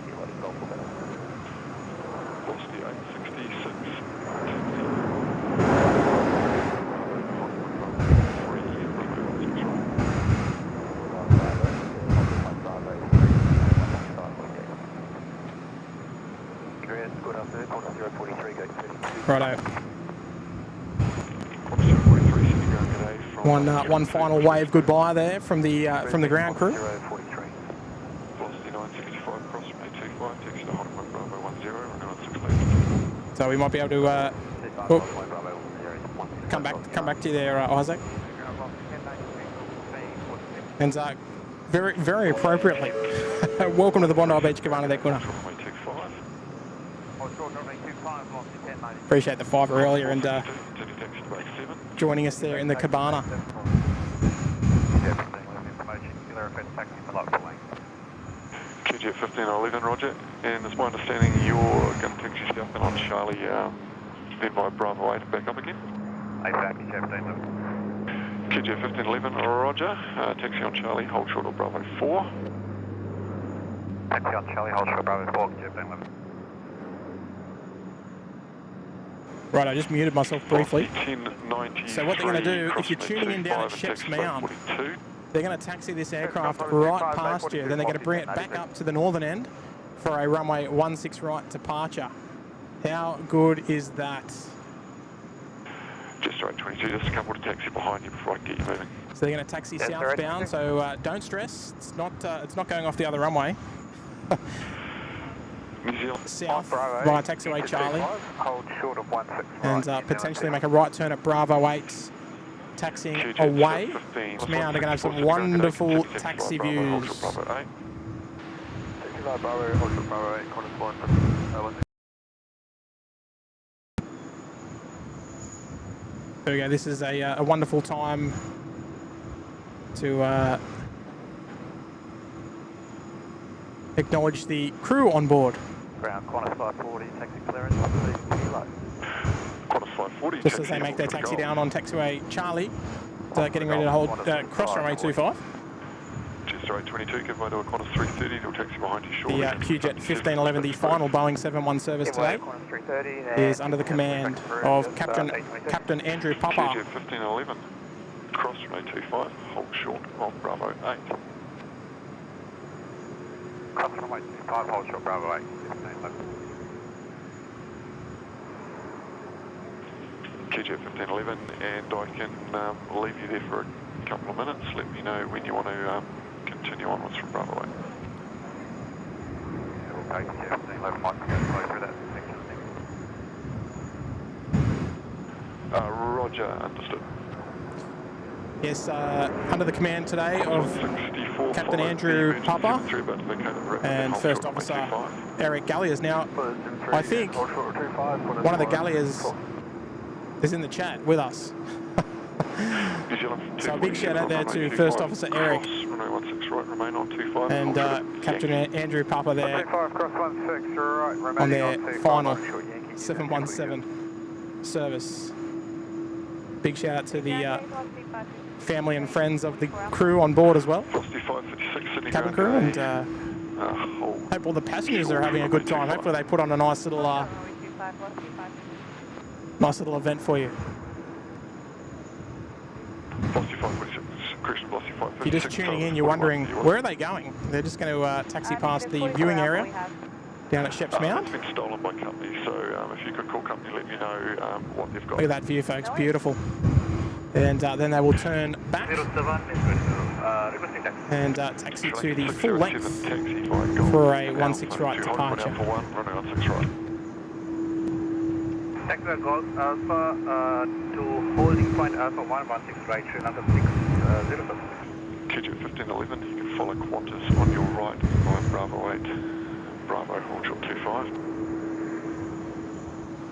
Righto. Qantas 43, Sydney ground today from... One final wave goodbye there from the ground crew. 043. Velocity 965, cross from A25, taxi to Holding 1 Bravo 10, running on 6 left. So we might be able to come back to you there, Isaac. And very, very appropriately, welcome to the Bondi Beach Cabana there, Qantas. Appreciate the fiver earlier and joining us there in the cabana. QJ 1511, Roger. And it's my understanding you're going to taxi south and on Charlie, then by Bravo 8 and back up again? QJ 1511, Roger. Taxi on Charlie, hold short of Bravo 4. Taxi on Charlie, hold short of Bravo 4, QJ 1511. Right, I just muted myself briefly. 1093, So what they're going to do, if you're tuning in down at Sheps Mound, they're going to taxi this aircraft right past you. Then they're going to bring it back up to the northern end for a runway 16 right departure. How good is that? Just right, 22, just a couple to taxi behind you before I get you moving. So they're going to taxi southbound, so don't stress. It's not going off the other runway. New Zealand. South via taxiway Charlie. Hold short of 16 And potentially make a right turn at Bravo 8, taxiing away. Now they're going to have some wonderful taxi views. There we go, this is a wonderful time to acknowledge the crew on board. Ground, Qantas 540, taxi clearance, kilo. Qantas 540. Just as they make their taxi down on taxiway Charlie, getting ready to hold cross runway 25. Just right, 22, give way to a Qantas 330, they'll taxi behind you shortly. The QJet 1511, the final Boeing 717 service today, is under the command of Captain Andrew Papa. QJet 1511, cross from A25, hold short of Bravo 8. Cross runway 25, hold short Bravo 8, 1511. QJet 1511, and I can leave you there for a couple of minutes. Let me know when you want to continue onwards from Bravo 8. Okay, QJet 1511 might go through that section. Roger, understood. Yes, under the command today of Captain Andrew Papa and First Officer Eric Galliers. Now, I think one of the Galliers is in the chat with us. So a big shout out there to First Officer Eric and Captain Andrew Papa there on their final 717 service. Big shout out to the family and friends of the crew on board as well, cabin crew, and hope all the passengers are having a good time. Hopefully they put on a nice little event for you. If you're just tuning in, you're wondering where are they going? They're just going to taxi past the viewing area down at Sheps Mound. It's been stolen by company, so if you could call company, let me know what they've got. Look at that view, folks, beautiful. And then they will turn back and taxi to the full length for a 16 right departure. Taxi Golf Alpha to holding point Alpha 116 right, through number 607. QJet 1511, you can follow Qantas on your right by Bravo 8. Bravo, hold short 25.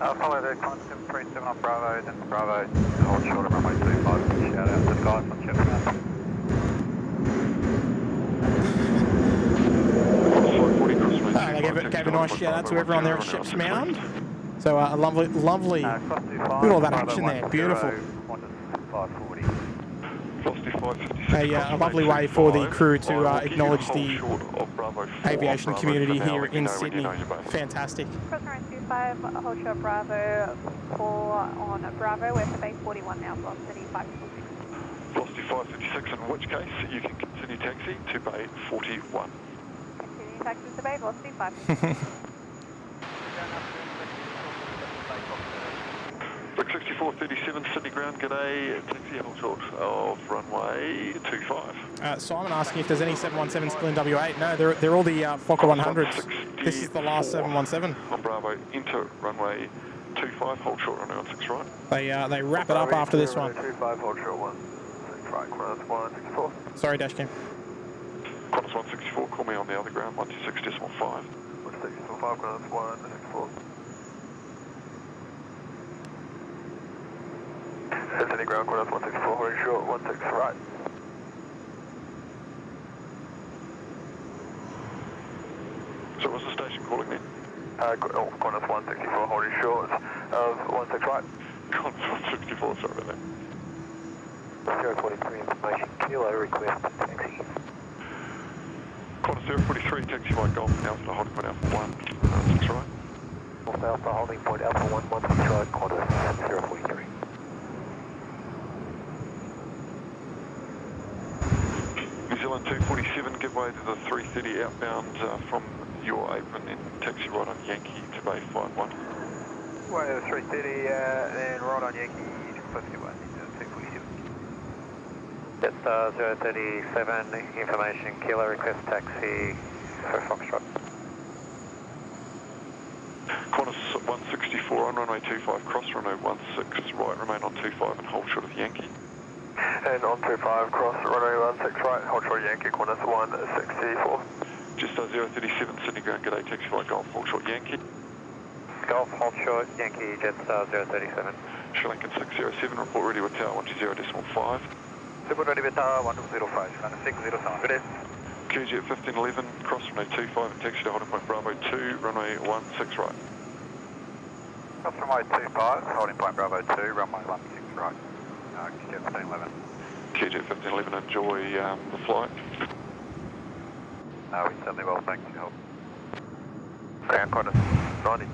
I'll follow the Qantas 37 on Bravo, then Bravo, hold short of runway 25. Shout out to the guys on Sheps Mound. They gave a nice shout out to everyone there at Sheps Mound. So a lovely, look at all that action there, beautiful. A lovely way for the crew to acknowledge the aviation community here in Sydney. Fantastic. Crossroad 25, hold short Bravo 4 on Bravo, we're for base 41 now, velocity 556. Velocity 556, in which case you can continue taxi to bay 41. Continue taxi to bay, velocity 556. 037 Sydney ground, g'day, taxi hold short of runway 25. Simon asking if there's any 717 still in W8. No, they're all the Fokker 100s. This is the last 717. On Bravo, into runway 25, hold short, runway 16 right. They wrap it up after this one. 25, hold short 16 right, Qantas 164. Sorry, Dashcam. Qantas 164, call me on the other ground, 126.5. 126.5, Qantas 164. Sydney ground, Qantas 164, holding short, 16 right. So what's the station calling then? Qantas 164, holding short of 16 right. Qantas 164, sorry about that. 043 information, kilo request taxi. Qantas 043, taxi by Golf, Alpha, holding point Alpha 1, 6 right. Golf Alpha, holding point Alpha 1, 16 right, Qantas 043. New Zealand 247, give way to the 330 outbound from your apron, then taxi right on Yankee to Bay 51. Way to the 330, then right on Yankee to 51, 247. Jetstar 037, information, kilo request taxi for Foxtrot. Qantas 164 on runway 25, cross runway 16 right, remain on 25 and hold short of Yankee. And on 25, cross runway 16 right, hold short Yankee, Qantas 164. Jetstar 037, Sydney ground, g'day, taxi by Golf, hold short Yankee. Golf, hold short, Yankee, Jetstar 037. Sri Lankan 607, report ready with tower 120.5. Super ready with tower 105, 607, good day. QJ 1511, cross runway 25 and taxi to holding point Bravo 2, runway 16 right. Cross runway 25, holding point Bravo 2, runway 16 right. QJ 1511. QJ 1511, enjoy the flight. No, we certainly will, thanks for your help. Ground Qantas 92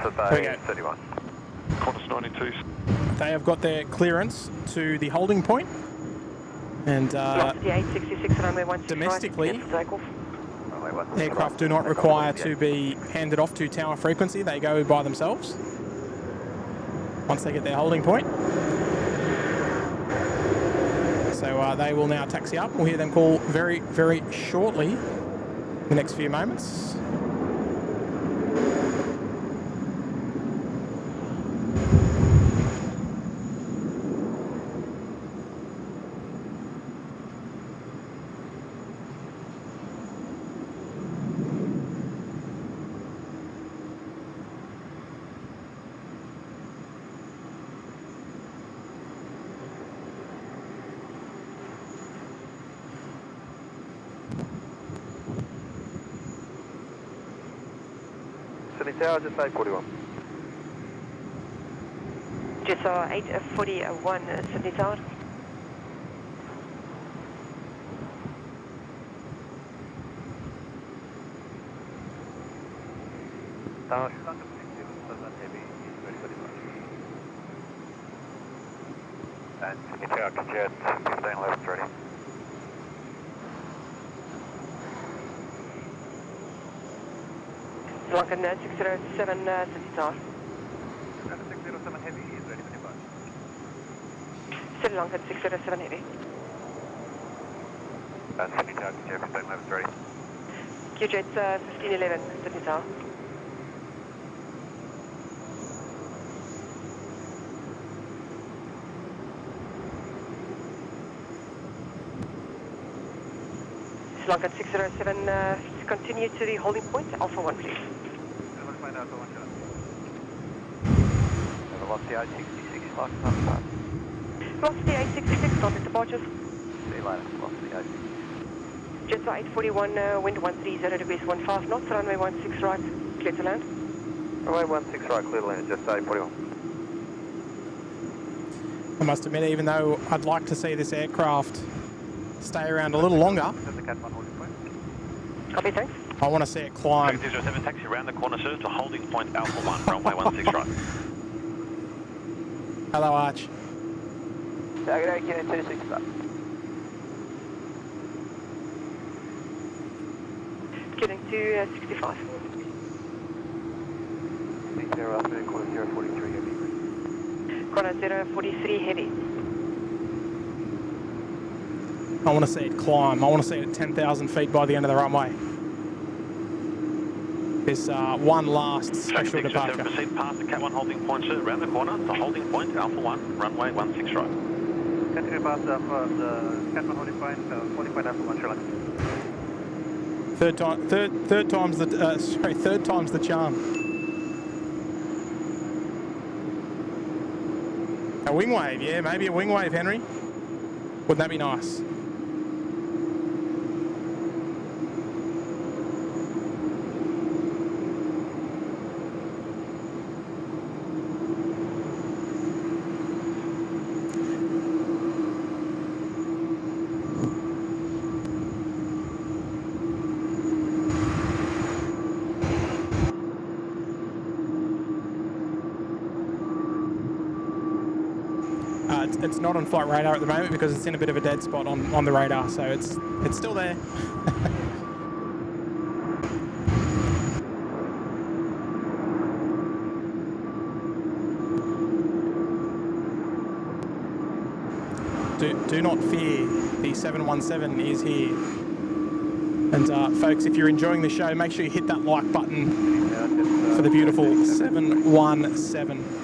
for Bay 31. Qantas 92. They have got their clearance to the holding point, and domestically, aircraft do not require to be handed off to tower frequency. They go by themselves once they get their holding point. So they will now taxi up. We'll hear them call very, very shortly, in the next few moments. Sydney Tower, just 841. Jetstar 841, Sydney Tower. Tower, Sri Lanka 607 heavy, is ready for departure. And Sydney Tower, Jet 1511 is ready. Sri Lankan 607, Sydney Tower. Sri Lanka 607 heavy is ready for departure. Sri Lankan 607 heavy. And Sydney Tower, Jet 1511 is ready. QJet 1511, Sydney Tower. Sri Lankan 607, continue to the holding point, Alpha 1 please. Velocity 866, license on start. Velocity 866, contact departures. See you later, velocity 866. Jetstar 841, wind 130 degrees 15 knots, runway 16 right, clear to land. Runway 16 right, clear to land, just 841. I must admit, even though I'd like to see this aircraft stay around a little longer, Copy, thanks. I want to see it climb. 007 taxi around the corner, sir, to holding point Alpha 1, runway 16 right. Hello, Arch. Okay, getting 26 up. Getting to 65. Zero after quarter 043, Qantas 043 heavy. I want to see it climb. I want to see it at 10,000 feet by the end of the runway. This one last special departure. Proceed past the Cat 1 holding point, sir. Around the corner, the holding point, Alpha 1, runway 16 right. Continue past the Cat 1 holding point Alpha 1, Sherlock. Third time's the charm. A wing wave, yeah, maybe a wing wave, Henry. Wouldn't that be nice? It's not on flight radar at the moment because it's in a bit of a dead spot on the radar, so it's still there. Do not fear, the 717 is here. And folks, if you're enjoying the show, make sure you hit that like button for the beautiful 717.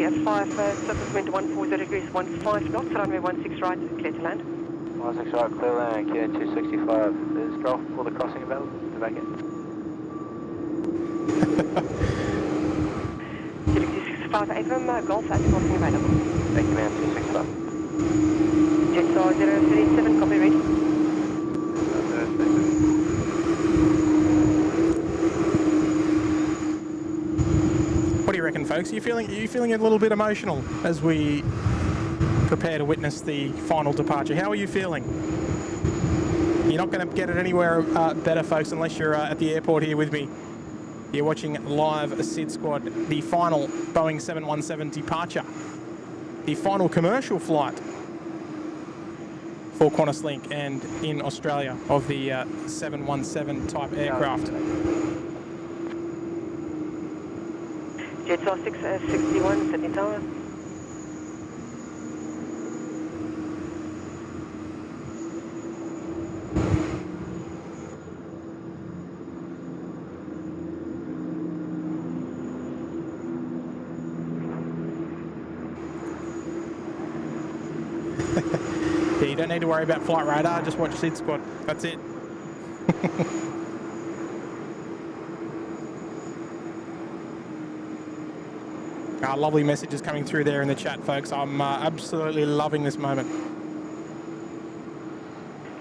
At 5, surface wind 140 degrees, 15 knots, runway 16 right, clear to land. 16 right, clear land, QN 265. There's draft for the crossing available, to back in. Quebec 265, Avram, Golf at crossing available. Thank you, ma'am, 265. Jetstar 037, copy ready. What do you reckon, folks? Are you feeling a little bit emotional as we prepare to witness the final departure? How are you feeling? You're not going to get it anywhere better, folks, unless you're at the airport here with me. You're watching live SydSquad, the final Boeing 717 departure, the final commercial flight for QantasLink and in Australia of the 717 type aircraft. Jetstar 661, Sydney Tower. Yeah, you don't need to worry about flight radar, just watch SydSquad. That's it. Lovely messages coming through there in the chat, folks. I'm absolutely loving this moment.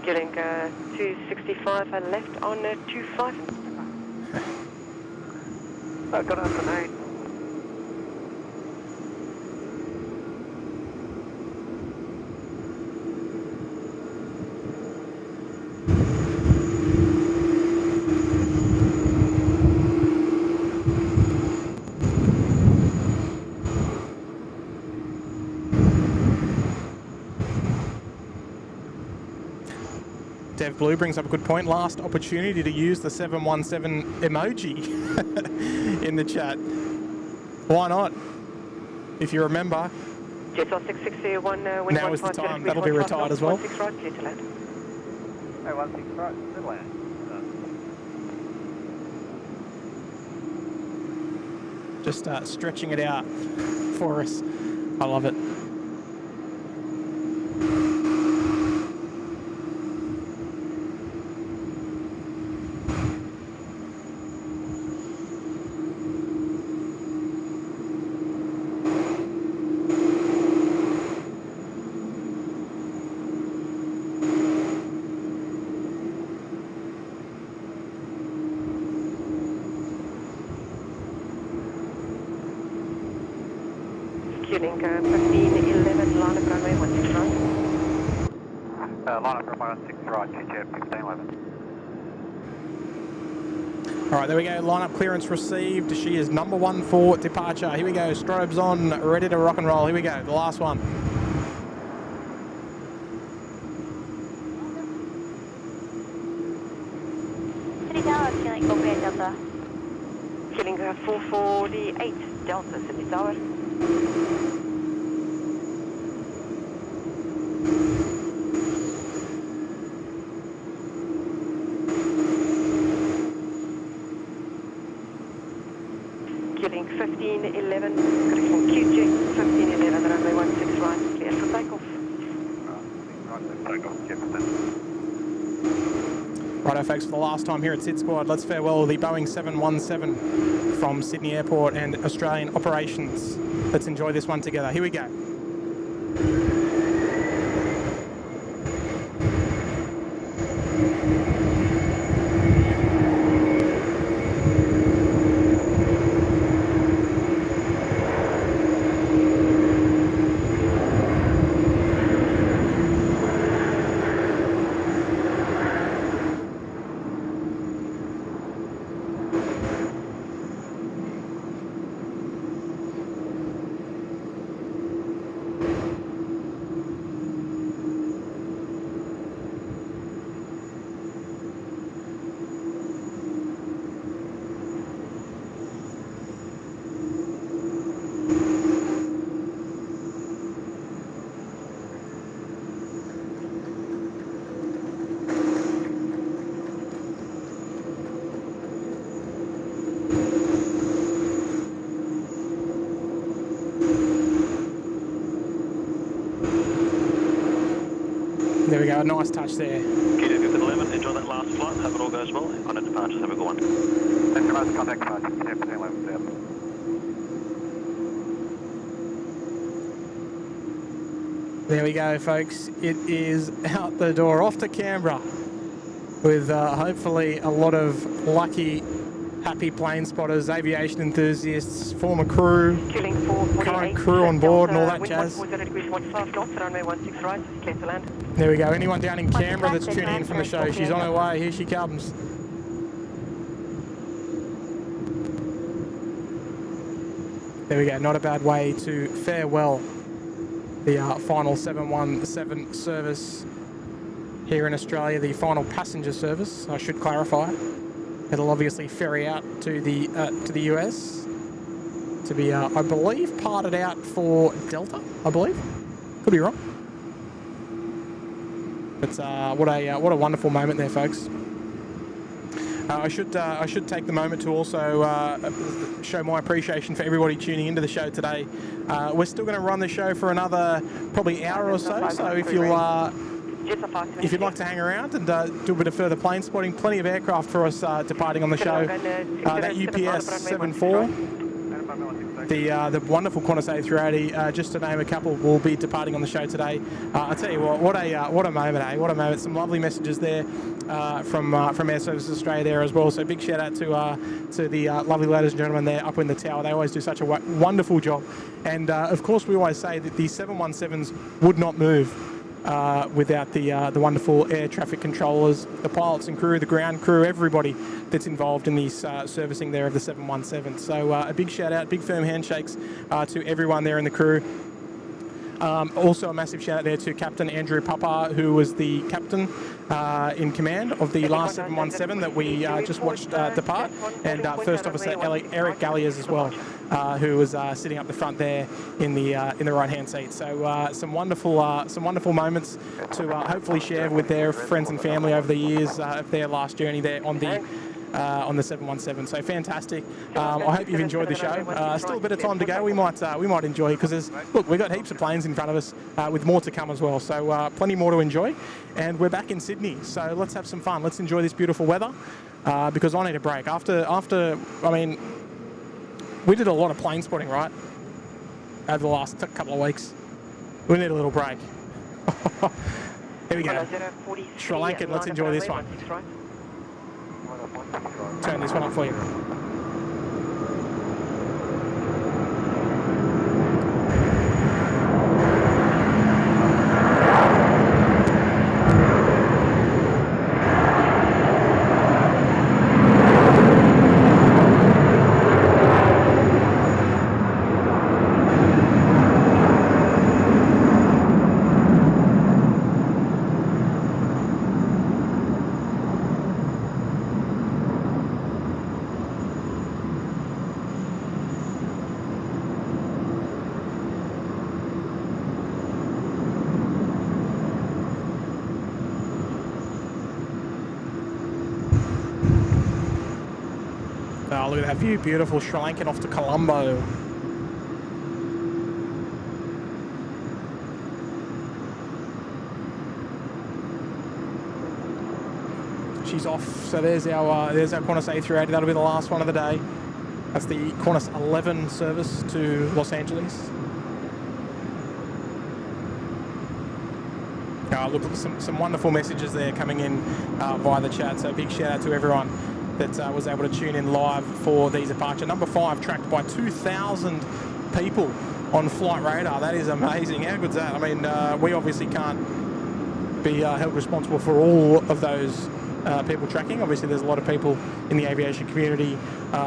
Getting 265 left on 25. Got us an 8. Dev Blue brings up a good point. Last opportunity to use the 717 emoji in the chat. Why not? If you remember, Jetstar 661, now is the time. That'll be retired as well. 16 right, clear to land. Hey, 16 right, to land. Just stretching it out for us. I love it. Queuing 1511, line up runway 16 right. Line up runway 16 right, QJ 1511. All right, there we go. Lineup clearance received. She is number 1 for departure. Here we go. Strobes on, ready to rock and roll. Here we go. The last one. City Tower, Killing 48 Delta. Killing 448 Delta, Sydney Tower. Killing 1511, correction, QJ 1511, runway 16 right, clear for takeoff. Takeoff, Jefferson. Righto folks, for the last time here at SydSquad, let's farewell the Boeing 717 from Sydney Airport and Australian Operations. Let's enjoy this one together. Here we go. There we go, a nice touch there. QW 11, enjoy that last flight, hope it all goes well. On a departures, have a good one. Thanks very much, contact departure, 10% 11 There we go folks, it is out the door, off to Canberra with hopefully a lot of lucky, happy plane spotters, aviation enthusiasts, former crew, Killing 448 current crew on board and all that wind jazz. 140 degrees 15 knots, runway 16 right, clear to land. There we go, anyone down in Canberra that's tuning in from the show, she's on her way, here she comes. There we go, not a bad way to farewell the final 717 service here in Australia, the final passenger service, I should clarify. It'll obviously ferry out to the US to be, I believe, parted out for Delta, I believe. Could be wrong. But what a wonderful moment there, folks. I should take the moment to also show my appreciation for everybody tuning into the show today. We're still going to run the show for another probably hour or so. So if you'd like to hang around and do a bit of further plane spotting, plenty of aircraft for us departing on the show. That UPS 74. The wonderful Qantas A380, just to name a couple, will be departing on the show today. I tell you what a moment, eh? What a moment! Some lovely messages there from Air Services Australia there as well. So big shout out to the lovely ladies and gentlemen there up in the tower. They always do such a wonderful job. And of course, we always say that the 717s would not move without the wonderful air traffic controllers, the pilots and crew, the ground crew, everybody that's involved in the servicing there of the 717. So a big shout out, big firm handshakes to everyone there in the crew. Also a massive shout out there to Captain Andrew Papa, who was the captain in command of the last 717 that we just watched depart, and First Officer Eric Galliers as well, who was sitting up the front there in the right-hand seat. So some wonderful moments to hopefully share with their friends and family over the years of their last journey there on the 717. So fantastic. I hope you've enjoyed the show. Still a bit of time to go. We might enjoy it because we've got heaps of planes in front of us with more to come as well. So plenty more to enjoy. And we're back in Sydney. So let's have some fun. Let's enjoy this beautiful weather because I need a break. After I mean, we did a lot of plane spotting, right? Over the last couple of weeks. We need a little break. Here we go. Sri Lankan, let's enjoy this one. Turn this one up for you. Oh, look at that view, beautiful. Sri Lankan off to Colombo. She's off, so there's our Qantas A380. That'll be the last one of the day. That's the Qantas 11 service to Los Angeles. Look, some wonderful messages there coming in via the chat, so big shout out to everyone that was able to tune in live for these departure. Number 5 tracked by 2,000 people on Flight Radar. That is amazing. How good's that? I mean, we obviously can't be held responsible for all of those people tracking. Obviously, there's a lot of people in the aviation community,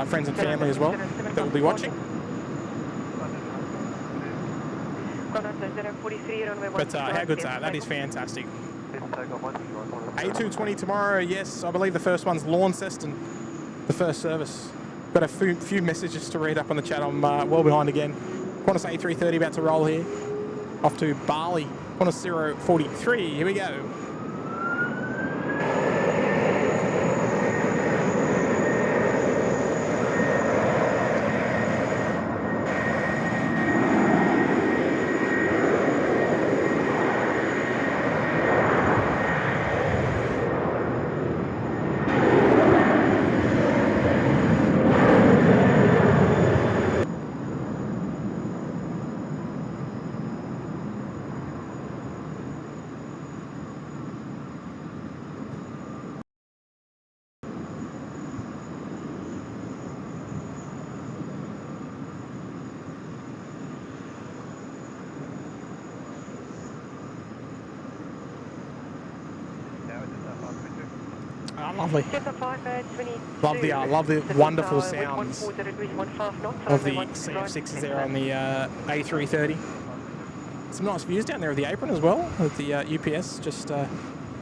friends and family as well, that will be watching. But how good's that? That is fantastic. A220 tomorrow, yes. I believe the first one's Launceston, the first service. Got a few messages to read up on the chat. I'm well behind again. Qantas A330 about to roll here. Off to Bali. Qantas 043. Here we go. Lovely. Love the wonderful sounds of the CF6s there on the A330. Some nice views down there of the apron as well, with the UPS just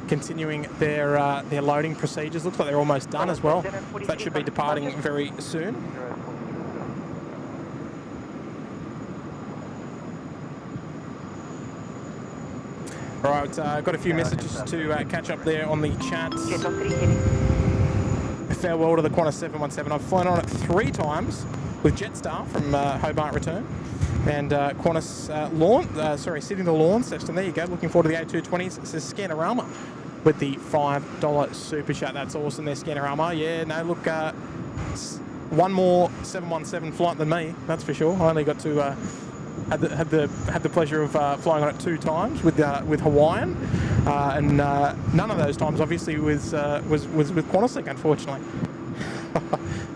continuing their loading procedures. Looks like they're almost done as well. That should be departing very soon. Right, got a few messages to catch up there on the chat. Farewell to the Qantas 717. I've flown on it 3 times with Jetstar from Hobart return, and Qantas Sydney to Launceston. There you go. Looking forward to the A220s. It says Scanorama with the $5 super chat. That's awesome there, Scanorama. Yeah, no, look, one more 717 flight than me. That's for sure. I only got to. Had the pleasure of flying on it 2 times with Hawaiian, and none of those times obviously was with QantasLink, unfortunately.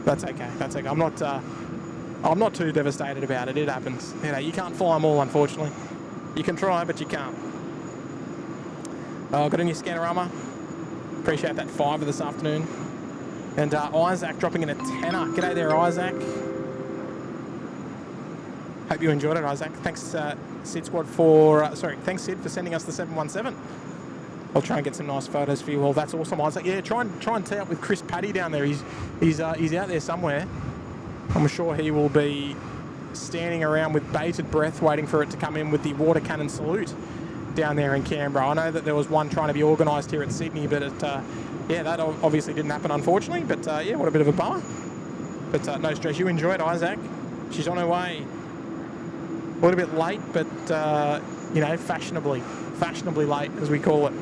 That's okay. That's okay. I'm not too devastated about it. It happens. You know, you can't fly them all, unfortunately. You can try, but you can't. Got a new Scanorama. Appreciate that 5 this afternoon. And Isaac dropping in a tenner. G'day there, Isaac. Hope you enjoyed it, Isaac. Thanks, SydSquad for thanks Sid for sending us the 717. I'll try and get some nice photos for you all. That's awesome, Isaac. Yeah, try and tee up with Chris Paddy down there. He's out there somewhere. I'm sure he will be standing around with bated breath, waiting for it to come in with the water cannon salute down there in Canberra. I know that there was one trying to be organised here at Sydney, but yeah, that obviously didn't happen, unfortunately. But yeah, what a bit of a bummer. But no stress. You enjoyed Isaac. She's on her way. A little bit late, but you know, fashionably late, as we call it.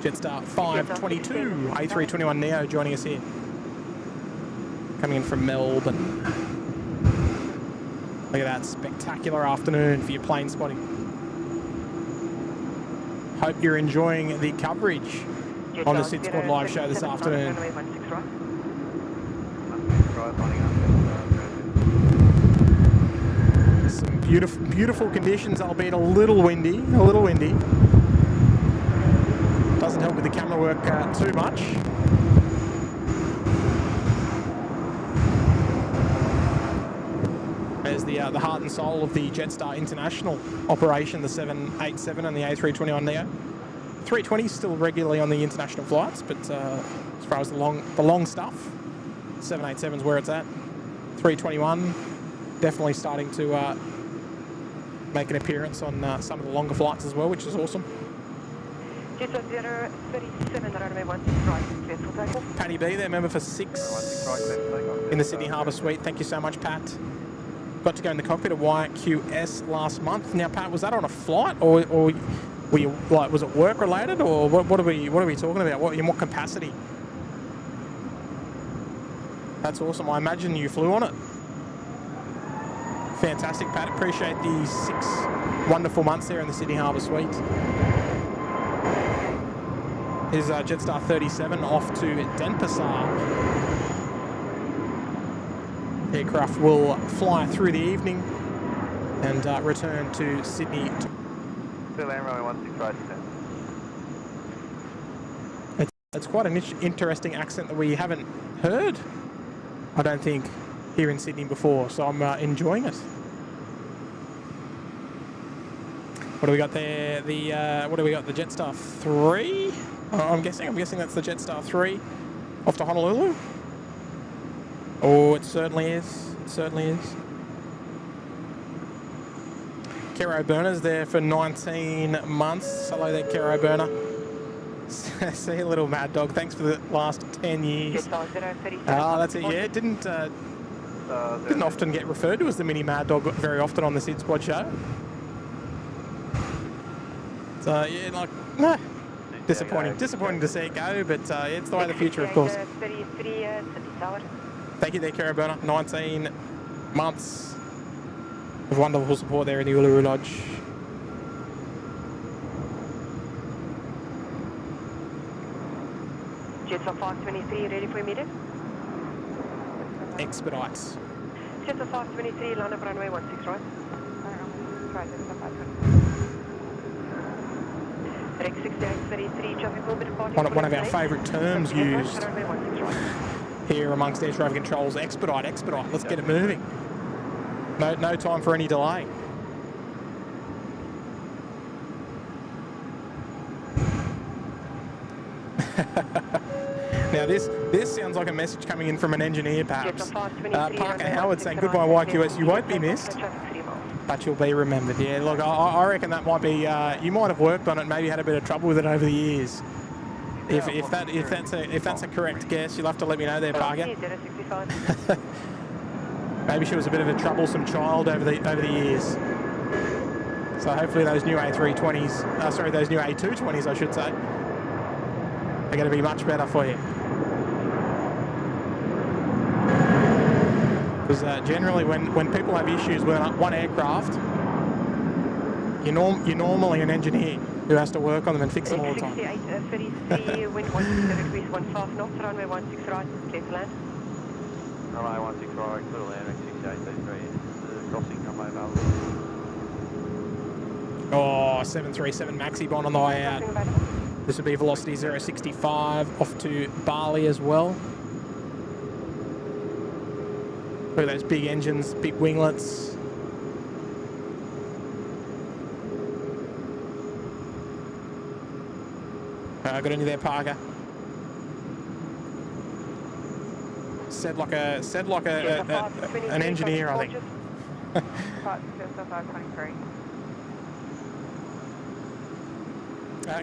Jetstar 522 A321 Neo joining us here, coming in from Melbourne. Look at that spectacular afternoon for your plane spotting. Hope you're enjoying the coverage on the SydSquad live show this afternoon. Some beautiful conditions, albeit a little windy. Doesn't help with the camera work too much. There's the heart and soul of the Jetstar international operation, the 787 and the A321 Neo. 320 still regularly on the international flights, but as far as the long stuff, 787's where it's at. 321 definitely starting to make an appearance on some of the longer flights as well, which is awesome. Jet 037, runway 16 right, clear for takeoff. Patty B there, member for 6 in the Sydney Harbour Suite. Thank you so much, Pat. Got to go in the cockpit of YQS last month. Now, Pat, was that on a flight, or were you, like, was it work related, or what are we talking about? In what capacity? That's awesome. I imagine you flew on it. Fantastic, Pat. Appreciate the 6 wonderful months there in the Sydney Harbour Suite. Here's Jetstar 37 off to Denpasar. Aircraft will fly through the evening and return to Sydney. It's quite an interesting accent that we haven't heard, I don't think, here in Sydney before, so I'm enjoying it. What do we got there? What do we got? The Jetstar 3? I'm guessing that's the Jetstar 3 off to Honolulu. Oh, it certainly is. It certainly is. Kero Burner's there for 19 months. Hello there, Kero Burner. See you, little mad dog. Thanks for the last 10 years. Ah, that's it. Yeah, didn't often get referred to as the mini mad dog very often on the SydSquad show. So yeah, like, nah, disappointing to see it go, but it's the way of the future, of course. Thank you there, Kero Burner. 19 months of wonderful support there in the Uluru Lodge. Jetstar 523, ready for immediate? Expedites. Jetstar 523, line up runway 16 right. Right, Jetstar 523. Rex 6833, traffic will be departing. One of our favourite terms used here amongst air traffic controls, expedite. Let's get it moving. No time for any delay. Now this sounds like a message coming in from an engineer, perhaps. Parker Howard saying, goodbye YQS, you won't be missed, but you'll be remembered. Yeah, look, I reckon that might be, you might have worked on it, maybe had a bit of trouble with it over the years. If that's a correct guess, you'll have to let me know there, Parker. Maybe she was a bit of a troublesome child over the years. So hopefully those new A320s, those new A220s, I should say, are going to be much better for you. Because generally when people have issues with one aircraft, you're normally an engineer who has to work on them and fix them all the time. 3833, wind 160 degrees, 15 knots, runway 16 right, clear to land. Runway 16 right, clear to land, 6833, crossing runway available. Oh, 737 Maxi Bond on the way out. This would be velocity 065 off to Bali as well. Look at those big engines, big winglets. Good on you there, Parker. Said like an engineer, I think.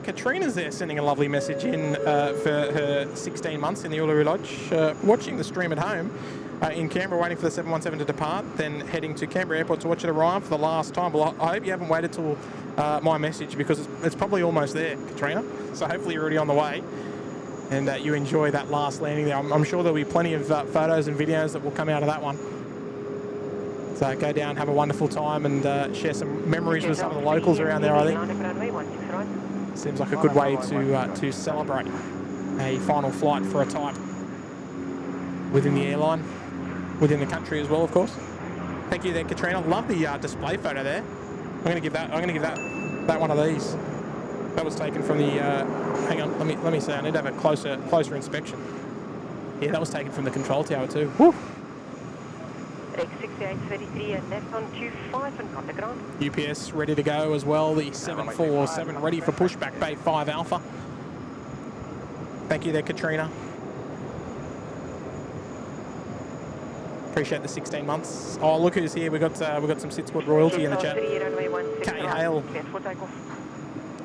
Katrina's there sending a lovely message in for her 16 months in the Uluru Lodge, watching the stream at home in Canberra, waiting for the 717 to depart, then heading to Canberra Airport to watch it arrive for the last time. Well, I hope you haven't waited till my message, because it's probably almost there, Katrina. So hopefully you're already on the way and you enjoy that last landing there. I'm sure there'll be plenty of photos and videos that will come out of that one. So go down, have a wonderful time, and share some memories with some of the locals around there, I think. Seems like a good way to celebrate a final flight for a type within the airline, within the country as well, of course. Thank you there, Katrina. Love the display photo there. I'm going to give that one of these. That was taken from the. Hang on, let me see. I need to have a closer inspection. Yeah, that was taken from the control tower too. Woo. Rex 6833 and left on 25 and contact ground. UPS ready to go as well. The 747 ready for pushback, Bay 5 Alpha. Thank you there, Katrina. Appreciate the 16 months. Oh, look who's here. We got some SydSquad royalty in the chat. Kay Hale.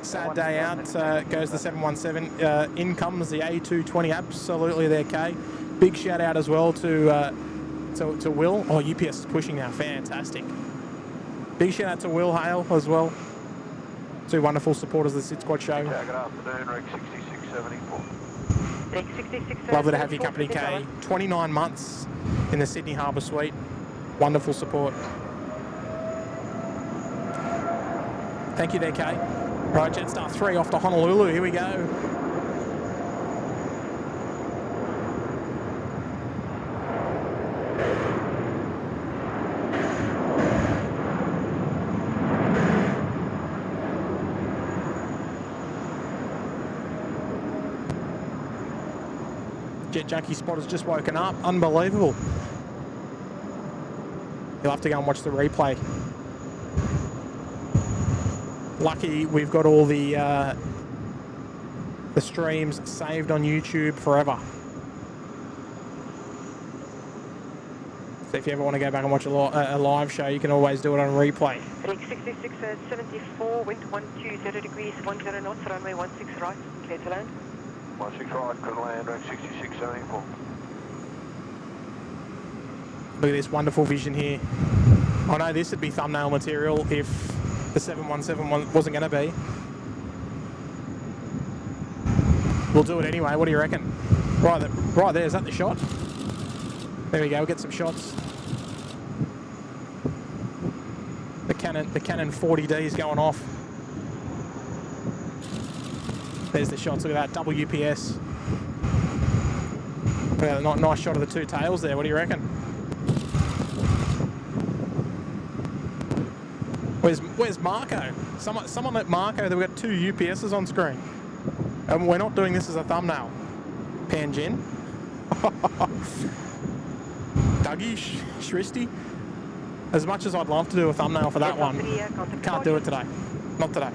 Sad day out, goes the 717. In comes the A220, absolutely there, Kay. Big shout out as well to Will. Oh, UPS is pushing now, fantastic. Big shout out to Will Hale as well. Two wonderful supporters of the SydSquad show. Good afternoon, Reg 6674. Reg 6674. Lovely to have your company, Kay. 29 months in the Sydney Harbour Suite. Wonderful support. Thank you there, Kay. Right, Jetstar 3 off to Honolulu. Here we go. Jet Junkie spotter's just woken up. Unbelievable. You'll have to go and watch the replay. Lucky we've got all the streams saved on YouTube forever. So if you ever want to go back and watch a live show, you can always do it on replay. Reg 6674, wind 120 degrees, 10 knots, runway 16 right, clear to land. 16 right, clear to land, Reg 6674. Look at this wonderful vision here. I know this would be thumbnail material if the 717 wasn't going to be. We'll do it anyway. What do you reckon? Right there, is that the shot? There we go. We'll get some shots. The Canon 40D is going off. There's the shots. Look at that WPS. Nice shot of the two tails there. What do you reckon? Where's Marco? Someone let Marco that we've got two UPSs on screen. And we're not doing this as a thumbnail. Panjin. Dougie, Shristi. As much as I'd love to do a thumbnail for that one, can't do it today. Not today.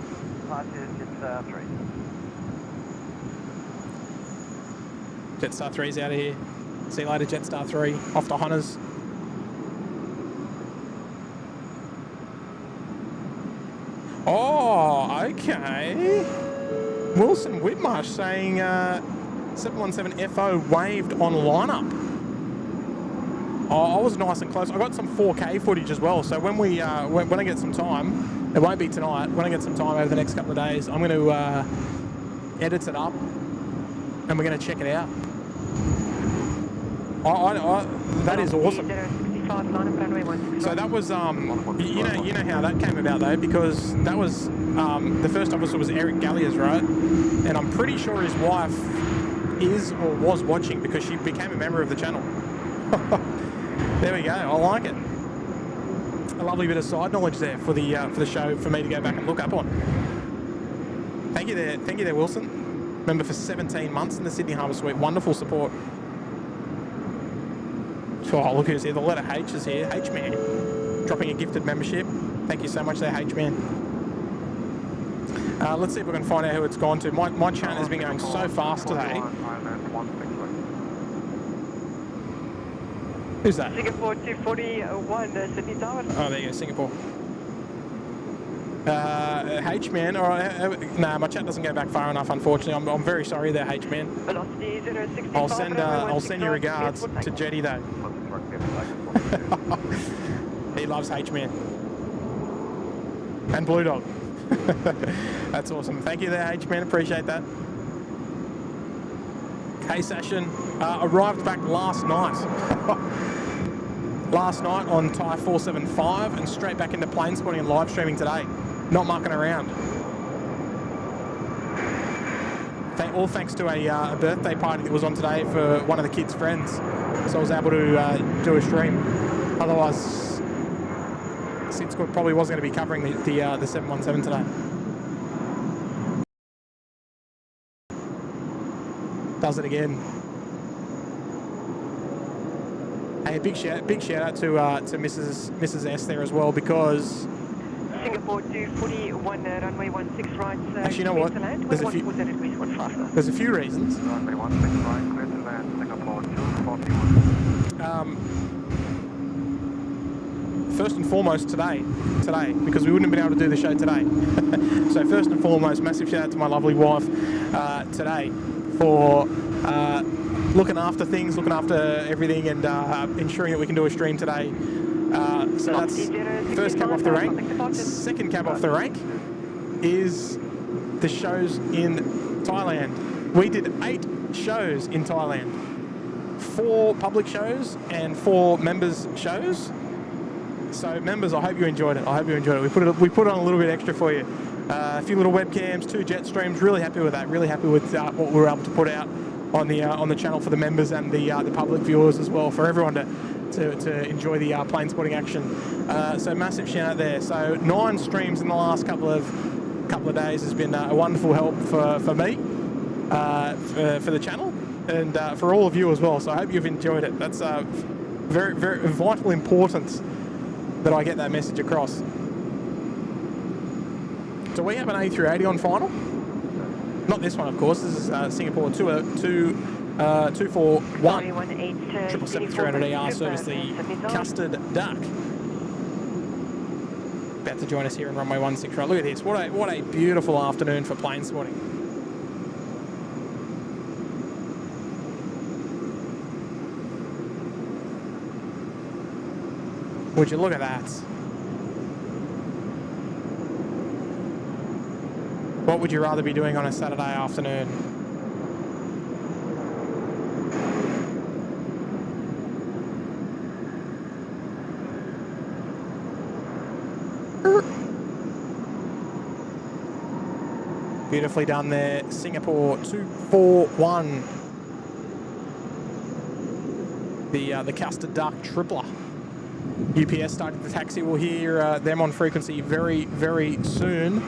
Jetstar 3's out of here. See you later, Jetstar 3. Off to Hunters. Oh, okay. Wilson Whitmarsh saying 717 FO waved on lineup. Oh, I was nice and close. I got some 4K footage as well. So when we when I get some time, it won't be tonight. When I get some time over the next couple of days, I'm going to edit it up, and we're going to check it out. That is awesome. So that was, you know how that came about though, because that was the first officer was Eric Galliers, right? And I'm pretty sure his wife is or was watching because she became a member of the channel. There we go. I like it. A lovely bit of side knowledge there for the show for me to go back and look up on. Thank you there, Wilson. Member for 17 months in the Sydney Harbour Suite. Wonderful support. Oh, look who's here. The letter H is here. H-Man. Dropping a gifted membership. Thank you so much there, H-Man. Let's see if we can find out who it's gone to. My chat has been going so fast today. Who's that? Singapore 241, Sydney Tower. Oh, there you go, Singapore. H-Man, alright, nah, my chat doesn't go back far enough, unfortunately. I'm very sorry there, H-Man. Velocity 065. I'll send your regards to Jetty though. He loves H-Man. And Blue Dog. That's awesome. Thank you there, H-Man, appreciate that. Hey Sashin, arrived back last night. Last night on Thai 475 and straight back into plane spotting and live streaming today. Not mucking around. All thanks to a birthday party that was on today for one of the kids' friends. So I was able to do a stream. Otherwise, SydSquad probably wasn't going to be covering the 717 today. Does it again. Hey, big shout out to Mrs. S there as well, because Singapore 241, runway 16 right. Actually, you know what? There's a few reasons. Runway 16 right, clear to land, Singapore 241. first and foremost today, because we wouldn't have been able to do the show today. So first and foremost, massive shout out to my lovely wife today for looking after things, looking after everything, and ensuring that we can do a stream today. So that's first cab off the rank. Second cab off the rank is the shows in Thailand. We did 8 shows in Thailand. 4 public shows and 4 members shows. So members, I hope you enjoyed it. I hope you enjoyed it. We put on a little bit extra for you. A few little webcams, 2 jet streams. Really happy with that. Really happy with what we were able to put out on the channel for the members and the public viewers as well, for everyone to enjoy the plane spotting action. So massive shout out there. So 9 streams in the last couple of days has been a wonderful help for me, for the channel, and for all of you as well. So I hope you've enjoyed it. That's very, very vital importance that I get that message across. So we have an A380 on final. Not this one, of course. This is Singapore 241 777-300ER service, the Custard Duck. About to join us here in runway 16 right. Look at this. What a beautiful afternoon for plane spotting. Would you look at that? What would you rather be doing on a Saturday afternoon? Beautifully done there, Singapore 241. The Custard Duck tripler. UPS started the taxi. We'll hear them on frequency very, very soon.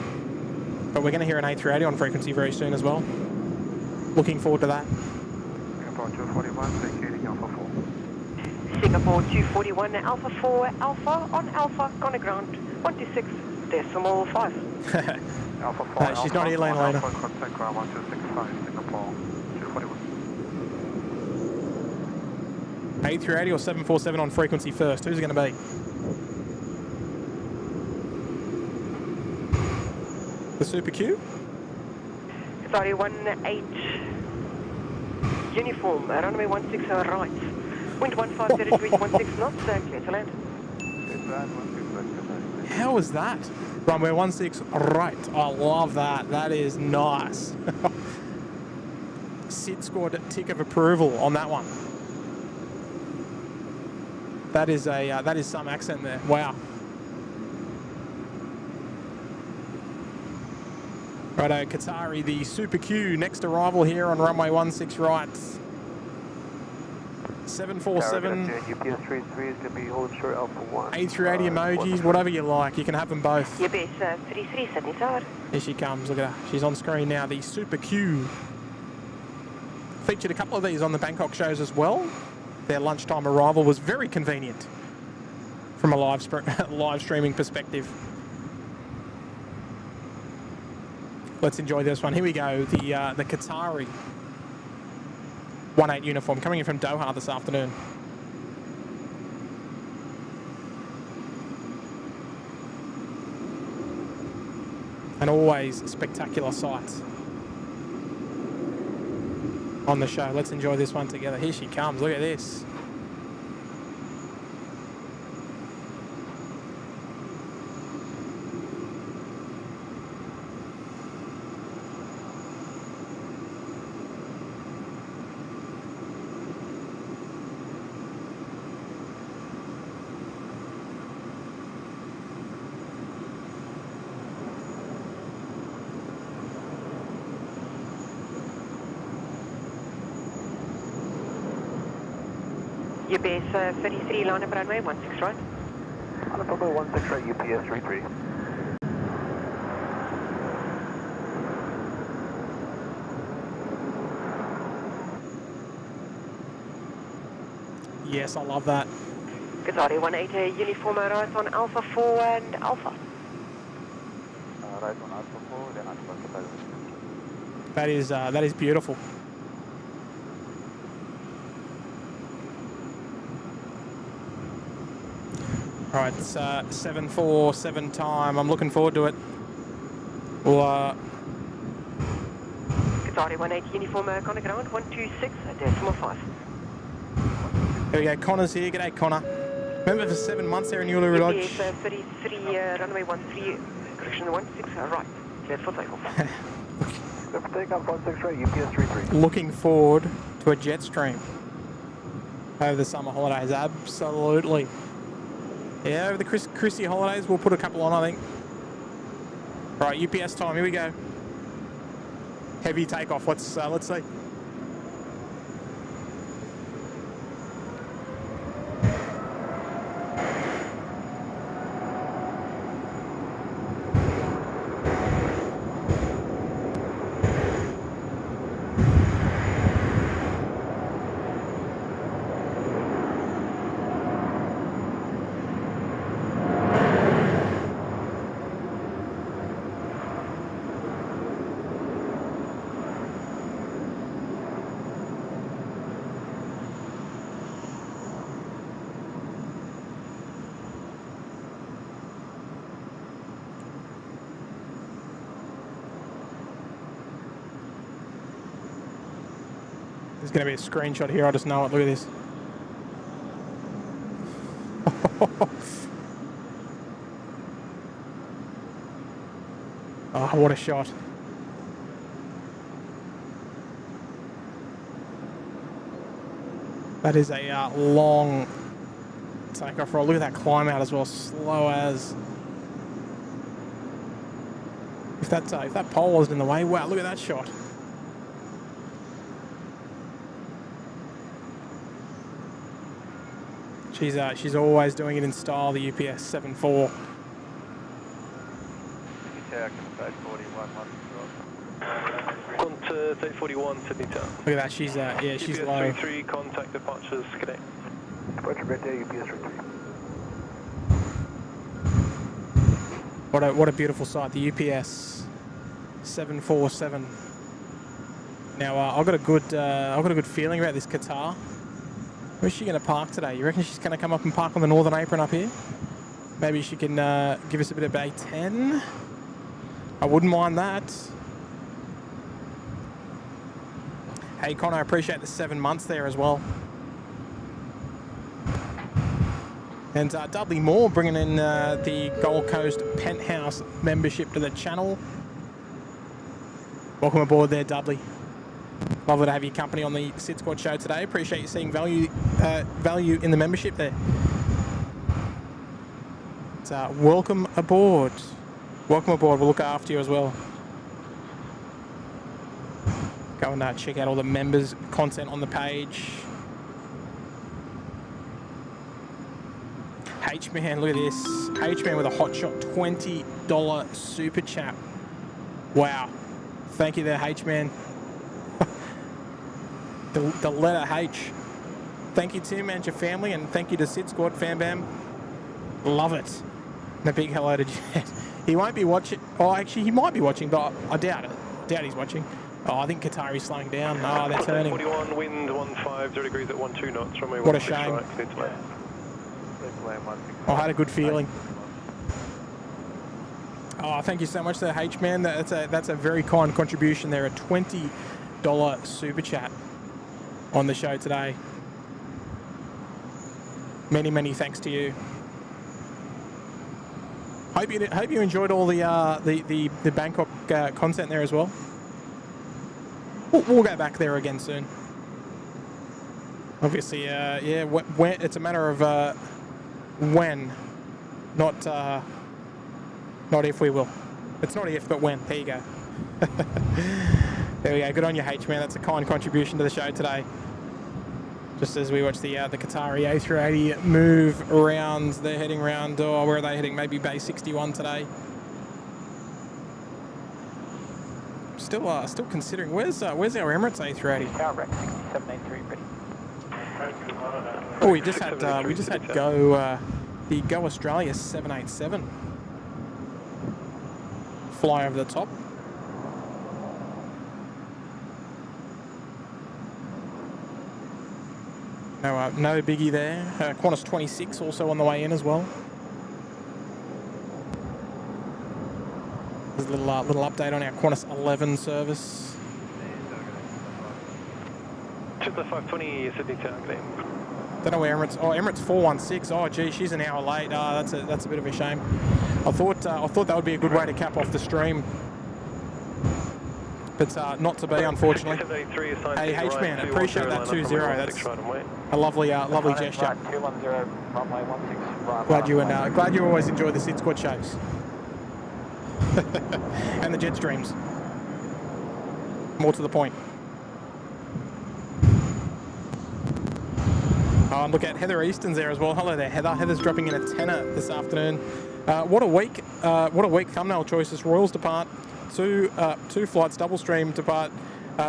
But we're going to hear an A380 on frequency very soon as well. Looking forward to that. Singapore 241, vacating Alpha 4. Singapore 241, Alpha 4, Alpha on Alpha, on a ground, 126.5. Alpha 4, she's not here, Lane later. Alpha, contact ground 1265, Singapore 241. A380 or 747 on frequency first? Who's it going to be? The Super Q? Sorry, 18 uniform, runway 16 right. Wind 15 degrees, 16 knots, clear to land. How was that? Runway 16 right. I love that. That is nice. SydSquad tick of approval on that one. That is some accent there. Wow. Righto, Qatari, the Super Q, next arrival here on runway 16 right. 747. UPS 33 is going to be holding short Alpha 1. A380 emojis, whatever you like. You can have them both. UPS 33, Sydney Tower. Here she comes. Look at her. She's on screen now. The Super Q. Featured a couple of these on the Bangkok shows as well. Their lunchtime arrival was very convenient from a live streaming perspective. Let's enjoy this one. Here we go. The Qatari 18 uniform coming in from Doha this afternoon. And always spectacular sights on the show. Let's enjoy this one together. Here she comes. Look at this. UPS 33, line up runway 16 right. On a runway 16 right, UPS 33. Yes, I love that. Qatari 18 uniform right on Alpha 4 and Alpha. Right on Alpha 4, then Alpha That is beautiful. Right, it's 7:47 time. I'm looking forward to it. We'll Qatari 180 uniform on the ground, 126.5. There we go, Connor's here. G'day, Connor. Remember for 7 months there in Uluru Lodge? Yes, 33, runway 13, correction 16, right. Cleared for takeoff. Takeoff 163, UPS 33. Looking forward to a jet stream over the summer holidays, absolutely. Yeah, over the Chrissy holidays, we'll put a couple on, I think. Right, UPS time, here we go. Heavy takeoff, let's see. There's going to be a screenshot here, I just know it. Look at this. Oh, what a shot. That is a long takeoff roll. Look at that climb out as well, slow as. If that pole wasn't in the way, wow, look at that shot. She's always doing it in style, the UPS 74. Qantas A341, Sydney Town. Look at that, she's yeah, she's UPS low. 33, contact departures, connect. Departure midday, UPS 33. What a beautiful sight, the UPS 747. Now I've got a good feeling about this Qatar. Where's she going to park today? You reckon she's going to come up and park on the northern apron up here? Maybe she can give us a bit of A10. I wouldn't mind that. Hey Connor, I appreciate the 7 months there as well. And Dudley Moore bringing in the Gold Coast Penthouse membership to the channel. Welcome aboard there, Dudley. Lovely to have your company on the SydSquad show today. Appreciate you seeing value in the membership there. So, welcome aboard. Welcome aboard. We'll look after you as well. Go and check out all the members' content on the page. H-Man, look at this. H-Man with a hotshot $20 super chat. Wow. Thank you there, H-Man. The letter H. Thank you Tim and your family, and thank you to SydSquad Fam Bam. Love it. And a big hello to Jet. He won't be watching. Oh, actually, he might be watching, but I doubt it. Doubt he's watching. Oh, I think Qatari's slowing down. Oh, they're turning. 41, wind 150 degrees at 12 knots. Runway what a shame. I had a good feeling. Oh, thank you so much there, H-Man. That's a very kind contribution there. A $20 super chat on the show today. Many, many thanks to you. Hope you enjoyed all the Bangkok content there as well. We'll go back there again soon. Obviously, yeah. When it's a matter of when, not if we will. It's not if, but when. There you go. There we go. Good on you, H-Man. That's a kind contribution to the show today. Just as we watch the Qatari A380 move around, they're heading around. Oh, where are they heading? Maybe Bay 61 today. Still considering. Where's our Emirates A380? Oh, we just had the Go Australia 787 fly over the top. No biggie there. Qantas 26 also on the way in as well. little update on our Qantas 11 service. Just the 520 Sydney targeting. Don't know where Emirates. Oh, Emirates 416. Oh, gee, she's an hour late. That's a bit of a shame. I thought that would be a good way to cap off the stream, but not to be, unfortunately. Hey, H-Man, appreciate that 20. That's a lovely gesture. 210, runway 16 right. Glad you always enjoy the SydSquad shows and the jet streams. More to the point. Oh, look at Heather Easton's there as well. Hello there, Heather. Heather's dropping in a tenner this afternoon. What a week! What a week! Thumbnail choices: Royals depart, two flights, double stream depart,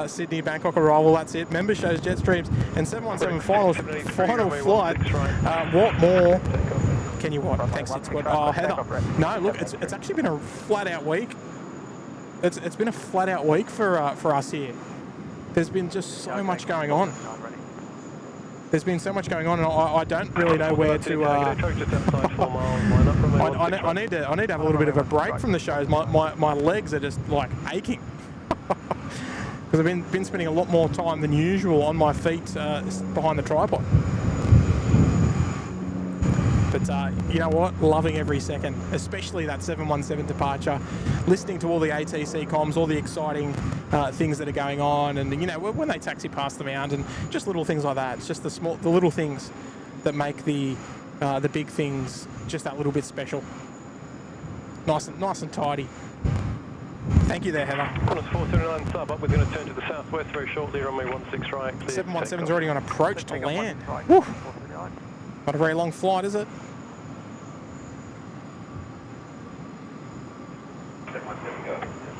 Sydney, Bangkok arrival. That's it. Member shows, jet streams, and 717 final flight. What more can you want? Thanks, SydSquad. Oh, Heather. No, look, it's actually been a flat out week. It's been a flat out week for us here. There's been just so much going on. There's been so much going on, and I don't really know where to. I need to have a little bit of a break from the shows. My legs are just like aching because I've been spending a lot more time than usual on my feet behind the tripod. But you know what? Loving every second, especially that 717 departure, listening to all the ATC comms, all the exciting things that are going on, and you know when they taxi past the mount, and just little things like that. It's just the little things that make the big things just that little bit special. Nice and tidy. Thank you there, Heather. Qantas 479 sub up. We're going to turn to the southwest very shortly. Runway 16 right. 717's already on approach to land. Woo. Not a very long flight, is it?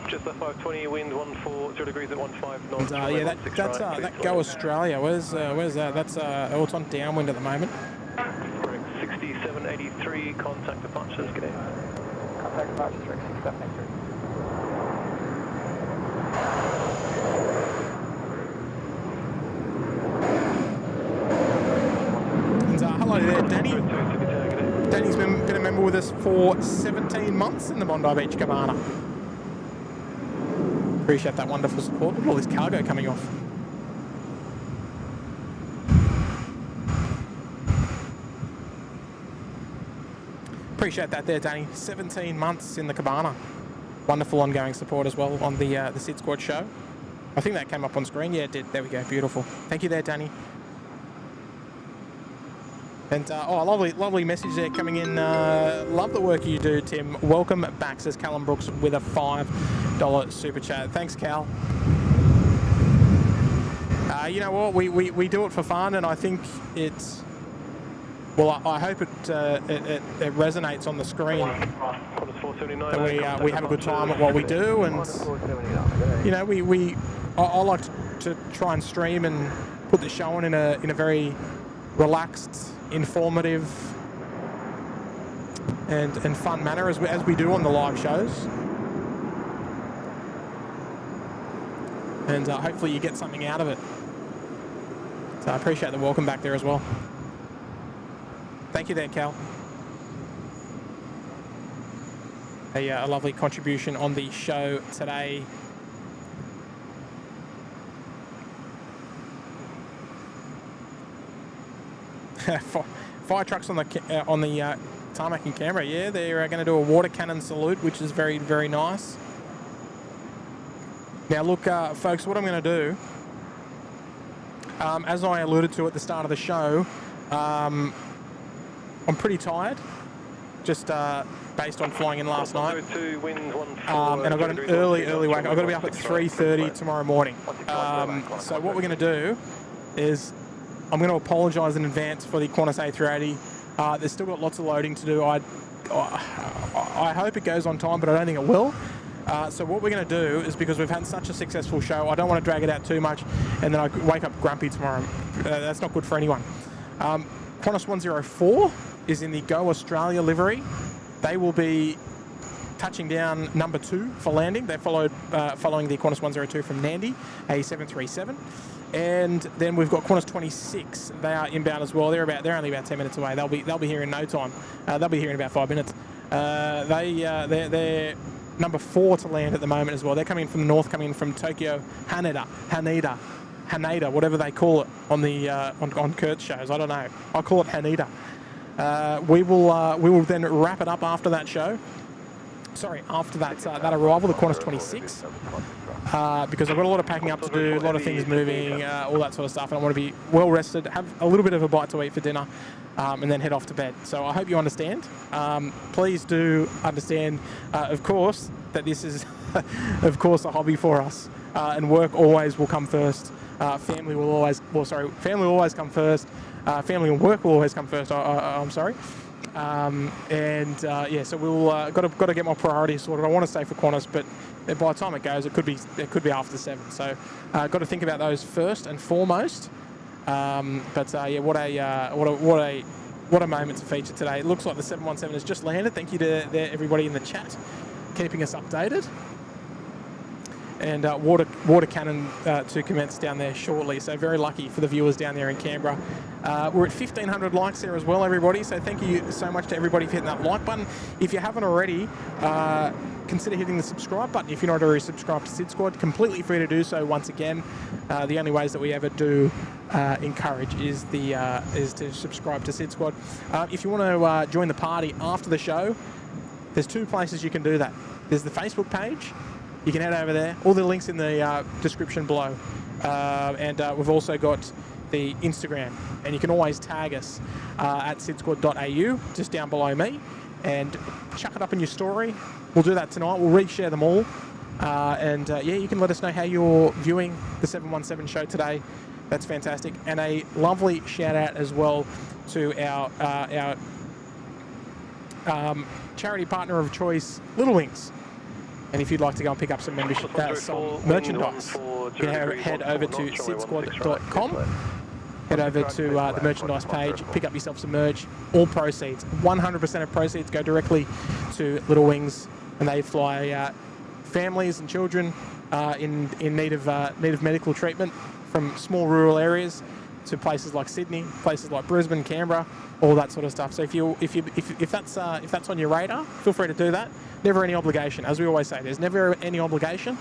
Just the 520 wind 14 degrees at 15 knots. Yeah, that Go Australia. Where's that? That's it's on downwind at the moment. Correct. 6783. Contact departures. Good day. Contact departures. 6783. Hello there, Danny. Danny's been a member with us for 17 months in the Bondi Beach Cabana. Appreciate that wonderful support. Look at all this cargo coming off. Appreciate that there, Danny. 17 months in the Cabana. Wonderful ongoing support as well on the SydSquad show. I think that came up on screen. Yeah, it did. There we go. Beautiful. Thank you there, Danny. And lovely message there coming in. Love the work you do, Tim. Welcome back, says Callum Brooks with a $5 super chat. Thanks, Cal. You know what? We do it for fun, and I think it's. Well, I hope it resonates on the screen. That we have a good time at what we do, and you know I like to try and stream and put the show on in a very relaxed, informative and fun manner as we do on the live shows, and hopefully you get something out of it. So I appreciate the welcome back there as well. Thank you there, Cal. A lovely contribution on the show today. Fire trucks on the tarmac in Canberra. Yeah, they're going to do a water cannon salute, which is very, very nice. Now, look, folks, what I'm going to do, as I alluded to at the start of the show, I'm pretty tired, just based on flying in last night. And I've got an early wake. I've got to be up at 3:30 tomorrow morning. So what we're going to do is I'm going to apologise in advance for the Qantas A380. There's still got lots of loading to do. I hope it goes on time, but I don't think it will. So what we're going to do is, because we've had such a successful show, I don't want to drag it out too much, and then I wake up grumpy tomorrow. That's not good for anyone. Qantas 104 is in the Go Australia livery. They will be touching down number 2 for landing. They're following the Qantas 102 from Nandi, A737. And then we've got Qantas 26. They are inbound as well. They're only about 10 minutes away. They'll be here in no time. They'll be here in about 5 minutes. They're number 4 to land at the moment as well. They're coming in from the north, coming in from Tokyo, Haneda, whatever they call it on the on Kurt's shows. I don't know. I call it Haneda. We will then wrap it up after that show. Sorry, after that arrival, the Qantas 26, because I've got a lot of packing up to do, a lot of things moving, all that sort of stuff, and I want to be well rested, have a little bit of a bite to eat for dinner, and then head off to bed. So I hope you understand. Please do understand, of course, that this is, of course, a hobby for us, and work always will come first. Family will always come first. Family and work will always come first. I'm sorry. Yeah, so we'll got to get my priorities sorted. I want to stay for Qantas, but by the time it goes, it could be after 7. So got to think about those first and foremost. Yeah, what a moment to feature today. It looks like the 717 has just landed. Thank you to everybody in the chat, keeping us updated. And water cannon to commence down there shortly. So very lucky for the viewers down there in Canberra. We're at 1,500 likes there as well, everybody. So thank you so much to everybody for hitting that like button. If you haven't already, consider hitting the subscribe button. If you're not already subscribed to SydSquad, completely free to do so. Once again, the only ways that we ever do encourage is to subscribe to SydSquad. If you want to join the party after the show, there's 2 places you can do that. There's the Facebook page. You can head over there. All the links in the description below. And we've also got the Instagram. And you can always tag us at sydsquad.au, just down below me. And chuck it up in your story. We'll do that tonight. We'll reshare them all. Yeah, you can let us know how you're viewing the 717 show today. That's fantastic. And a lovely shout out as well to our charity partner of choice, Little Wings. And if you'd like to go and pick up some membership, some merchandise, you can head over to sydsquad.com, head over to the merchandise page, pick up yourself some merch. All proceeds, 100% of proceeds go directly to Little Wings, and they fly families and children in need of medical treatment from small rural areas to places like Sydney, places like Brisbane, Canberra, all that sort of stuff. So if that's on your radar, feel free to do that. Never any obligation, as we always say. There's never any obligation.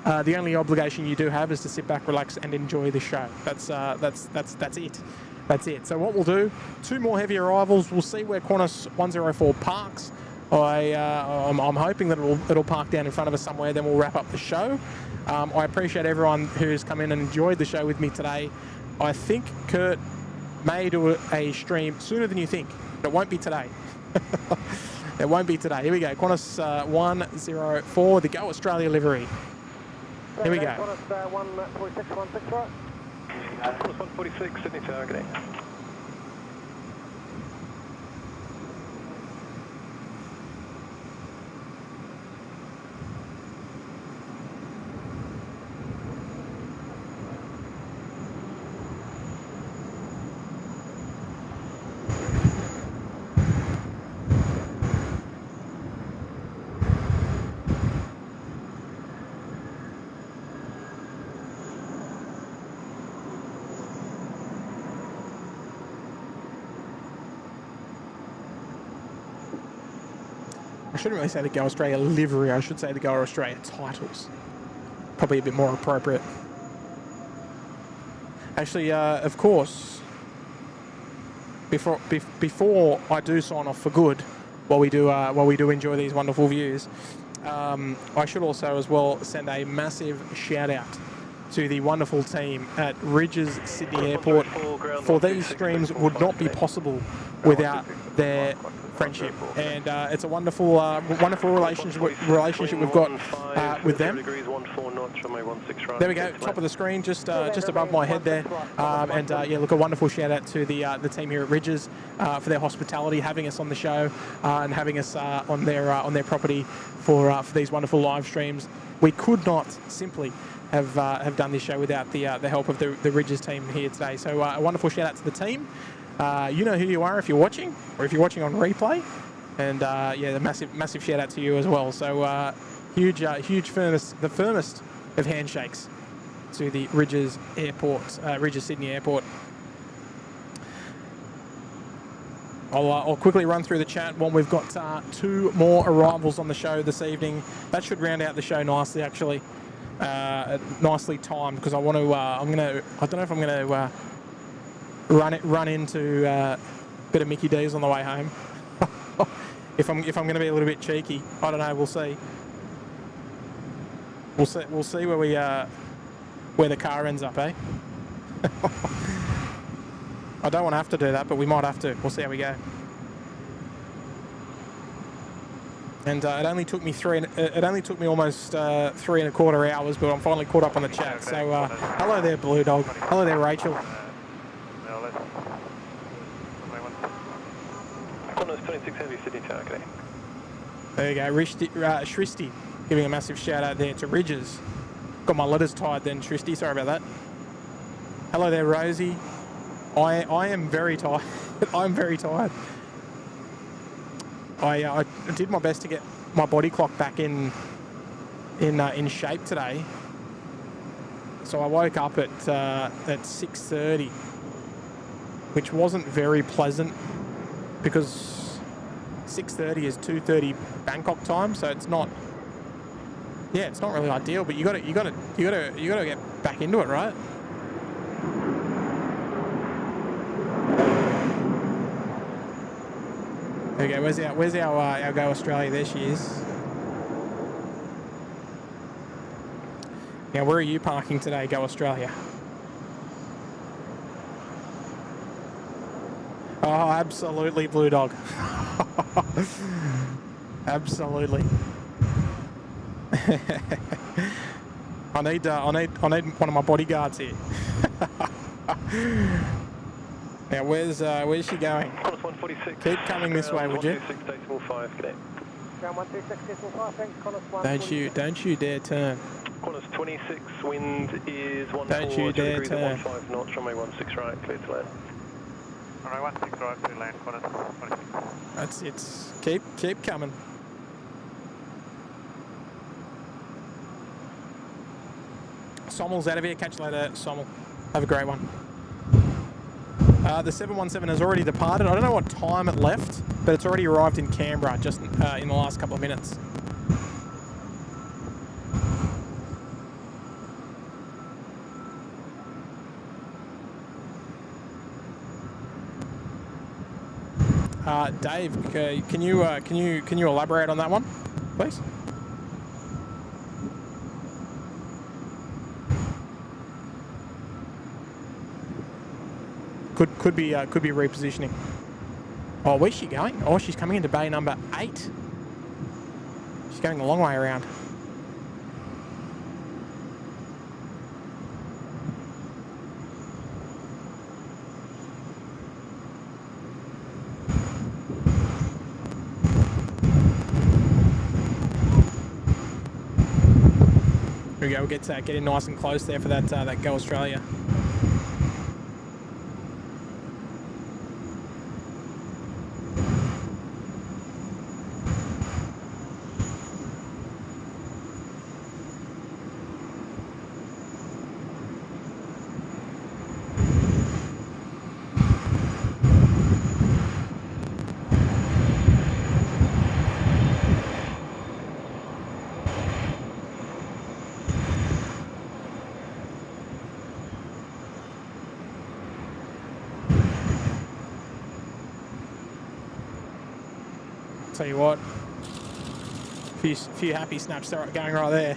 The only obligation you do have is to sit back, relax, and enjoy the show. That's it. That's it. So what we'll do, 2 more heavy arrivals. We'll see where Qantas 104 parks. I'm hoping that it'll park down in front of us somewhere. Then we'll wrap up the show. I appreciate everyone who's come in and enjoyed the show with me today. I think Kurt may do a stream sooner than you think, but it won't be today. It won't be today. Here we go. Qantas 104, the Go Australia livery. Here we go. Qantas 146, right? Qantas 146, Sydney Tower, good day. I shouldn't really say the Go Australia livery, I should say the Go Australia titles. Probably a bit more appropriate. Actually, of course, before I do sign off for good, while we do enjoy these wonderful views, I should also as well send a massive shout out to the wonderful team at Rydges Sydney Airport. For these streams would not be possible without their friendship, and it's a wonderful relationship we've got with them. There we go, top of the screen, just above my head there, yeah, look, a wonderful shout out to the team here at Rydges for their hospitality, having us on the show and having us on their property for these wonderful live streams. We could not simply have done this show without the help of the Rydges team here today. So a wonderful shout out to the team. You know who you are if you're watching, or if you're watching on replay, and yeah, the massive shout out to you as well. So huge the firmest of handshakes to the Rydges Airport, Rydges Sydney Airport. I'll quickly run through the chat. Well, we've got 2 more arrivals on the show this evening. That should round out the show nicely, actually. Nicely timed, because I want to. I don't know if I'm going to run into a bit of Mickey D's on the way home. if I'm going to be a little bit cheeky, I don't know. We'll see. We'll see where the car ends up, eh? I don't want to have to do that, but we might have to. We'll see how we go. And it only took me almost 3¼ hours, but I'm finally caught up on the chat. So hello there, Blue Dog. Hello there, Rachel. Qantas 26 Heavy Sydney Tower, okay. There you go, Shristi, giving a massive shout out there to Rydges. Got my letters tied then, Shristi. Sorry about that. Hello there, Rosie. I am very tired. I'm very tired. I did my best to get my body clock back in shape today. So I woke up at 6:30, which wasn't very pleasant because 6:30 is 2:30 Bangkok time. So it's not. Yeah, it's not really ideal. But you got to get back into it, right? There we go. Where's our Go Australia? There she is. Now, where are you parking today, Go Australia? Oh, absolutely, Blue Dog. Absolutely. I need one of my bodyguards here. Now, where's she going? Qantas 146. Keep coming this way, would you? 126.5, g'day. Ground 126.5, thanks. Qantas 146. Don't you dare turn. Qantas 26, wind is 14 Don't you dare degrees turn. at 15 knots, runway 16 right, clear to land. Runway 16 right, clear to land, Qantas 26. That's it. Keep coming. Sommel's out of here. Catch you later, Sommel. Have a great one. The 717 has already departed. I don't know what time it left, but it's already arrived in Canberra just in the last couple of minutes. Dave, can you elaborate on that one, please? Could be repositioning. Oh, where's she going? Oh, she's coming into bay number 8. She's going a long way around. Here we go. We'll get in nice and close there for that Go Australia. Tell you what, few happy snaps going right there.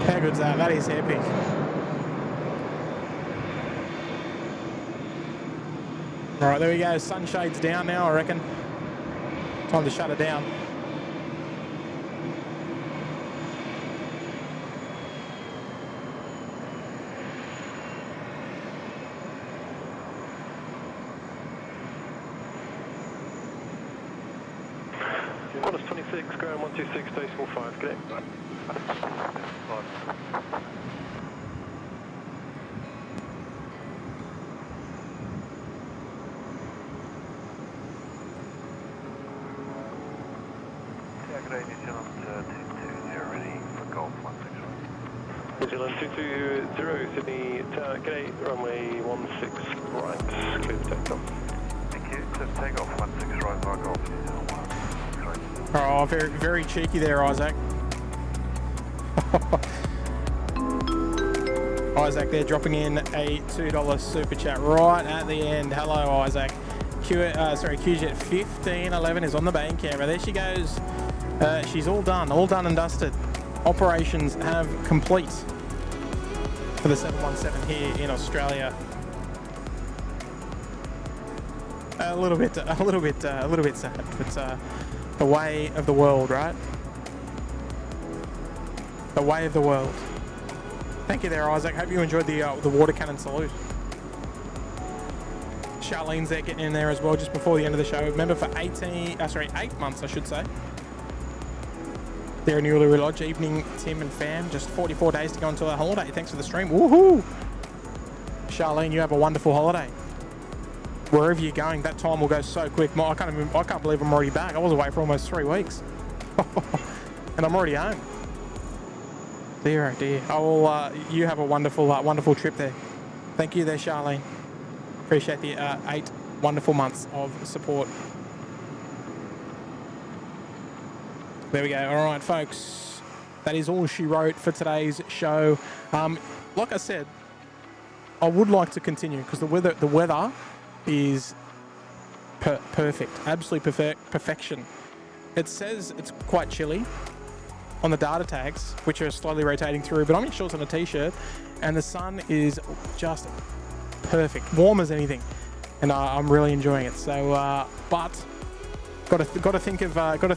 How good's that? That is epic. All right, there we go. Sunshade's down now, I reckon. Time to shut it down. Qantas 26, ground 126, decimal 5, good day. Good day, New Zealand 220 ready for Golf 16 right. New Zealand 220, Sydney Tower, good day, runway 16 right, clear for takeoff. Thank you, clear for takeoff 16 right via Golf New Zealand 1. Oh, very, very cheeky there, Isaac. Isaac there dropping in a $2 super chat right at the end. Hello, Isaac. QJet 1511 is on the main camera. There she goes. She's all done and dusted. Operations have complete for the 717 here in Australia. A little bit sad, but the way of the world, right? The way of the world. Thank you there, Isaac. Hope you enjoyed the water cannon salute. Charlene's there getting in there as well just before the end of the show. Remember for 8 months, I should say. There in Uluru Lodge. Evening, Tim and fam. Just 44 days to go until our holiday. Thanks for the stream. Woohoo! Charlene, you have a wonderful holiday. Wherever you're going, that time will go so quick. I can't believe I'm already back. I was away for almost 3 weeks. And I'm already home. Dear, oh dear. You have a wonderful, wonderful trip there. Thank you there, Charlene. Appreciate the 8 wonderful months of support. There we go. All right, folks. That is all she wrote for today's show. Like I said, I would like to continue because the weather is perfect, absolutely perfection. It says it's quite chilly on the data tags, which are slowly rotating through, but I'm in shorts and a t-shirt, and the sun is just perfect, warm as anything, and I'm really enjoying it. So, but got to think of my. I've got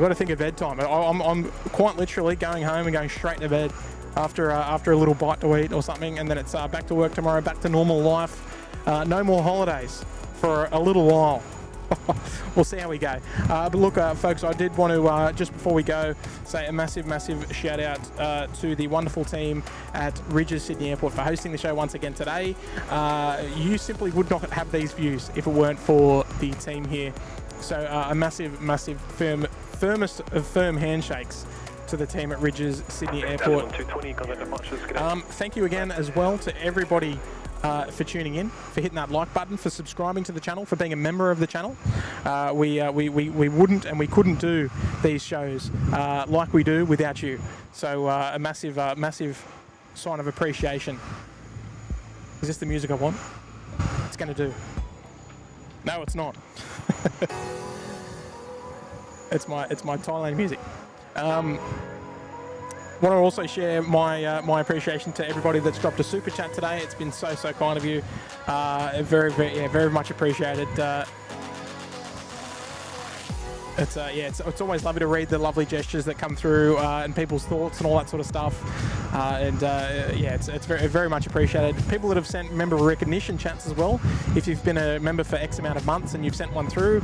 to think of bedtime. I'm quite literally going home and going straight to bed after a little bite to eat or something, and then it's back to work tomorrow, back to normal life. No more holidays for a little while. We'll see how we go. But look, folks, I did want to, just before we go, say a massive shout out to the wonderful team at Rydges Sydney Airport for hosting the show once again today. You simply would not have these views if it weren't for the team here. So a massive firmest of firm handshakes to the team at Rydges Sydney Airport. Thank you again as well to everybody for tuning in, for hitting that like button, for subscribing to the channel, for being a member of the channel. We wouldn't and we couldn't do these shows like we do without you. So a massive sign of appreciation. Is this the music I want? It's going to do. No, it's not. It's my Thailand music. Want to also share my appreciation to everybody that's dropped a super chat today. It's been so kind of you. Very much appreciated. It's always lovely to read the lovely gestures that come through and people's thoughts and all that sort of stuff. It's very much appreciated. People that have sent member recognition chats as well. If you've been a member for X amount of months and you've sent one through,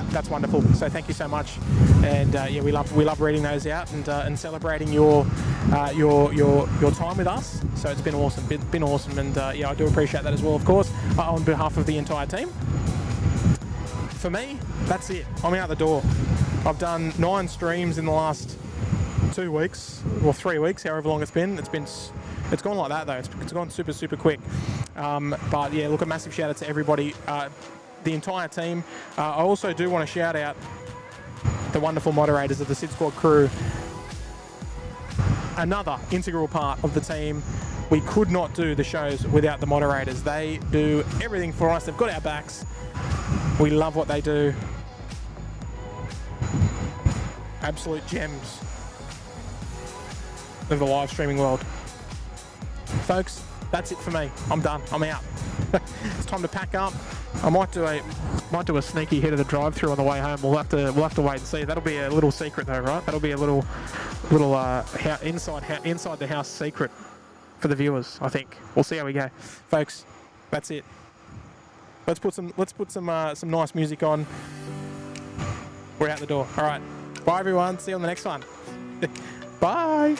that's wonderful. So thank you so much. And we love reading those out and celebrating your time with us. So it's been awesome. Been awesome. And I do appreciate that as well, of course, on behalf of the entire team. For me, that's it. I'm out the door. I've done 9 streams in the last 2 weeks or 3 weeks, however long it's been. It's gone like that though. It's gone super quick. But yeah, look, a massive shout out to everybody, the entire team. I also do want to shout out the wonderful moderators of the SydSquad crew. Another integral part of the team. We could not do the shows without the moderators. They do everything for us. They've got our backs. We love what they do. Absolute gems of the live streaming world. Folks, that's it for me. I'm done. I'm out. It's time to pack up. I might do a sneaky hit of the drive-through on the way home. We'll have to wait and see. That'll be a little secret though, right? That'll be a little inside the house secret for the viewers. I think we'll see how we go, folks. That's it. Let's put some nice music on. We're out the door. All right. Bye everyone. See you on the next one. Bye.